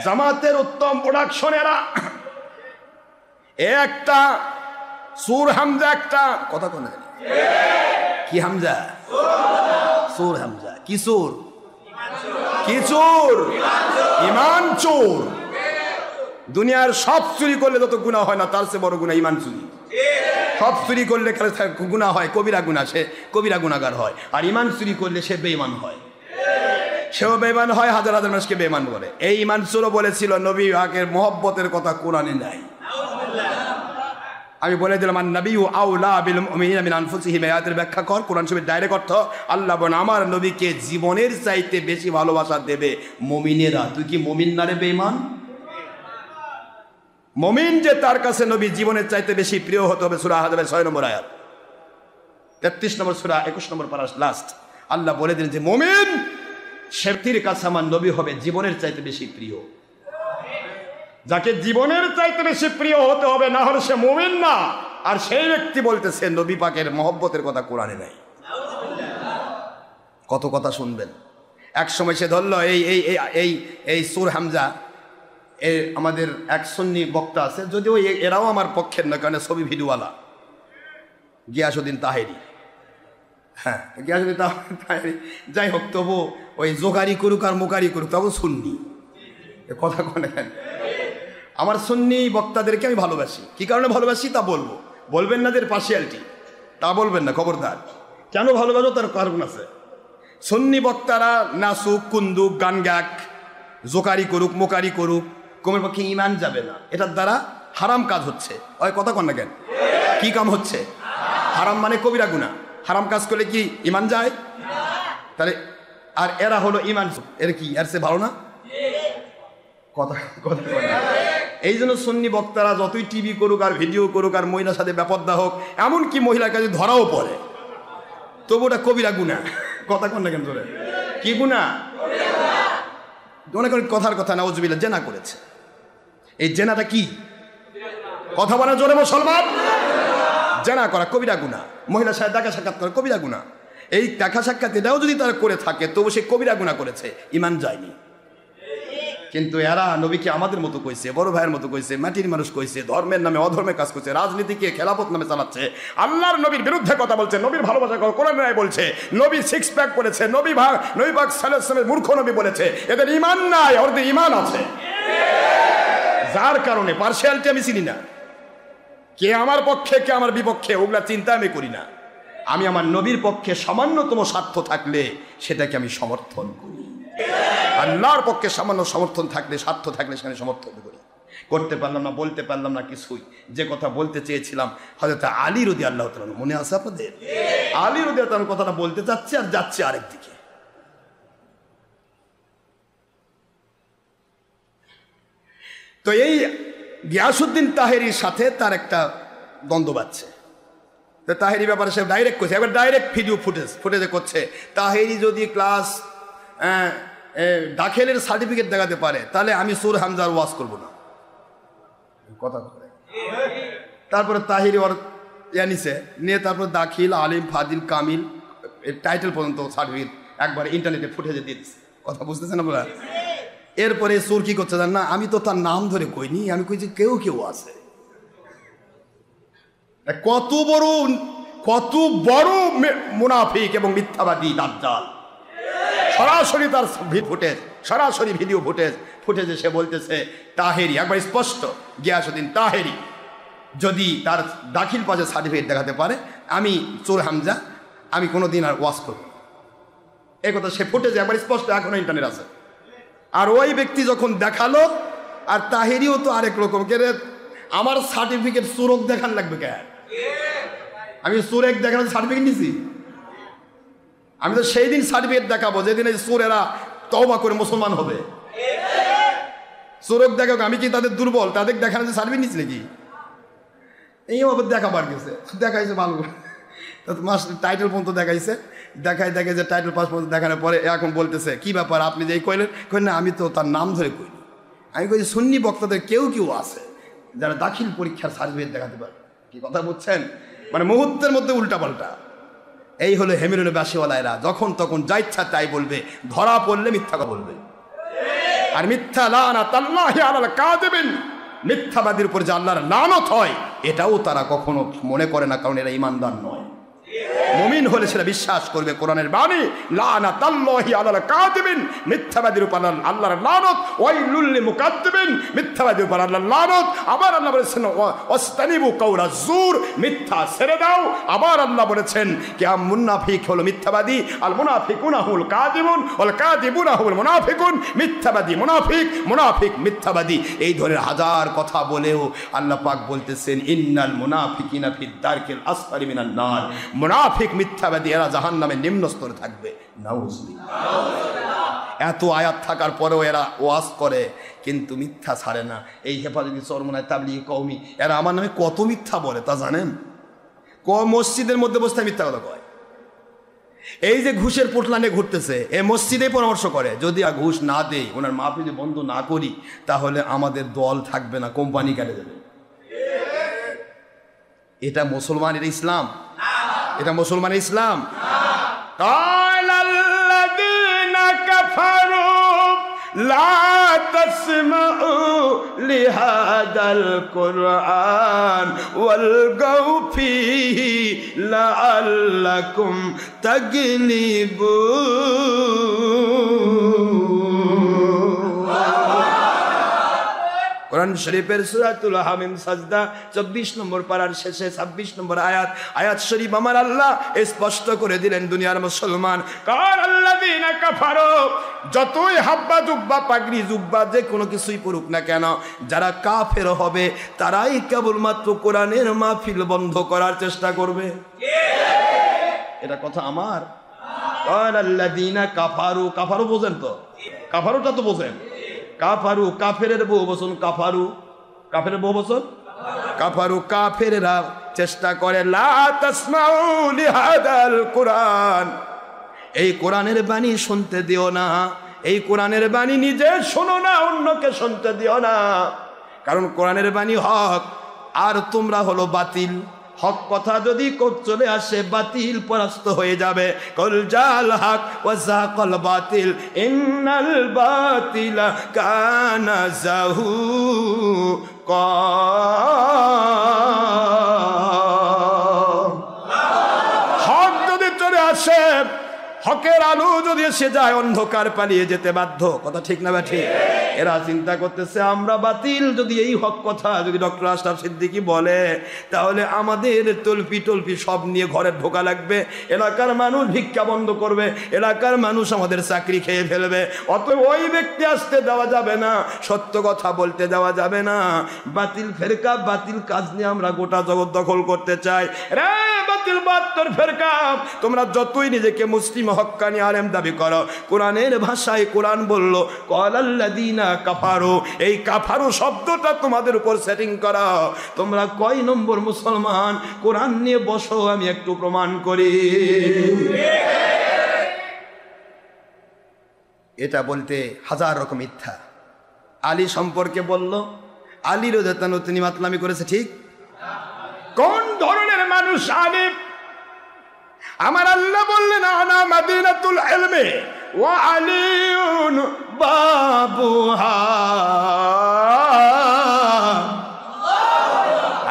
জামাতের উত্তম প্রোডাকশন। এরা একটা সুর হামজা, একটা কথা কোন কি হামজা, সুর হামজা। কি সুর? কি চোর? ইমান চোর। দুনিয়ার সব চুরি করলে যত গুনাহ হয় না, তার চেয়ে বড় গুনাহ ইমান চুরি। সব চুরি করলে গুনাহ হয়, কবিরা গুনাহ, সে কবিরা গুনাহগার হয়। আর ইমান চুরি করলে সে বেঈমান হয়, সেও বেঈমান হয়, হাজার হাজার মানুষকে বেঈমান বলে। এই ইমান চোরও বলেছিল নবী পাকের মহব্বতের কথা কোরআনে নাই। আমি বলে দিলাম নবী আউলা বিল মুমিনিনা মিন আনফুসিহিম, আয়াতের ব্যাখ্যা কর। কোরআন শরীফের ডাইরেক্ট অর্থ, আল্লাহ বলেন আমার নবীকে জীবনের চাইতে বেশি ভালোবাসা দেবে মুমিনেরা। তুই কি মুমিন না রে বেঈমান? মুমিন যে তার কাছে নবী জীবনের চাইতে বেশি প্রিয় হতে হবে। সূরা আহজাবের 6 নম্বর আয়াত, 33 নম্বর সূরা 21 নম্বর পারা লাস্ট। আল্লাহ বলে দিলেন যে মুমিন সেটির কাছে আমার নবী হবে জীবনের চাইতে বেশি প্রিয়। যাকে জীবনের চাইতে বেশি প্রিয় হতে হবে, না হলে সে মুমিন না। আর সেই ব্যক্তি বলতেছে নবী পাকের মহব্বতের কথা কোরআনে নাই। কত কথা শুনবেন। এক সময় সে ধরল এই এই এই এই সুর হামজা, আমাদের এক সুন্নি বক্তা আছে, যদিও এরাও আমার পক্ষের না, কারণ ছবি ভিডিওওয়ালা, গিয়াসউদ্দিন তাহেরি। হ্যাঁ, গিয়াসউদ্দিন তাহেরি। যাই হোক, তবু ওই জোকারি করুক আর মোকারি করুক, তবু সুন্নি। কথা কোন আমার সুন্নি বক্তাদেরকে আমি ভালোবাসি। কি কারণে ভালোবাসি তা বলবো, বলবেন না যে পার্সিয়ালিটি, তা বলবেন না, খবরদার। কেন ভালোবাসো তার কারণ আছে। সুন্নি বক্তারা নাচুক, কুন্দুক, গান গাক, জোকারি করুক, মোকারি করুক, কমের পক্ষে ইমান যাবে না। এটার দ্বারা হারাম কাজ হচ্ছে। ওই কথা কন না কেন? কি কাম হচ্ছে? হারাম মানে কবিরা গুনাহ। হারাম কাজ করলে কি ইমান যায়? তাহলে আর এরা হলো ইমান, এর কি এর সে ভালো না? কথা কথা এই জন্য সুন্নি বক্তারা যতই টিভি করুক আর ভিডিও করুক আর মহিলার সাথে ব্যাপারটা হোক, এমনকি মহিলার কাছে ধরাও পড়ে, তবু ওটা কবিরা গুনাহ। কথা কন না কেন? ধরে কি গুনাহ? অনেক অনেক কথার কথা নাউজুবিল্লাহ জেনা করেছে। এই জেনাটা কি? কথা বলা জোরে মুসলমান। জেনা করা কবিরা গুনাহ। মহিলার সাথে দেখা সাক্ষাৎ করা কবিরা গুনাহ। এই দেখা সাক্ষাৎ এটাও যদি তারা করে থাকে, তবু সে কবিরা গুনাহ করেছে, ইমান যায়নি। কিন্তু এরা নবীকে আমাদের মতো কইছে, বড় ভাইয়ের মতো কইছে, মাটির মানুষ কইছে, ধর্মের নামে অধর্মের কাজ করছে, রাজনীতিকে খেলাফত নামে চালাচ্ছে, আল্লাহর নবীর বিরুদ্ধে কথা বলছে, নবীর ভালোবাসা কোরআন নাই বলছে, নবী সিক্স প্যাক করেছে, নবী পাক সাল্লাল্লাহু আলাইহি ওয়াসাল্লামের মূর্খ নবী বলেছে। এদের ঈমান নাই, ওদের ঈমান আছে। যার কারণে পার্সিয়ালিটি আমি চিনি না, কে আমার পক্ষে কে আমার বিপক্ষে, ওগুলা চিন্তা আমি করি না। আমি আমার নবীর পক্ষে সামান্যতম স্বার্থ থাকলে সেটাকে আমি সমর্থন করি। আল্লাহর পক্ষে সামান্য সমর্থন থাকলে, স্বার্থ থাকলে সেখানে সমর্থন করি। করতে পারলাম না, বলতে পারলাম না কিছুই। যে কথা বলতে চেয়েছিলাম, হযরত আলী রাদিয়াল্লাহু তাআলা, মনে আছে আপনাদের? আলী রাদিয়াল্লাহু তাআলার কথাটা বলতে চাচ্ছে আর যাচ্ছে আরেক দিকে। তো এই গিয়াসউদ্দিন তাহেরির সাথে তার একটা দ্বন্দ্ব বাজছে। তো তাহেরি ব্যাপারে সে ডাইরেক্ট করছে, এবার ডাইরেক্ট ভিডিও ফুটেজে করছে, তাহেরি যদি ক্লাস দাখিলের সার্টিফিকেট দেখাতে পারে, তাহলে আমি সুর হামজার ওয়াজ করবো না। কথা বলে তারপরে তাহিরি ওর নিছে নিয়ে, তারপর দাখিল, আলিম, ফাদিল, কামিল টাইটেল পর্যন্ত সার্টিফিকেট একবার ইন্টারনেটে ফুটেজে দিয়ে দিচ্ছে। কথা বুঝতেছেন আপনারা? এরপরে সুর কি করছে জান না, আমি তো তার নাম ধরে কইনি, আমি কইছি কেউ কেউ আছে। কত বড় মুনাফিক এবং মিথ্যাবাদী দাজ্জাল। সরাসরি তার ফুটেজ, সরাসরি ভিডিও ফুটেজে সে বলতেছে তাহেরি, একবার স্পষ্ট, গিয়াসউদ্দিন তাহেরি যদি তার দাখিল পাশে সার্টিফিকেট দেখাতে পারে, আমি সুর হামজা আমি কোনোদিন আর ওয়াজ করব। এই কথা সে ফুটেজে একবার স্পষ্ট, এখনো ইন্টারনেট আছে। আর ওই ব্যক্তি যখন দেখালো, আর তাহেরিও তো আরেক রকম, কে রে আমার সার্টিফিকেট সুরক দেখান লাগবে কে? আমি সুরেক দেখানোর সার্টিফিকেট নিছি? আমি তো সেই দিন সার্টিফিকেট দেখাবো যেদিন এই সুরেরা তওবা করে মুসলমান হবে। সুরক দেখাক, আমি কি তাদের দুর্বল? তাদের দেখানো যে সার্টিফিকেট নিচ্ছি নাকি? এইভাবে দেখাবার গেছে, দেখাইছে ভালো টাইটেল পর্যন্ত দেখাইছে, দেখে যে টাইটেল পাস পর্যন্ত দেখানোর পরে এখন বলতেছে কি ব্যাপার আপনি যে কইলেন, কই না আমি তো তার নাম ধরে কইনি। আমি বলছি সুন্নি বক্তাদের কেউ কেউ আছে যারা দাখিল পরীক্ষার সার্টিফিকেট দেখাতে পারে। কি কথা বুঝছেন? মানে মুহূর্তের মধ্যে উল্টাপাল্টা। এই হলো হেমিরুল বাসিওয়ালায়রা, যখন তখন যা ইচ্ছা তাই বলবে, ধরা পড়লে মিথ্যা কথা বলবে। আর মিথ্যা লানাতাল্লাহি আলাল কাযিবিন, মিথ্যাবাদীর উপর যে আল্লাহর লানত হয় এটাও তারা কখনো মনে করে না, কারণ এরা ঈমানদার নয়। মুমিন হলে সেটা বিশ্বাস করবে কোরআনের বাণী, লানাতাল্লাহি আলাল কাযিবিন, মিথ্যাবাদীর উপর আল্লাহর লানত, ওয়াইলুল লিল মুকাদ্দিবিন, মিথ্যাবাদীর উপর আল্লাহর লানত। আবার আল্লাহ বলেছেন ওয়াস্তানিবু কাওলা যুর, মিথ্যা ছেড়ে দাও। আবার আল্লাহ বলেছেন কি মুনাফিক হলো মিথ্যাবাদী, আল মুনাফিকুনা হুল কাযিবুন ওয়াল কাযিবুনা হুল মুনাফিকুন, মিথ্যাবাদী মুনাফিক, মুনাফিক মিথ্যাবাদী। এই ধরনের হাজার কথা বলেও আল্লাহ পাক বলতেছেন ইন্নাল মুনাফিকিনা ফিদ দারকিল আসফালি মিনান নার, মুনাফিক মিথ্যাবাদী এরা জাহান্নামের নিম্ন স্তরে থাকবে। এত আয়াত থাকার পরেও এরা ওয়াজ করে কিন্তু মিথ্যা ছাড়ে না। এই হেফাজতি চরমনায় তাবলিগি কওমি এরা আমার নামে কত মিথ্যা বলে তা জানেন? মসজিদের মধ্যে বসতে মিথ্যা কথা কয়। এই যে ঘুষের পোটলানে ঘুরতেছে, এ মসজিদে পরামর্শ করে যদি ঘুষ না দেই, ওনার মাহফিল বন্ধ না করি, তাহলে আমাদের দল থাকবে না, কোম্পানি কেটে যাবে। এটা মুসলমানের ইসলাম? এটা মুসলমানের ইসলাম? কালাল্লাযীনা কাফারু লা তাসমাউ লিহাদাল কুরআন ওয়ালগাউ ফীহি লাআল্লাকুম তাগলিবুন। কোরআন শরীফের সূরাতুল হামিম সাজদা 24 নম্বর পারার শেষে 26 নম্বর আয়াত শরীফ আমার আল্লাহ স্পষ্ট করে দিলেন দুনিয়ার মুসলমান, কালাল্লাযীনা কাফারু, যতই হাব্বা জুব্বা পাগড়ি জুব্বা যে কোনো কিছুই পড়ুক না কেন, যারা কাফের হবে তারাই কেবলমাত্র কোরআনের মাহফিল বন্ধ করার চেষ্টা করবে। এটা কথা আমার? কালাল্লাযীনা কাফারু, কাফারু বোঝেন তো? কাফারুটা তো বোঝেন। কাফারু কাফেরের বহু বচন, কাফারু কাফেরের বহু বচন, কাফারু কাফেরেরা চেষ্টা করে লা তাসমাউ লিহাদাল কুরআন, এই কোরআনের বাণী শুনতে দিও না, এই কোরআনের বাণী নিজে শোনো না, অন্যকে শুনতে দিও না, কারণ কোরআনের বাণী হক আর তোমরা হলো বাতিল। হক কথা যদি চলে আসে বাতিল পরাস্ত হয়ে যাবে। কল জাল হক ওয়া যাকাল বাতিল ইন্নাল বাতিলা কানা যাহুকা। হক যদি চলে আসে, হকের আলো যদি এসে যায়, অন্ধকার পালিয়ে যেতে বাধ্য। কথা ঠিক না বা ঠিক? এরা চিন্তা করতেছে আমরা বাতিল, যদি এই হক কথা যদি ডক্টর আশরাফ সিদ্দিকী বলে তাহলে আমাদের তলপি টলপি সব নিয়ে ঘরে ঢোকা লাগবে, এলাকার মানুষ ভিক্ষা বন্ধ করবে, এলাকার মানুষ আমাদের চাকরি খেয়ে ফেলবে। অতএব ওই ব্যক্তি আসতে দেওয়া যাবে না, সত্য কথা বলতে দেওয়া যাবে না। বাতিল ফেরকা বাতিল কাজ নিয়ে আমরা গোটা জগৎ দখল করতে চাই। রে বাতিল 72 ফেরকা, তোমরা যতই নিজেকে মুসলিম হক্কানি আলেম দাবি করো, কোরআনের ভাষায় কোরআন বলল কালাল্লাযীনা কাফারু, এই কাফারু শব্দটা তোমাদের উপর সেটিং করা। তোমরা কয় নম্বর মুসলমান? কোরআন নিয়ে বসো, আমি একটু প্রমাণ করি। এটা বলতে হাজার রকম মিথ্যা। আলী সম্পর্কে বলল, আলী রাদিয়াল্লাহু আনহু তিনি মাতলামি করেছে, ঠিক? কোন ধরনের মানুষ আলী? আমার আল্লাহ বললেন আনা মাদিনাতুল ইলমি ওয়া আলিউন বাবুহা,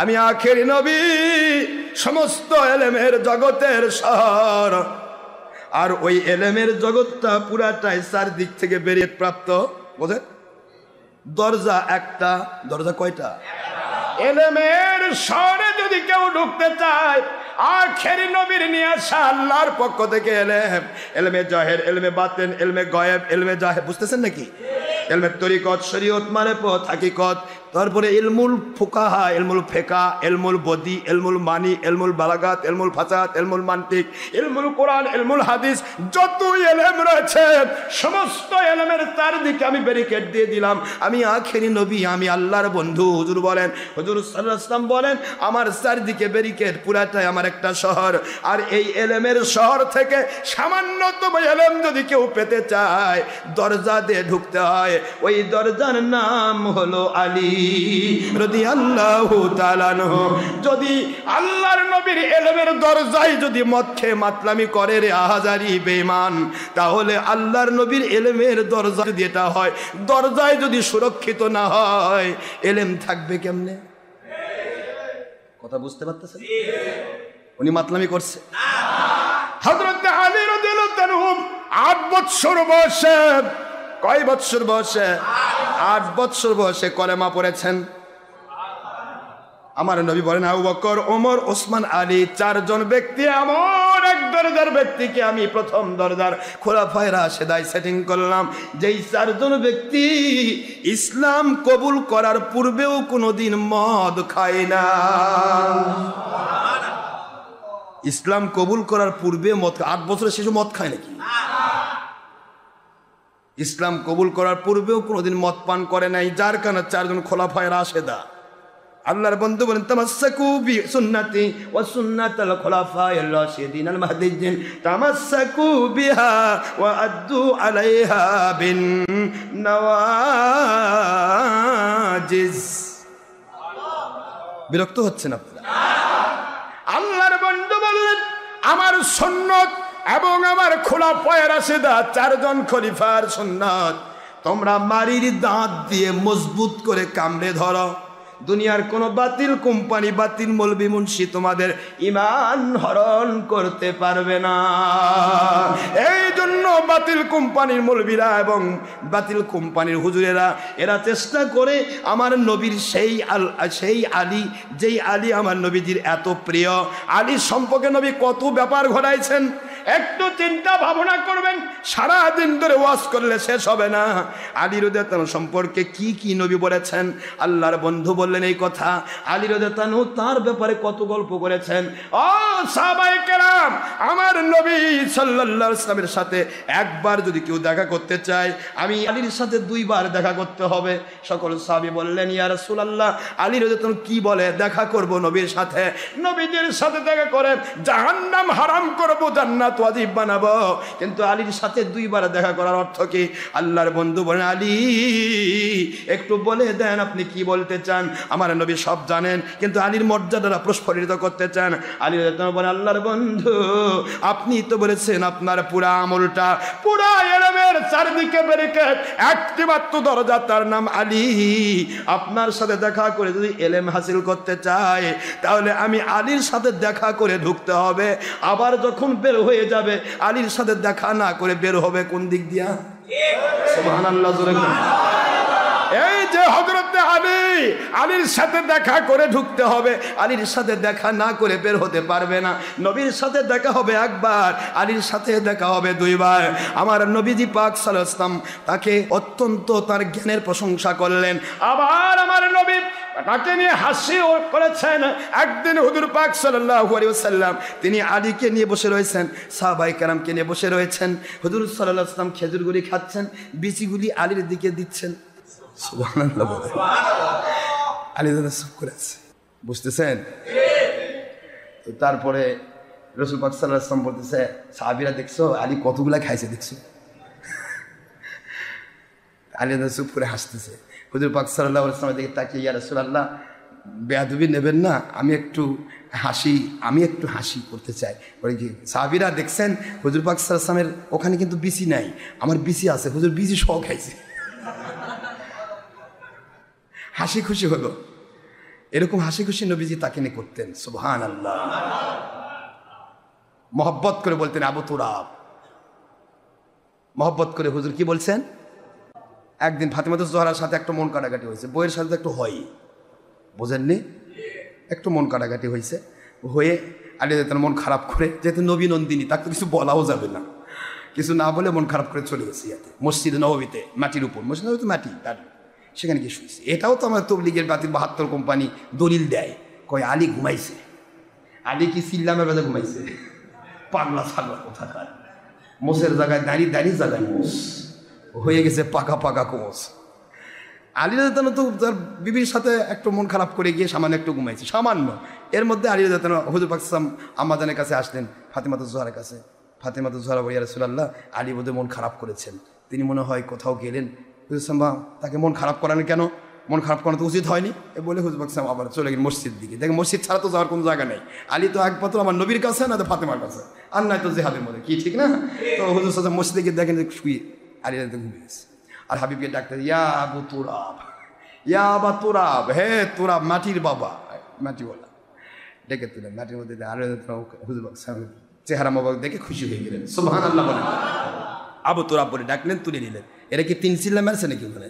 আমি আখেরি নবী, সমস্ত এলেমের জগতের শহর। আর ওই এলেমের জগৎটা পুরাটাই চারদিক থেকে বেরিয়ে প্রাপ্ত। বোঝেন? দরজা একটা। দরজা কয়টা? এলেমের শহরে যদি কেউ ঢুকতে চায়, আখেরি নবীর নিয়ে আসা আল্লাহর পক্ষ থেকে এলেম, এলমে জাহের, এলমে বাতেন, এলমে গায়েব, এলমে জাহের, বুঝতেছেন নাকি? এলমে তরিকত, শরীয়ত, মারিফত, হাকিকত, তারপরে ইলমুল ফুকাহা, ইলমুল ফেকা, ইলমুল বদি, ইলমুল মানি, ইলমুল বালাগাত, ইলমুল ফাসাদ, ইলমুল মান্তিক, ইলমুল কোরআন, ইলমুল হাদিস, যত ইলম রয়েছে সমস্ত ইলমের চারদিকে আমি ব্যারিকেড দিয়ে দিলাম। আমি আখেরি নবী, আমি আল্লাহর বন্ধু। হুজুর বলেন, হুজুর সাল্লাল্লাহু আলাইহি ওয়াসাল্লাম বলেন, আমার চারদিকে ব্যারিকেড, পুরাটাই আমার একটা শহর। আর এই ইলমের শহর থেকে সামান্যতম ইলম যদি কেউ পেতে চায়, দরজা দিয়ে ঢুকতে হয়। ওই দরজার নাম হলো আলী রাদিয়াল্লাহু তাআলা আনহু। যদি আল্লাহর নবীর ইলমের দরজায় যদি মদ খেয়ে মাতলামি করে রে আহাজারি বেঈমান, তাহলে আল্লাহর নবীর ইলমের দরজা যদি এটা হয়, দরজায় যদি সুরক্ষিত না হয়, ইলম থাকবে কেমনে? কথা বুঝতে পারতেছেন? উনি মাতলামি করছে। হযরত আলী রাদিয়াল্লাহু তাআলা 8 বছর বয়সে, কয় বছর বয়সে? 8 বছর বয়সে কলেমা পড়েছেন। আমার নবী বলেন, আবু বকর, ওমর, ওসমান, আলী, 4 জন ব্যক্তি এমন এক দরজার ব্যক্তিকে আমি প্রথম দরজার খোলাফায়ে রাশেদায় সেটিং করলাম, যেই 4 জন ব্যক্তি ইসলাম কবুল করার পূর্বেও কোনোদিন মদ খায় না। ইসলাম কবুল করার পূর্বে মদ, 8 বছরের শিশু মদ খায় নাকি? ইসলাম কবুল করার পূর্বেও কোনোদিন মদ পান করে নাই, যার কারণে 4 জন খোলাফায়ে রাশেদা। আল্লাহর বন্ধু বলেন, তামাসসাকু বি সুন্নতি ওয়া সুন্নাতাল খুলাফায়ে রাশিদিন আল মাহদিয়্যিন, তামাসসাকু বিহা ওয়া আদ্দু আলাইহা বিন নওয়াজিজ। বিরক্ত হচ্ছেন আপনারা? আল্লাহর বন্ধু বললেন, আমার সুন্নাত এবং আমার খোলাফায়ে রাশিদা 4 জন খলিফার সুন্নাত তোমরা মারির দাঁত দিয়ে মজবুত করে কামড়ে ধরো। দুনিয়ার কোন বাতিল কোম্পানি, বাতিল মৌলবি মুন্সি তোমাদের ঈমান হরণ করতে পারবে না। এই জন্য বাতিল কোম্পানির মৌলবিরা এবং বাতিল কোম্পানির হুজুরেরা এরা চেষ্টা করে আমার নবীর সেই আলী, যেই আলী আমার নবীজির এত প্রিয়, আলী সম্পর্কে নবী কত ব্যাপার ঘটাইছেন। একটু চিন্তা ভাবনা করবেন, সারা দিন ধরে ওয়াজ করলে শেষ হবে না। আলী রাদিয়াল্লাহু তাআলা সম্পর্কে কি কি নবী বলেছেন, আল্লাহর বন্ধু বললেন এই কথা। আলী রাদিয়াল্লাহু তাআলা তার ব্যাপারে কত গল্প করেছেন। ও সাহাবায়ে কেরাম, আমার নবী সাল্লাল্লাহু আলাইহি ওয়াসাল্লামের সাথে একবার যদি কেউ দেখা করতে চায়, আমি আলীর সাথে 2 বার দেখা করতে হবে। সকল সাহাবী বললেন, ইয়া রাসূলুল্লাহ, আলী রাদিয়াল্লাহু তাআলা কি বলে দেখা করব নবীর সাথে? নবীদের সাথে দেখা করে জাহান্নাম হারাম করব, জান্নাত ওয়াজিব বানাবো। কিন্তু আলীর সাথে 2 বার দেখা করার অর্থ কি? আল্লাহর বন্ধু বলেন, আলী একটু বলে দেন আপনি কি বলতে চান। আমার নবী সব জানেন, কিন্তু আলীর মর্যাদাটা প্রস্ফুটিত করতে চান। আলী রাদিয়াল্লাহু বলেন, আল্লাহর বন্ধু আপনি তো বলেছেন আপনার পুরা আমলটা, পুরা ইলমের চারদিকে ব্যারিকেড, একটি মাত্র দরজা, তার নাম আলী। আপনার সাথে দেখা করে যদি ইলম হাসিল করতে চাই, তাহলে আমি আলীর সাথে দেখা করে ঢুকতে হবে। আবার যখন বের হয়ে যাবে, আলীর সাথে দেখা না করে বের হবে কোন দিক দিয়া? সুবহানাল্লাহ, জোরে বলুন। এই যে হযরত আলী, আলীর সাথে দেখা করে ঢুকতে হবে, আলীর সাথে দেখা না করে বের হতে পারবে না। নবীর সাথে দেখা হবে একবার, আলীর সাথে দেখা হবে 2 বার। আমার নবীজি পাক সাল্লাল্লাহু আলাইহি ওয়াসাল্লাম তাকে অত্যন্ত তার জ্ঞানের প্রশংসা করলেন। আবার আমার নবী তাকে নিয়ে হাসিও করেছেন। একদিন হুজুর পাক সাল্লাল্লাহু আলাইহি ওয়াসাল্লাম তিনি আলীকে নিয়ে বসে রয়েছেন, সাহাবায়ে কেরামকে নিয়ে বসে রয়েছেন। হুজুর সাল্লাল্লাহু আলাইহি ওয়াসাল্লাম খেজুরগুলি খাচ্ছেন, বিচিগুলি আলীর দিকে দিচ্ছেন। সুবহানাল্লাহ, আলী দাদা চুপ করে আছে, বুঝতেছেন? তো তারপরে রাসূল পাক সাল্লাল্লাহু আলাইহি ওয়াসাল্লাম বলতেছে, সাহাবীরা দেখছো আলী কতগুলা খাইছে দেখছো? আলী দাদা চুপ করে হাসতেছে। হুজুর পাক সাল্লাল্লাহু আলাইহি ওয়াসাল্লামের দিকে তাকিয়ে, ইয়া রাসূলুল্লাহ বেয়াদবি নেবেন না, আমি একটু হাসি করতে চাই। বলে কি, সাহাবীরা দেখছেন হুজুর পাক সাল্লাল্লাহু আলাইহি ওয়াসাল্লামের ওখানে কিন্তু বিচি নাই, আমার বিচি আছে, হুজুর বিচি সহ খাইছে। হাসি খুশি হলো। এরকম হাসি খুশি নবীজি তাকে নিয়ে করতেন। সুবহানাল্লাহ। মহব্বত করে বলতেন আবু তুরাব, মহব্বত করে। হুজুর কি বলছেন? একদিন ফাতিমাতুজ জোহরার সাথে একটা মন কাটাকাটি হয়েছে, বইয়ের সাথে একটু হয়, বোঝেননি? একটু মন কাটাকাটি হয়েছে, হয়ে আলী রাদিয়াল্লাহু মন খারাপ করে, যেহেতু নবী নন্দিনী, তাকে তো কিছু বলাও যাবে না, কিছু না বলে মন খারাপ করে চলে গেছে ইয়াতে মসজিদে নববীতে, মাটির উপর, মসজিদ নববীতে মাটি, তার সেখানে গিয়ে শুয়েছে। এটাও তো আমার তবলিগের বাতিল 72 কোম্পানি দলিল দেয়, কয় আলী ঘুমাইছে। আলী কি সিল্লামের বাজে ঘুমাইছে? পাগলা ছাগলা কোথাকার, মোষের জায়গায় দাঁড়িয়ে জায়গায় মোষ হয়ে গেছে পাকা পাকা কোষ। আলী রাদিয়াল্লাহু তো তার বিবির সাথে একটু মন খারাপ করে গিয়ে সামান্য একটু ঘুমাইছে, সামান্য। এর মধ্যে আলী রাদিয়াল্লাহু হুজুর পাক সাল্লাল্লাহু আলাইহি ওয়াসাল্লাম আম্মাজানের কাছে আসলেন, ফাতেমাতুজ জোহরার কাছে। ফাতেমাতুজ জোহরা বলে, ইয়া রাসূলুল্লাহ, আলী বোধহয় মন খারাপ করেছেন, তিনি মনে হয় কোথাও গেলেন। হুজুর সাল্লাম তাকে মন খারাপ করানো কেন? মন খারাপ করানো তো উচিত হয়নি। এ বলে হুজুর পাক সাল্লাম আবার চলে গেলেন মসজিদ দিকে। দেখেন মসজিদ ছাড়া তো যাওয়ার কোনো জায়গা নেই। আলী তো একমাত্র আমার নবীর কাছে, না তো ফাতেমার কাছে, আর নয় তো জেহাদের মধ্যে, কি ঠিক না? তো হুজুর সাল্লাম মসজিদে গিয়ে দেখেন শুয়ে আলী রাদিয়াল্লাহু ঘুমিয়ে গেছে। আর হাবিবকে ডাকতে, ইয়া আবু তুরাব, ইয়া আবা তুরাব, হে তুরাব, মাটির বাবা, মাটিওয়ালা। ডেকে তুলেন মাটির মধ্যে। আলী হুজুর পাক সাল্লাম চেহারা মোবারক দেখে খুশি হয়ে গেলেন, সুবহানাল্লাহ বলেন। আবু তুরাব বলে ডাকলেন, তুলে নিলেন। এরা কি 3 চিল্লা মারছে নাকি ওখানে?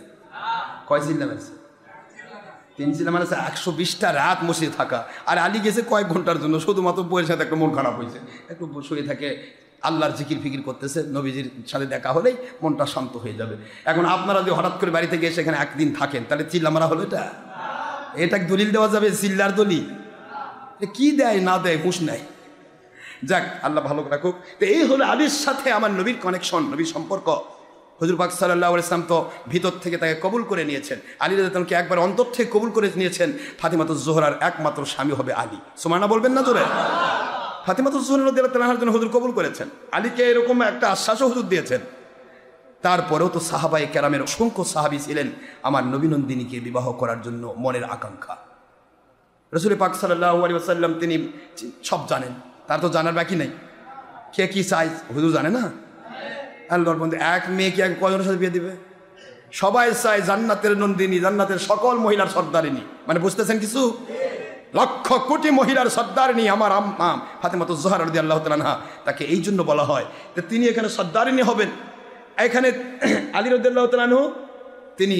কয় চিল্লা মারছে? 3 চিল্লা মারছে। 120টা রাত মসজিদে থাকা। আর আলী গেছে কয়েক ঘন্টার জন্য, শুধুমাত্র বইয়ের সাথে একটা মন খারাপ হয়েছে, একটু শুয়ে থাকে, আল্লাহর জিকির ফিকির করতেছে, নবীজির সাথে দেখা হলেই মনটা শান্ত হয়ে যাবে। এখন আপনারা যদি হঠাৎ করে বাড়ি থেকে এসে এখানে একদিন থাকেন, তাহলে চিল্লা মারা হলো? এটা দলিল দেওয়া যাবে? চিল্লার দলিল কি দেয় না দেয় হুঁশ নাই। যাক, আল্লাহ ভালো রাখুক। তো এই হলো আলীর সাথে আমার নবীর কানেকশন, নবীর সম্পর্ক। হুজুর পাক সাল্লাল্লাহু আলাইহি ওয়াসাল্লাম তো ভিতর থেকে তাকে কবুল করে নিয়েছেন, আলী রাদিয়াল্লাহু একবার অন্তর থেকে কবুল করে নিয়েছেন। ফাতিমাতুজ জোহরার একমাত্র স্বামী হবে আলী। সুবহানাল্লাহ বলবেন না জোরে? ফাতিমাতুজ জোহরা রাদিয়াল্লাহু তাআলার জন্য হুজুর কবুল করেছেন, আলীকে এরকম একটা আশ্বাসও হুজুর দিয়েছেন। তারপরেও তো সাহাবায়ে কেরামের অসংখ্য সাহাবী ছিলেন আমার নবী নন্দিনীকে বিবাহ করার জন্য মনের আকাঙ্ক্ষা। রাসূল পাক সাল্লাল্লাহু আলাইহি ওয়াসাল্লাম তিনি সব জানেন, তার তো জানার বাকি নেই। কে কি চাই হুজুর জানে না? আল্লাহর বন্ধু, এক মেয়ে কি এক কয়জনের সাথে বিয়ে দিবে? সবাই চায় জান্নাতের নন্দিনী, জান্নাতের সকল মহিলার সর্দারিনী। মানে বুঝতেছেন কিছু? লক্ষ কোটি মহিলার সর্দারিনী আমার আম্মা ফাতেমাতুজ জোহরা রাদিয়াল্লাহু তাআলা আনহা। তাকে এই জন্য বলা হয় যে তিনি এখানে সর্দারিনী হবেন। এখানে আলী রাদিয়াল্লাহু তাআলা আনহু তিনি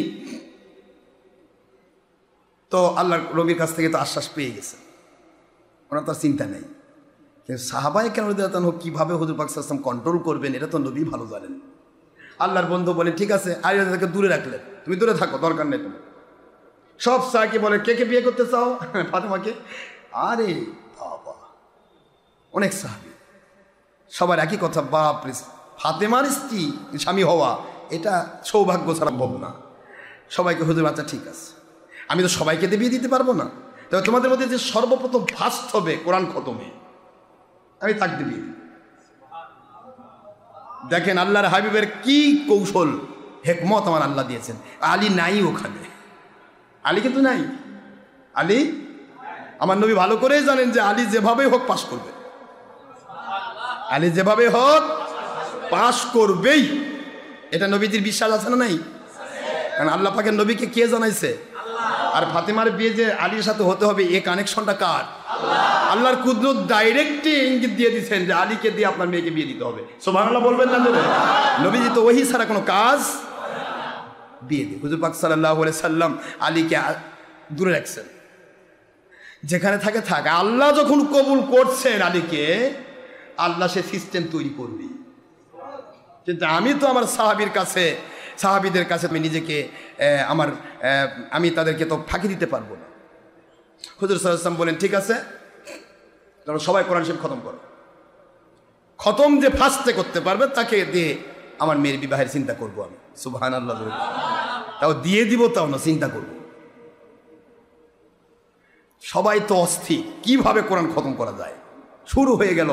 তো আল্লাহর নবীর কাছ থেকে তো আশ্বাস পেয়ে গেছেন, ওনার তো চিন্তা নেই। কিন্তু সাহাবায়ে কেরাম রাদিয়াল্লাহু তাআলা কীভাবে হুজুর পাক সাল্লাল্লাহু আলাইহি ওয়াসাল্লাম কন্ট্রোল করবেন, এটা তো নবী ভালো জানেন। আল্লাহর বন্ধু বলে, ঠিক আছে, আলী রাদিয়াল্লাহু তাআলাকে দূরে রাখলেন, তুমি দূরে থাকো, দরকার নেই তোমার। সব সাহাবী বলে, কে কে বিয়ে করতে চাও? ফাতেমাকে। আরে বাবা, অনেক সাহাবী, সবার একই কথা, বাপ রে, ফাতেমার স্ত্রী স্বামী হওয়া এটা সৌভাগ্য ছাড়া সম্ভব না। সবাইকে হুজুর, আচ্ছা ঠিক আছে, আমি তো সবাইকে বিয়ে দিতে পারবো না, তবে তোমাদের মধ্যে যে সর্বপ্রথম ফার্স্ট হবে কোরআন খতমে, আমি তাকে বিয়ে দিই। দেখেন আল্লাহর হাবিবের কি কৌশল, হেকমত আমার আল্লাহ দিয়েছেন। আলী নাই ওখানে, আলী কিন্তু নাই। আলী, আমার নবী ভালো করেই জানেন যে আলী যেভাবেই হোক পাশ করবে, আলী যেভাবে হোক পাশ করবেই। এটা নবীজির বিশ্বাস আছে না নাই? কারণ আল্লাহ পাকের নবীকে কে জানাইছে? আর ফাতেমার বিয়ে যে আলীর সাথে হতে হবে, এই কানেকশনটা কার? আল্লাহর কুদরত ডাইরেক্ট ইঙ্গিত দিয়ে দিচ্ছেন যে আলীকে দিয়ে আপনার মেয়েকে বিয়ে দিতে হবে। সুবহানাল্লাহ বলবেন না জোরে? নবীজি তো ওহী ছাড়া কোনো কাজ বিয়ে দিয়ে। হুজুর পাক সাল্লাল্লাহু আলাইহি সাল্লাম আলীকে দূরে রাখছেন, যেখানে থাকে থাক। আল্লাহ যখন কবুল করছেন আলীকে, আল্লাহ সে সিস্টেম তৈরি করবে। কিন্তু আমি তো আমার সাহাবীদের কাছে আমি নিজেকে আমি তাদেরকে তো ফাঁকি দিতে পারবো না। হুজুর সাল্লাল্লাহু আলাইহি ওয়াসাল্লাম বলেন, ঠিক আছে, তোমরা সবাই কোরআন শরীফ খতম করো। খতম যে ফার্স্টে করতে পারবে তাকে দিয়ে আমার মেয়ের বিবাহের চিন্তা করবো আমি। সুবহানাল্লাহ, তাও দিয়ে দিব, তাও না, চিন্তা করব। সবাই তো অস্থির, কিভাবে কোরআন খতম করা যায়। শুরু হয়ে গেল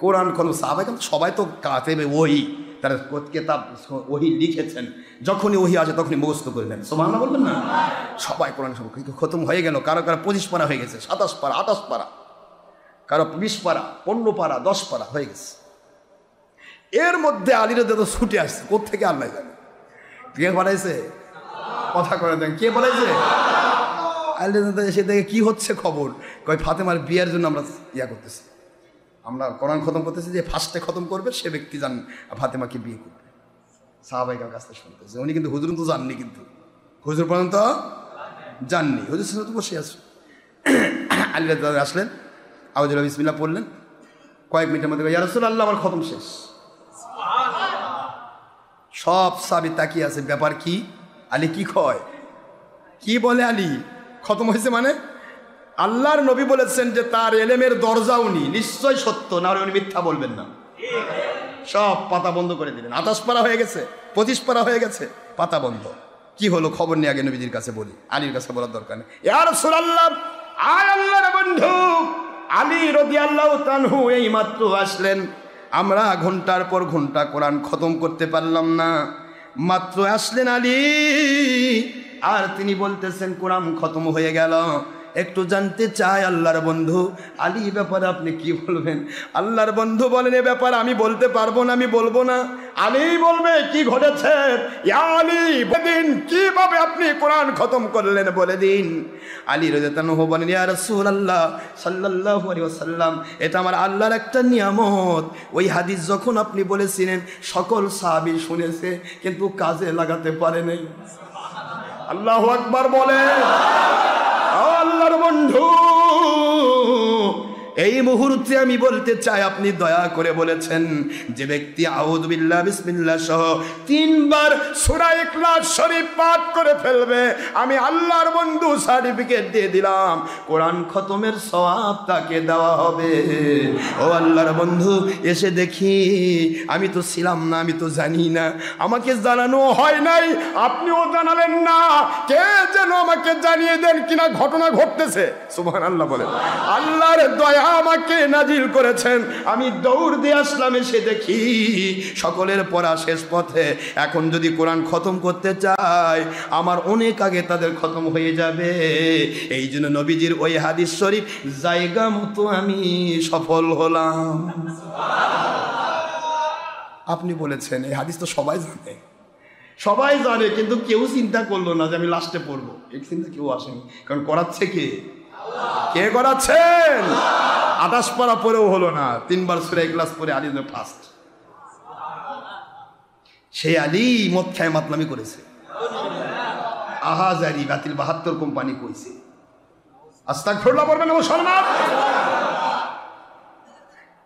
কোরআন খতম। সাহাবায়ে কেরাম সবাই তো কাতেবে ওহী, তারা কিতাব ওহী লিখেছেন, যখনই ওহী আসে তখনই মুখস্থ করে নেন। সুবহানাল্লাহ বলবেন না? সবাই কোরআন খতম হয়ে গেল। কারো 25 পারা হয়ে গেছে, 27 পারা, 28 পারা, কারো 20 পারা, 15 পারা, 10 পারা হয়ে গেছে। এর মধ্যে আলী রাদিয়াল্লাহু তাআলা ছুটে আসছে, কোত্থেকে আল্লাহ জানে। কে বানাইছে? কথা করে দেন, কে বানাইছে? আলী রাদিয়াল্লাহু তাআলা এসে দেখে কি হচ্ছে খবর, কয় ফাতেমার বিয়ের জন্য আমরা করতেছি, আমরা কোরআন খতম করতেছি, যে ফার্স্টে খতম করবে সে ব্যক্তি ফাতেমাকে বিয়ে করবে। সাহাবায়ে কেরামের কাছ থেকে শুনতেছে, উনি কিন্তু হুজুর তো জাননি, কিন্তু হুজুর পর্যন্ত জাননি। হুজুর সাথে তো বসে আছে। আলী রাদিয়াল্লাহু তাআলা আসলেন, আউযুবিল্লাহি বিসমিল্লাহ পড়লেন, কয়েক মিনিটের মধ্যে ইয়া রাসূলুল্লাহ আমার খতম শেষ। সব সাহাবী তাকিয়ে আছে, ব্যাপার কি? আলী কি কয়? কি বলে আলী খতম হয়েছে মানে আল্লাহর নবী বলেছেন যে তার এলেমের দরজা উনি নিশ্চয় সত্য, না উনি মিথ্যা বলবেন না। সব পাতা বন্ধ করে দিলেন। 28 পারা হয়ে গেছে, 25 পারা হয়ে গেছে, পাতা বন্ধ। কি হলো খবর নিয়ে আগে নবীজির কাছে বলি, আলীর কাছে বলার দরকার নেই। ইয়া রাসূলুল্লাহ, আয় আল্লাহর বন্ধু আলী রাদিয়াল্লাহু তাআলা এই মাত্র আসলেন, আমরা ঘন্টার পর ঘন্টা কোরআন খতম করতে পারলাম না। মাত্র আসলেন আলী, আর তিনি বলতেছেন কোরআন খতম হয়ে গেল। একটু জানতে চাই আল্লাহর বন্ধু আলী ব্যাপারে আপনি কি বলবেন? আল্লাহর বন্ধু বলেন এ ব্যাপারে আমি বলতে পারবো না, আমি বলবো না। আলী বলবে কি ঘটেছে? ইয়া আলী বলেন কিভাবে আপনি কোরআন খতম করলেন বলে দিন। আলী রাদিয়াল্লাহু বলেন ইয়া রাসূলুল্লাহ সাল্লাল্লাহু আলাইহি ওয়াসাল্লাম, এটা আমার আল্লাহর একটা নিয়ামত। ওই হাদিস যখন আপনি বলেছিলেন সকল সাহাবী শুনেছে কিন্তু কাজে লাগাতে পারে নাই। আল্লাহু আকবার বলে। আল্লাহর বন্ধু এই মুহূর্তে আমি বলতে চাই আপনি দয়া করে বলেছেন যে ব্যক্তি আউযু বিল্লাহ বিসমিল্লাহ সহ 3 বার সূরা ইখলাস শরীফ পাঠ করে ফেলবে, আমি আল্লাহর বন্ধু সার্টিফিকেট দিয়ে দিলাম কোরআন খতমের সওয়াব তাকে দেওয়া হবে। ও আল্লাহর বন্ধু এসে দেখি আমি তো ছিলাম না, আমি তো জানি না, আমাকে জানানো হয় নাই, আপনিও জানালেন না, কে যেন আমাকে জানিয়ে দেন কিনা ঘটনা ঘটতেছে। সুবহানাল্লাহ বলেন। আল্লাহর দয়া আমাকে নাজিল করেছেন, আমি দৌড় দিয়ে আসলাম, এসে দেখি সকলের পড়া শেষ পথে। এখন যদি কোরআন খতম করতে চাই আমার অনেক আগে তাদের খতম হয়ে যাবে। এই জন্য নবীজির ওই হাদিস শরীফ জায়গা মতো আমি সফল হলাম। আপনি বলেছেন এই হাদিস তো সবাই জানে, সবাই জানে, কিন্তু কেউ চিন্তা করলো না যে আমি লাস্টে পড়বো। এই চিন্তা কেউ আসেনি, কারণ করাচ্ছে কে? কে করাচ্ছেন? 28 পারা পরেও হলো না, 3 বার সূরা ইখলাস পড়ে আলী ফার্স্ট। সেই আলী মদ খায় মাতলামি করেছে। আহাজারি বাতিল 72 কোম্পানি কইছে। আস্তাগফিরুল্লাহ বলবেন না মুসলমান।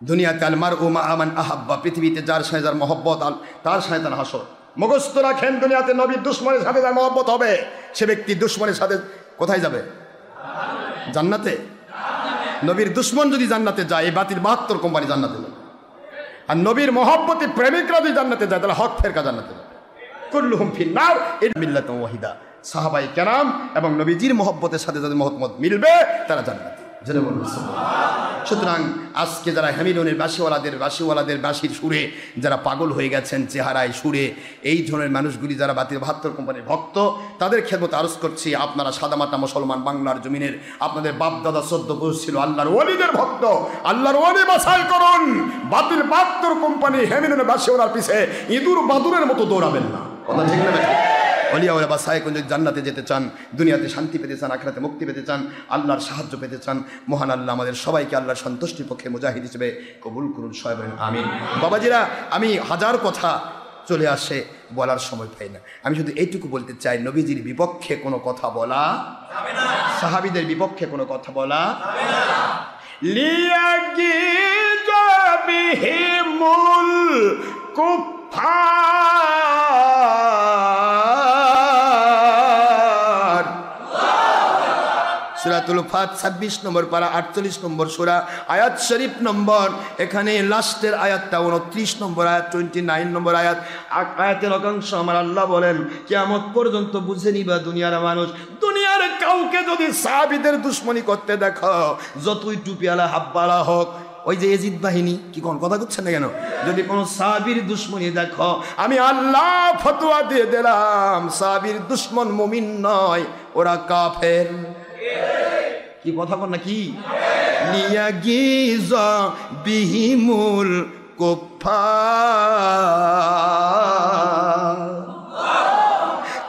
দুনিয়াতে আল মারউ মা মান আহাব্বা, পৃথিবীতে যার সাথে যার মহব্বত তার সাথে তার হাসর। মুখস্থ রাখেন, দুনিয়াতে নবীর দুশমনের সাথে যার মহব্বত হবে সে ব্যক্তি দুশমনের সাথে কোথায় যাবে? জান্নাতে। নবীর দুশমন যদি জান্নাতে যায়, এই বাতিল 72 কোম্পানি জান্নাতে যাবে। আর নবীর মহব্বতে প্রেমিকরা যদি জান্নাতে যায় তাহলে হক ফেরকা জান্নাতে যাবে। কুল্লুহুম ফিন্নার ইল্লা মিল্লাতুন ওয়াহিদা। সাহাবায়ে কেরাম এবং নবীজির মহব্বতের সাথে যাদের মহব্বত মিলবে তারা জান্নাতে। জেনে বলুন সুবহানাল্লাহ। সুতরাং আজকে যারা হ্যামিলনের বাঁশিওয়ালাদের বাঁশির সুরে যারা পাগল হয়ে গেছেন, চেহারায় সুরে, এই ধরনের মানুষগুলি যারা বাতিল 72 কোম্পানির ভক্ত, তাদের খেদমত আরজ করছি, আপনারা সাদামাটা মুসলমান বাংলার জমিনের আপনাদের বাপ দাদা 14 পুরুষ ছিল আল্লাহর ওলিদের ভক্ত, আল্লাহর ওলি বাছাই করুন। বাতিল 72 কোম্পানি হ্যামিলনের বাঁশিওয়ালার পিছে ইঁদুর বাদুরের মতো দৌড়াবেন না। কথা ঠিক না? অলিয়া ওরা বা সাহেব যদি জান্নাতে যেতে চান, দুনিয়াতে শান্তি পেতে চান, আখিরাতে মুক্তি পেতে চান, আল্লাহর সাহায্য পেতে চান, মহান আল্লাহ আমাদের সবাইকে আল্লাহর সন্তুষ্টির পক্ষে মুজাহিদ হিসেবে কবুল করুন। সবাই বলেন আমিন। বাবাজিরা, আমি হাজার কথা চলে আসে, বলার সময় পাই না। আমি শুধু এইটুকু বলতে চাই, নবীজির বিপক্ষে কোনো কথা বলা যাবে না, সাহাবীদের বিপক্ষে কোনো কথা বলা যাবে না। লিয়াগি জাবিহিমুল কুফার। সূরাতুল ফাত 26 নম্বর পারা 48 নম্বর সূরা, আয়াত শরীফ নম্বর, এখানে লাস্টের আয়াতটা 29 নম্বর আয়াত, 29 নম্বর আয়াত। আয়াতের অংশ আমার আল্লাহ বলেন কিয়ামত পর্যন্ত বুঝে নিবা দুনিয়ার মানুষ, দুনিয়ার কাউকে যদি সাহাবীদের দুশমনি করতে দেখো, যতই টুপিওয়ালা হাব্বালা হোক, ওই যে এজিদ বাহিনী কি কোন কথা করছেন না কেন, যদি কোনো সাহাবীর দুশমনি দেখো, আমি আল্লাহ ফতোয়া দিয়ে দিলাম সাহাবীর দুশমন মুমিন নয়, ওরা কাফের। কি কথা বল না কি? লিয়াগিজা বিহিমুল কুফার।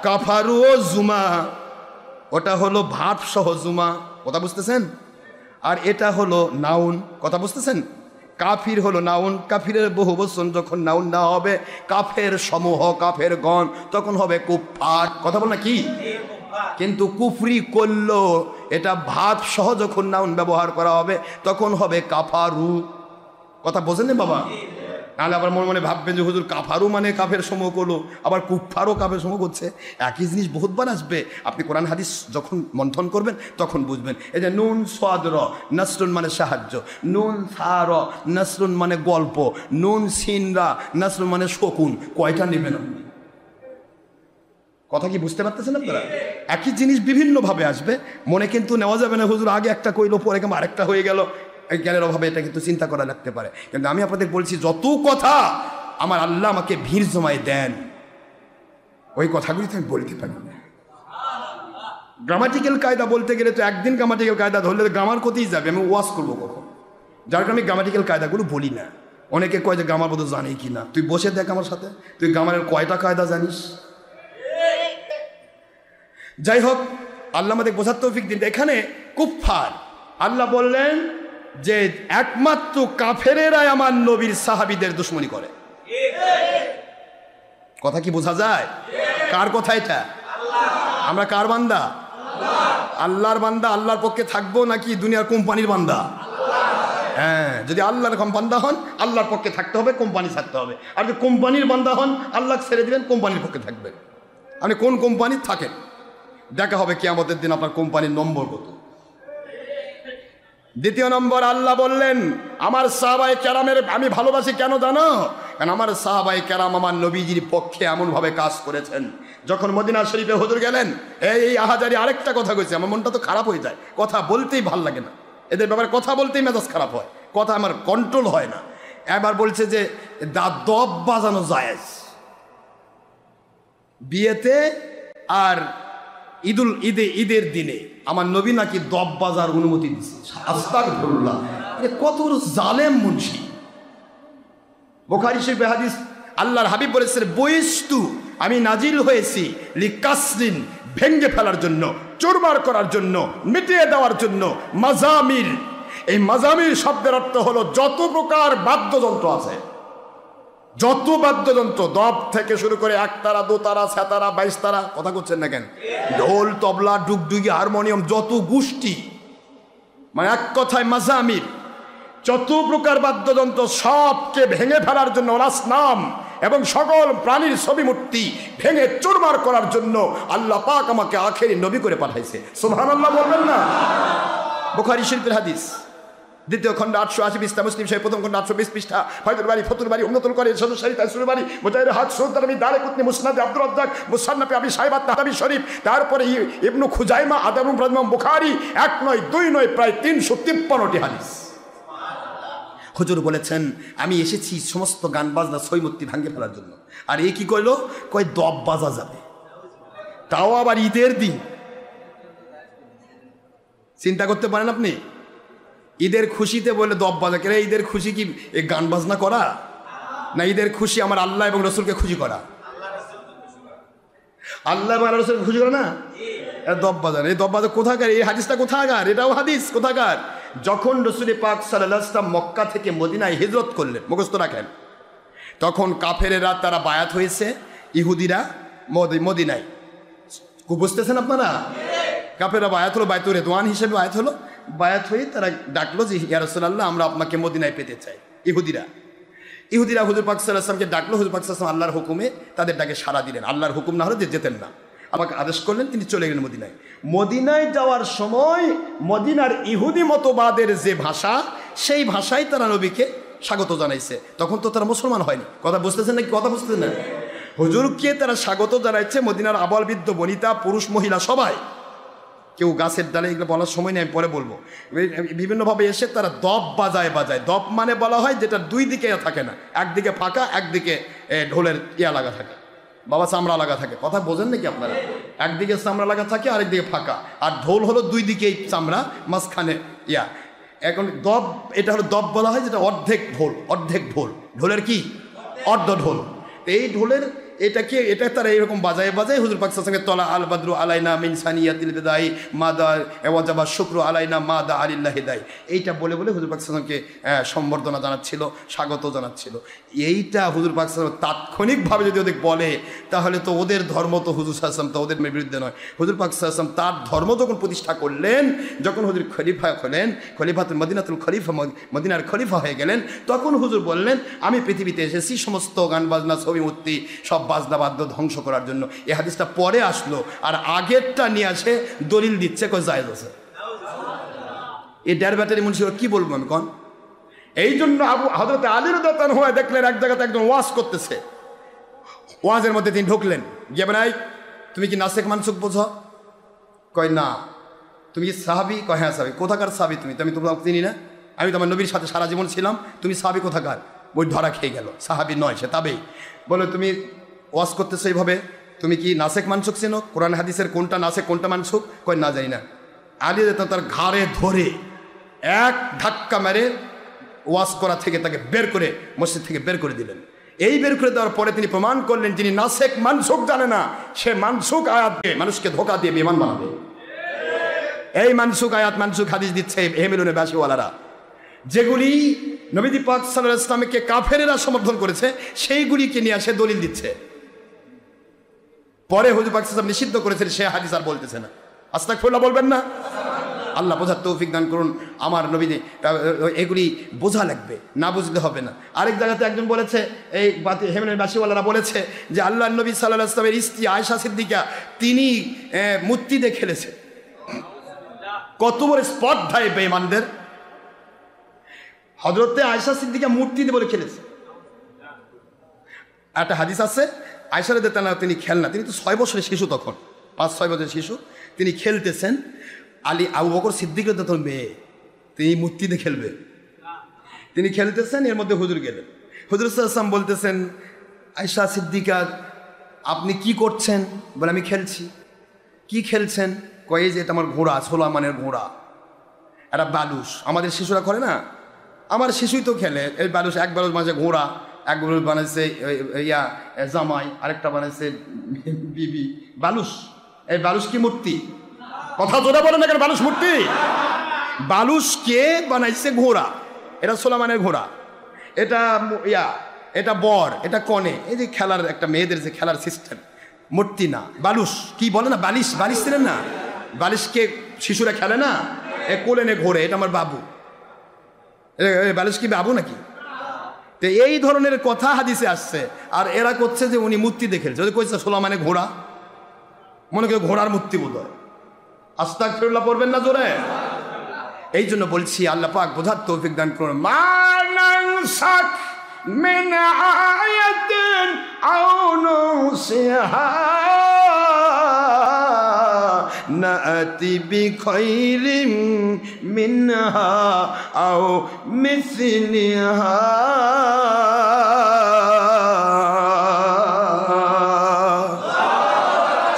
কাফারু ও জুমা, ওটা হলো ভাব সহ জুমা, কথা বুঝতেছেন? আর এটা হলো নাউন, কথা বুঝতেছেন? কাফির হলো নাউন, কাফিরের বহু বচন যখন নাউন না হবে, কাফের সমূহ, কাফের গণ, তখন হবে কুফার। কথা বল না কি? কিন্তু কুফরি করলো, এটা ভাব সহ যখন নাউন ব্যবহার করা হবে তখন হবে কাফারু। কথা বোঝেন না বাবা? নাহলে আবার মনে মনে ভাববেন যে হুজুর কাফারও মানে কাফের সময় করলো, আবার কুফারও কাফের সময় করছে। একই জিনিস বহুতবার আসবে। আপনি কোরআন হাদিস যখন মন্থন করবেন তখন বুঝবেন। এই যে নুন সাদ র নাসরুন মানে সাহায্য, নুন সা র নাসরুন মানে গল্প, নুন সিন রা নাসরুন মানে শকুন, কয়টা নেবেন আপনি? কথা কি বুঝতে পারতেছেন আপনারা? একই জিনিস বিভিন্নভাবে আসবে, মনে কিন্তু নেওয়া যাবে না হুজুর আগে একটা কইলো পরে কেমন আরেকটা হয়ে গেল। জ্ঞানের অভাবে এটা কিন্তু চিন্তা করা লাগতে পারে। কিন্তু আমি আপনাদের বলছি, যত কথা আমার আল্লাহ আমাকে ভিড় জমায় দেন, ওই কথাগুলি তো আমি বলতে পারি না। গ্রামাটিক্যাল কায়দা বলতে গেলে তো একদিন গ্রামাটিক্যাল কায়দা ধরলে গ্রামার কোথায় যাবে, আমি ওয়াজ করবো কখন? যার কারণে আমি গ্রামাটিক্যাল কায়দাগুলো বলি না। অনেকে কয় যে গ্রামার বোধ জানি কি না। তুই বসে দেখ আমার সাথে, তুই গ্রামারের কয়টা কায়দা জানিস? যাই হোক, আল্লাহ আমাদের বোঝার তৌফিক দিন। এখানে কুফফার, আল্লাহ বললেন যে একমাত্র কাফেরেরাই আমার নবীর সাহাবীদের দুশমনী করে। কথা কি বোঝা যায়? কার কথা এটা? আমরা কার বান্দা? আল্লাহর বান্দা। আল্লাহর পক্ষে থাকবো নাকি দুনিয়ার কোম্পানির বান্দা? হ্যাঁ, যদি আল্লাহর বান্দা হন আল্লাহর পক্ষে থাকতে হবে, কোম্পানি থাকতে হবে। আর যদি কোম্পানির বান্দা হন আল্লাহ ছেড়ে দিবেন, কোম্পানির পক্ষে থাকবেন। আপনি কোন কোম্পানির থাকেন দেখা হবে কিয়ামতের দিন আপনার কোম্পানির নম্বর কত। দ্বিতীয় নম্বর, আল্লাহ বললেন আমার সাহাবায়ে কেরামের আমি ভালোবাসি কেন জানো? কারণ আমার সাহাবায়ে কেরাম আমার নবীজির পক্ষে এমনভাবে কাজ করেছেন। যখন মদিনা শরীফে হুজুর গেলেন, এই আহাজারি আরেকটা কথা কইছে, আমার মনটা তো খারাপ হয়ে যায়, কথা বলতেই ভাল লাগে না। এদের ব্যাপারে কথা বলতেই মেজাজ খারাপ হয়, কথা আমার কন্ট্রোল হয় না। এবার বলছে যে দব বাজানো জায়েজ বিয়েতে, আর ঈদের দিনে আমার নবী নাকি দব বাজার অনুমতি দিচ্ছে। আস্তাগফিরুল্লাহ, কত বড় জালেম মুন্সি। বুখারী শরীফে হাদিস, আল্লাহর হাবিব বলেছেন বইস্তু, আমি নাজিল হয়েছি লিকাসরিন, ভেঙ্গে ফেলার জন্য, চুরমার করার জন্য, মিটিয়ে দেওয়ার জন্য। মাজামির, এই মাজামির শব্দের অর্থ হলো যত প্রকার বাদ্যযন্ত্র আছে, যত বাদ্যযন্ত্র, দব থেকে শুরু করে একতারা, দোতারা, সেতারা, 22 তারা, কথা করছেন না কেন, ঢোল, তবলা, ডুগডুগি, হারমোনিয়াম, যত গোষ্ঠী, মানে এক কথায় মাজামির, যত প্রকার বাদ্যযন্ত্র সবকে ভেঙে ফেলার জন্য, নাম এবং সকল প্রাণীর ছবি মূর্তি ভেঙে চুরমার করার জন্য আল্লাহ পাক আমাকে আখেরি নবী করে পাঠাইছে। সুবহানাল্লাহ বলবেন না? বুখারী শরীফের হাদিস, দ্বিতীয় খণ্ড 880 পৃষ্ঠা, মুসলিম শরীফ প্রথম খণ্ড 820 পৃষ্ঠা, ফায়দুল বারী, ফতুল বারী, উম্মতুল করে, সদরশরীফ, তাফসীরুল বারী, মুজাহিদ হাক, সুলতানী, দারকুতনী, মুসনাদ আব্দুর রাজ্জাক, মুসান্নাফে আবি শাইবা, তাহাবী শরীফ, তারপরে ইবনু খুজাইমা, আদাবুল ইমাম বুখারী, 1 নয় 2 নয় প্রায় 353টি হাদিস। হুজুর বলেছেন আমি এসেছি সমস্ত গান বাজনা সৈমূর্তি ভাঙে ফেলার জন্য। আর এ কি কইলো? কয় দব বাজা যাবে, তাও আবার ঈদের দিন। চিন্তা করতে পারেন আপনি, ঈদের খুশিতে বলে দব বাজা। কেন ঈদের খুশি কি এই গান বাজনা করা না? ঈদের খুশি আমার আল্লাহ এবং রসুলকে খুশি করা। আল্লাহ এবং রসুলকে খুশি করা না, দব বাজার। এই দব বাজার কোথাকার? এই হাদিসটা কোথাকার? এটাও হাদিস কোথাকার? যখন রসুল পাক সাল্লাল্লাহু আলাইহি ওয়াসাল্লাম মক্কা থেকে মদিনায় হিজরত করলেন, মুখস্থ রাখেন, তখন কাফেরেরা তারা বায়াত হয়েছে, ইহুদিরা মদিনায়। বুঝতেছেন আপনারা? কাফেররা বায়াত হলো, বায়াতুর রিদওয়ান হিসেবে বায়াত হলো। বায়াত হয়ে তারা ডাকলো যে ইয়া রাসূলুল্লাহ আমরা আপনাকে মদিনায় পেতে চাই। ইহুদিরা হুজুর পাক সাল্লাল্লাহু আলাইহি ওয়াসাল্লামকে ডাকলো। হুজুর পাক সাল্লাল্লাহু আলাইহি ওয়াসাল্লাম আল্লাহর হুকুমে তাদের ডাকে সাড়া দিলেন। আল্লাহর হুকুম না হলে যেতেন না, আমাকে আদেশ করলেন, তিনি চলে গেলেন মদিনায়। মদিনায় যাওয়ার সময় মদিনার ইহুদি মতবাদের যে ভাষা, সেই ভাষায় তারা নবীকে স্বাগত জানাইছে। তখন তো তারা মুসলমান হয়নি। কথা বুঝতেছেন নাকি? কথা বুঝতেছেন না? হুজুরকে তারা স্বাগত জানাইছে, মদিনার আবাল বৃদ্ধ বনিতা, পুরুষ মহিলা সবাই। কেউ গাছের ডালে, এগুলো বলার সময় নেই, আমি পরে বলবো। বিভিন্নভাবে এসে তারা দব বাজায়। দব মানে বলা হয় যেটা দুই দিকে থাকে না, একদিকে ফাঁকা, একদিকে ঢোলের লাগা থাকে, বাবা চামড়া লাগা থাকে। কথা বোঝেন নাকি আপনারা? একদিকে চামড়া লাগা থাকে, আরেকদিকে ফাঁকা। আর ঢোল হলো দুই দিকেই চামড়া, মাঝখানে এখন দব, এটা হলো দব বলা হয় যেটা অর্ধেক ঢোল। ঢোলের কি অর্ধ ঢোল। এই ঢোলের এটা তারা এরকম বাজায় বাজায় হুজুর পাক সাল্লাল্লাহু আলাইহি ওয়াসাল্লাম তলা আল বাদরু আলাইনা মিন সানিয়াতিল বিদাই মাদা ওয়াজাবা শুকরু আলাইনা মাদা আলিল্লাহি দাই, এইটা বলে বলে হুজুর পাক সাল্লাল্লাহু আলাইহি ওয়াসাল্লামকে সম্বর্ধনা জানাচ্ছিল, স্বাগত জানাচ্ছিল। এইটা হুজুর পাক সাল্লাল্লাহু আলাইহি ওয়াসাল্লাম তাৎক্ষণিকভাবে যদি ওদের বলে তাহলে তো ওদের ধর্ম তো হুজুর সাল্লাল্লাহু আলাইহি ওয়াসাল্লাম তো ওদের বিরুদ্ধে নয়। হুজুর পাক সাল্লাল্লাহু আলাইহি ওয়াসাল্লাম তার ধর্ম যখন প্রতিষ্ঠা করলেন, যখন হুজুর খলিফা হলেন, খলিফাতুল মদিনাতুল খলিফা, মদিনার খলিফা হয়ে গেলেন, তখন হুজুর বললেন আমি পৃথিবীতে এসেছি সমস্ত গান বাজনা ছবি মূর্তি সব বাজনা বাদ্য ধ্বংস করার জন্য। এই হাদিসটা পরে আসলো, আর আগেরটা নিয়ে আসে দলিল দিচ্ছে কই জায়েজ আছে। এই ডের ব্যাটারি মুন্সি কি বলবো আমি কন। এই জন্য হযরত আলী রাদিয়াল্লাহু আনহু দেখলেন এক জায়গাতে একজন ওয়াজ করতেছে, ওয়াজের মধ্যে তিনি ঢুকলেন, গিয়ে বলেন তুমি কি নাসেখ মানসুখ বোঝো? কয় না। তুমি কি সাহাবি? কয় হ্যাঁ সাহাবি। কোথাকার সাহাবি তুমি? আমি তোমাকে চিনি না, আমি তোমার নবীর সাথে সারা জীবন ছিলাম, তুমি সাহাবি কোথাকার? বই ধরা খেয়ে গেল, সাহাবি নয় সে তাবেই। বলে তুমি ওয়াজ করতেছো এইভাবে, তুমি কি নাসেখ মানসুখ চেনো? কোরআন হাদিসের কোনটা নাসেখ কোনটা মানসুখ? কয় না জানি না। আলী তার ঘাড়ে ধরে এক ধাক্কা মেরে ওয়াজ করা থেকে তাকে বের করে মসজিদ থেকে বের করে দিলেন। এই বের করে দেওয়ার পরে তিনি প্রমাণ করলেন যিনি নাসেখ মানসুখ জানে না সে মানসুখ আয়াত দিয়ে মানুষকে ধোকা দিয়ে বিমান বানাবে। এই মানসুখ আয়াত মানসুখ হাদিস দিচ্ছে হেমিলুনের বাসীওয়ালারা, যেগুলি নবী পাক সাল্লাল্লাহু আলাইহি ওয়াসাল্লামকে কাফেরেরা সমর্থন করেছে সেইগুলিকে নিয়ে আসে দলিল দিচ্ছে। পরে হুজুর পাক সাল্লাল্লাহু আলাইহি ওয়াসাল্লাম নিষিদ্ধ করেছেন সে হাদিস আর বলতেছে না। আস্তাগফিরুল্লাহ বলবেন না। আল্লাহ বোঝার তৌফিক দান করুন। আমার নবী এগুলি বোঝা লাগবে, না বুঝলে হবে না। আরেক জায়গাতে একজন বলেছে, এই হেমেনের বাসীওয়ালারা বলেছে যে আল্লাহ নবী সাল্লাল্লাহু আলাইহি ওয়াসাল্লামের স্ত্রী আয়েশা সিদ্দিকা তিনি মূর্তি দিয়ে খেলেছে। কত বড় স্পর্ধায় বেঈমানদের। হযরতে আয়েশা সিদ্দিকা মূর্তি দিয়ে বলে খেলেছে। একটা হাদিস আছে আয়েশা রাদিয়াল্লাহু আনহা তিনি খেলনা, তিনি তো 6 বছরের শিশু, তখন 5-6 বছরের শিশু, তিনি খেলতেছেন। আবু বকর সিদ্দিক রাদিয়াল্লাহু আনহু মেয়ে, তিনি মূর্তিতে খেলবে, তিনি খেলতেছেন। এর মধ্যে হুজুর গেলেন। হুজুর সাল্লাল্লাহু আলাইহি ওয়াসাল্লাম বলতেছেন আয়েশা সিদ্দিকা আপনি কি করছেন? বলে আমি খেলছি। কি খেলছেন? কয়ে যে এটা আমার ঘোড়া, সোলাইমানের ঘোড়া, একটা বালুস। আমাদের শিশুরা করে না, আমার শিশুই তো খেলে এই বালুস। এক বালুস বানাইছে ঘোড়া, এক বালুস বানাইছে জামাই, আরেকটা বানাইছে বিবি। বালুস, এই বালুস কি মূর্তি? কথা জোরে বলেন না কেন? বালুস মূর্তি? বালুস কে বানাইছে? ঘোড়া। এটা সোলাইমানের ঘোড়া, এটা এটা বর, এটা কনে। এই যে খেলার একটা মেয়েদের যে খেলার সিস্টেম, মূর্তি না, বালুস। কি বলে না বালিশ, বালিশ ছিলেন না, বালিশকে শিশুরা খেলে না, এ কোলে নে ঘোরে, এটা আমার বাবু। বালিশ কি বাবু নাকি? তো এই ধরনের কথা হাদিসে আসছে। আর এরা করছে যে উনি মূর্তি দেখে, যদি কইছে সোলাইমানের ঘোড়া, মনে করে ঘোড়ার মূর্তি বোধ হয়। আস্তাগফিরুল্লাহ পড়বেন না জোরে? এই জন্য বলছি আল্লাহ পাক বোঝার তৌফিক দান করুন। মানানসাক মিন আয়াতিন আও নুসিহা নাতি বিখাইরিম মিনহা আও মিসলিহা।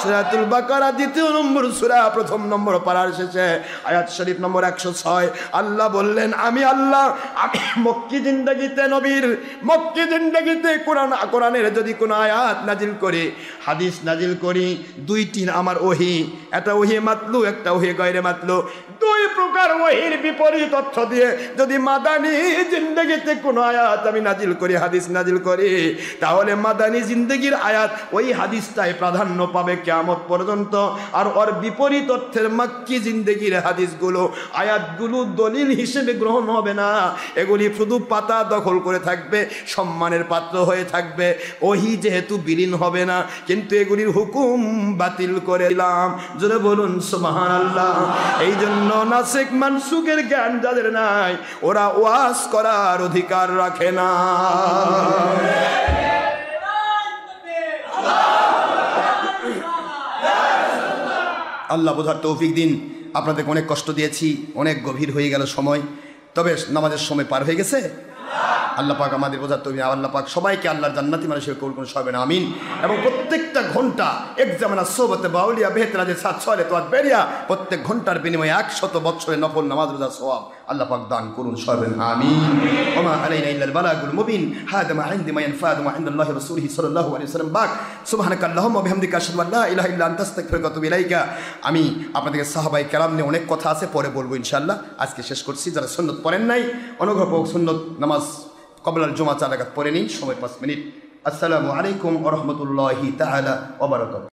সূরাতুল বাকারা 2 নম্বর সূরা 1 নম্বর পারার শেষে আয়াত শরীফ নম্বর 106 আল্লাহ বললেন আমি আল্লাহ আমি মক্কি জিন্দেগিতে নবীর মক্কি জিন্দেগিতে কোরআনের যদি কোনো আয়াত নাজিল করি, হাদিস নাজিল করি, 2টি আমার ওহী, একটা ওহী মাতলু, একটা ওহী গায়রে মাতলু, 2 প্রকার ওহীর বিপরীত অর্থ দিয়ে যদি মাদানী জিন্দেগিতে কোনো আয়াত আমি নাজিল করি, হাদিস নাজিল করি, তাহলে মাদানী জিন্দেগির আয়াত ওই হাদিসটাই প্রাধান্য পাবে কিয়ামত পর্যন্ত। আর ওর বিপরীত অর্থের মক্কি জিন্দেগির হাদিসগুলো আয়াতগুলো দলিল হিসেবে গ্রহণ হবে না, এগুলি শুধু পাতা দখল করে থাকবে, সম্মানের পাত্র হয়ে থাকবে, ওহী যেহেতু বিলীন হবে না, কিন্তু এগুলির হুকুম বাতিল করে দিলাম। জোরে বলুন সুবহানাল্লাহ। এই জন্য নাসিখ মানসুখের জ্ঞান যাদের নাই ওরা ওয়াজ করার অধিকার রাখে না। আল্লাহ বোঝার তৌফিক দিন। আপনাদেরকে অনেক কষ্ট দিয়েছি, অনেক গভীর হয়ে গেল সময়, তবে নামাজের সময় পার হয়ে গেছে। আল্লাহ পাক আমাদের বোঝার তৌফিক, আল্লাহ পাক সবাইকে আল্লাহর জান্নাতি মানুষের কবুল করুন, সবাই না আমিন। এবং প্রত্যেকটা ঘন্টা একজামানা সোবতে বাউলিয়া বেহতরাজে 7 6 তোয়াত বেরিয়া, প্রত্যেক ঘন্টার বিনিময়ে 100 বছরের নফল নামাজ রোজা সওয়াব আল্লাহ পাক দান করুন সবেন আমিন। ওমা আলাইনা ইল্লাল বালাগুল মুবিন হাদা মা ইনদি মা ইয়ানফাদু মা ইনদাল্লাহি রাসূলিহি সাল্লাল্লাহু আলাইহি ওয়াসাল্লাম বাক সুবহানাকা আল্লাহুম্মা বিহামদিকা আশহাদু আল্লা ইলাহা ইল্লা আনতা আস্তাগফিরুকা ওয়া আতুবু ইলাইকা। আমি আপনাদেরকে সাহাবায়ে কেরাম নিয়ে অনেক কথা আছে, পরে বলবো ইনশাআল্লাহ। আজকে শেষ করছি। যারা সুন্নত পড়েন নাই অনুগ্রহ সুন্নত নামাজ কবলাল জুমা 4 রাকাত পড়ে নিন, সময় 5 মিনিট। আসসালামু আলাইকুম ওয়া রাহমাতুল্লাহি তাআলা ওয়া বারাকাতুহু।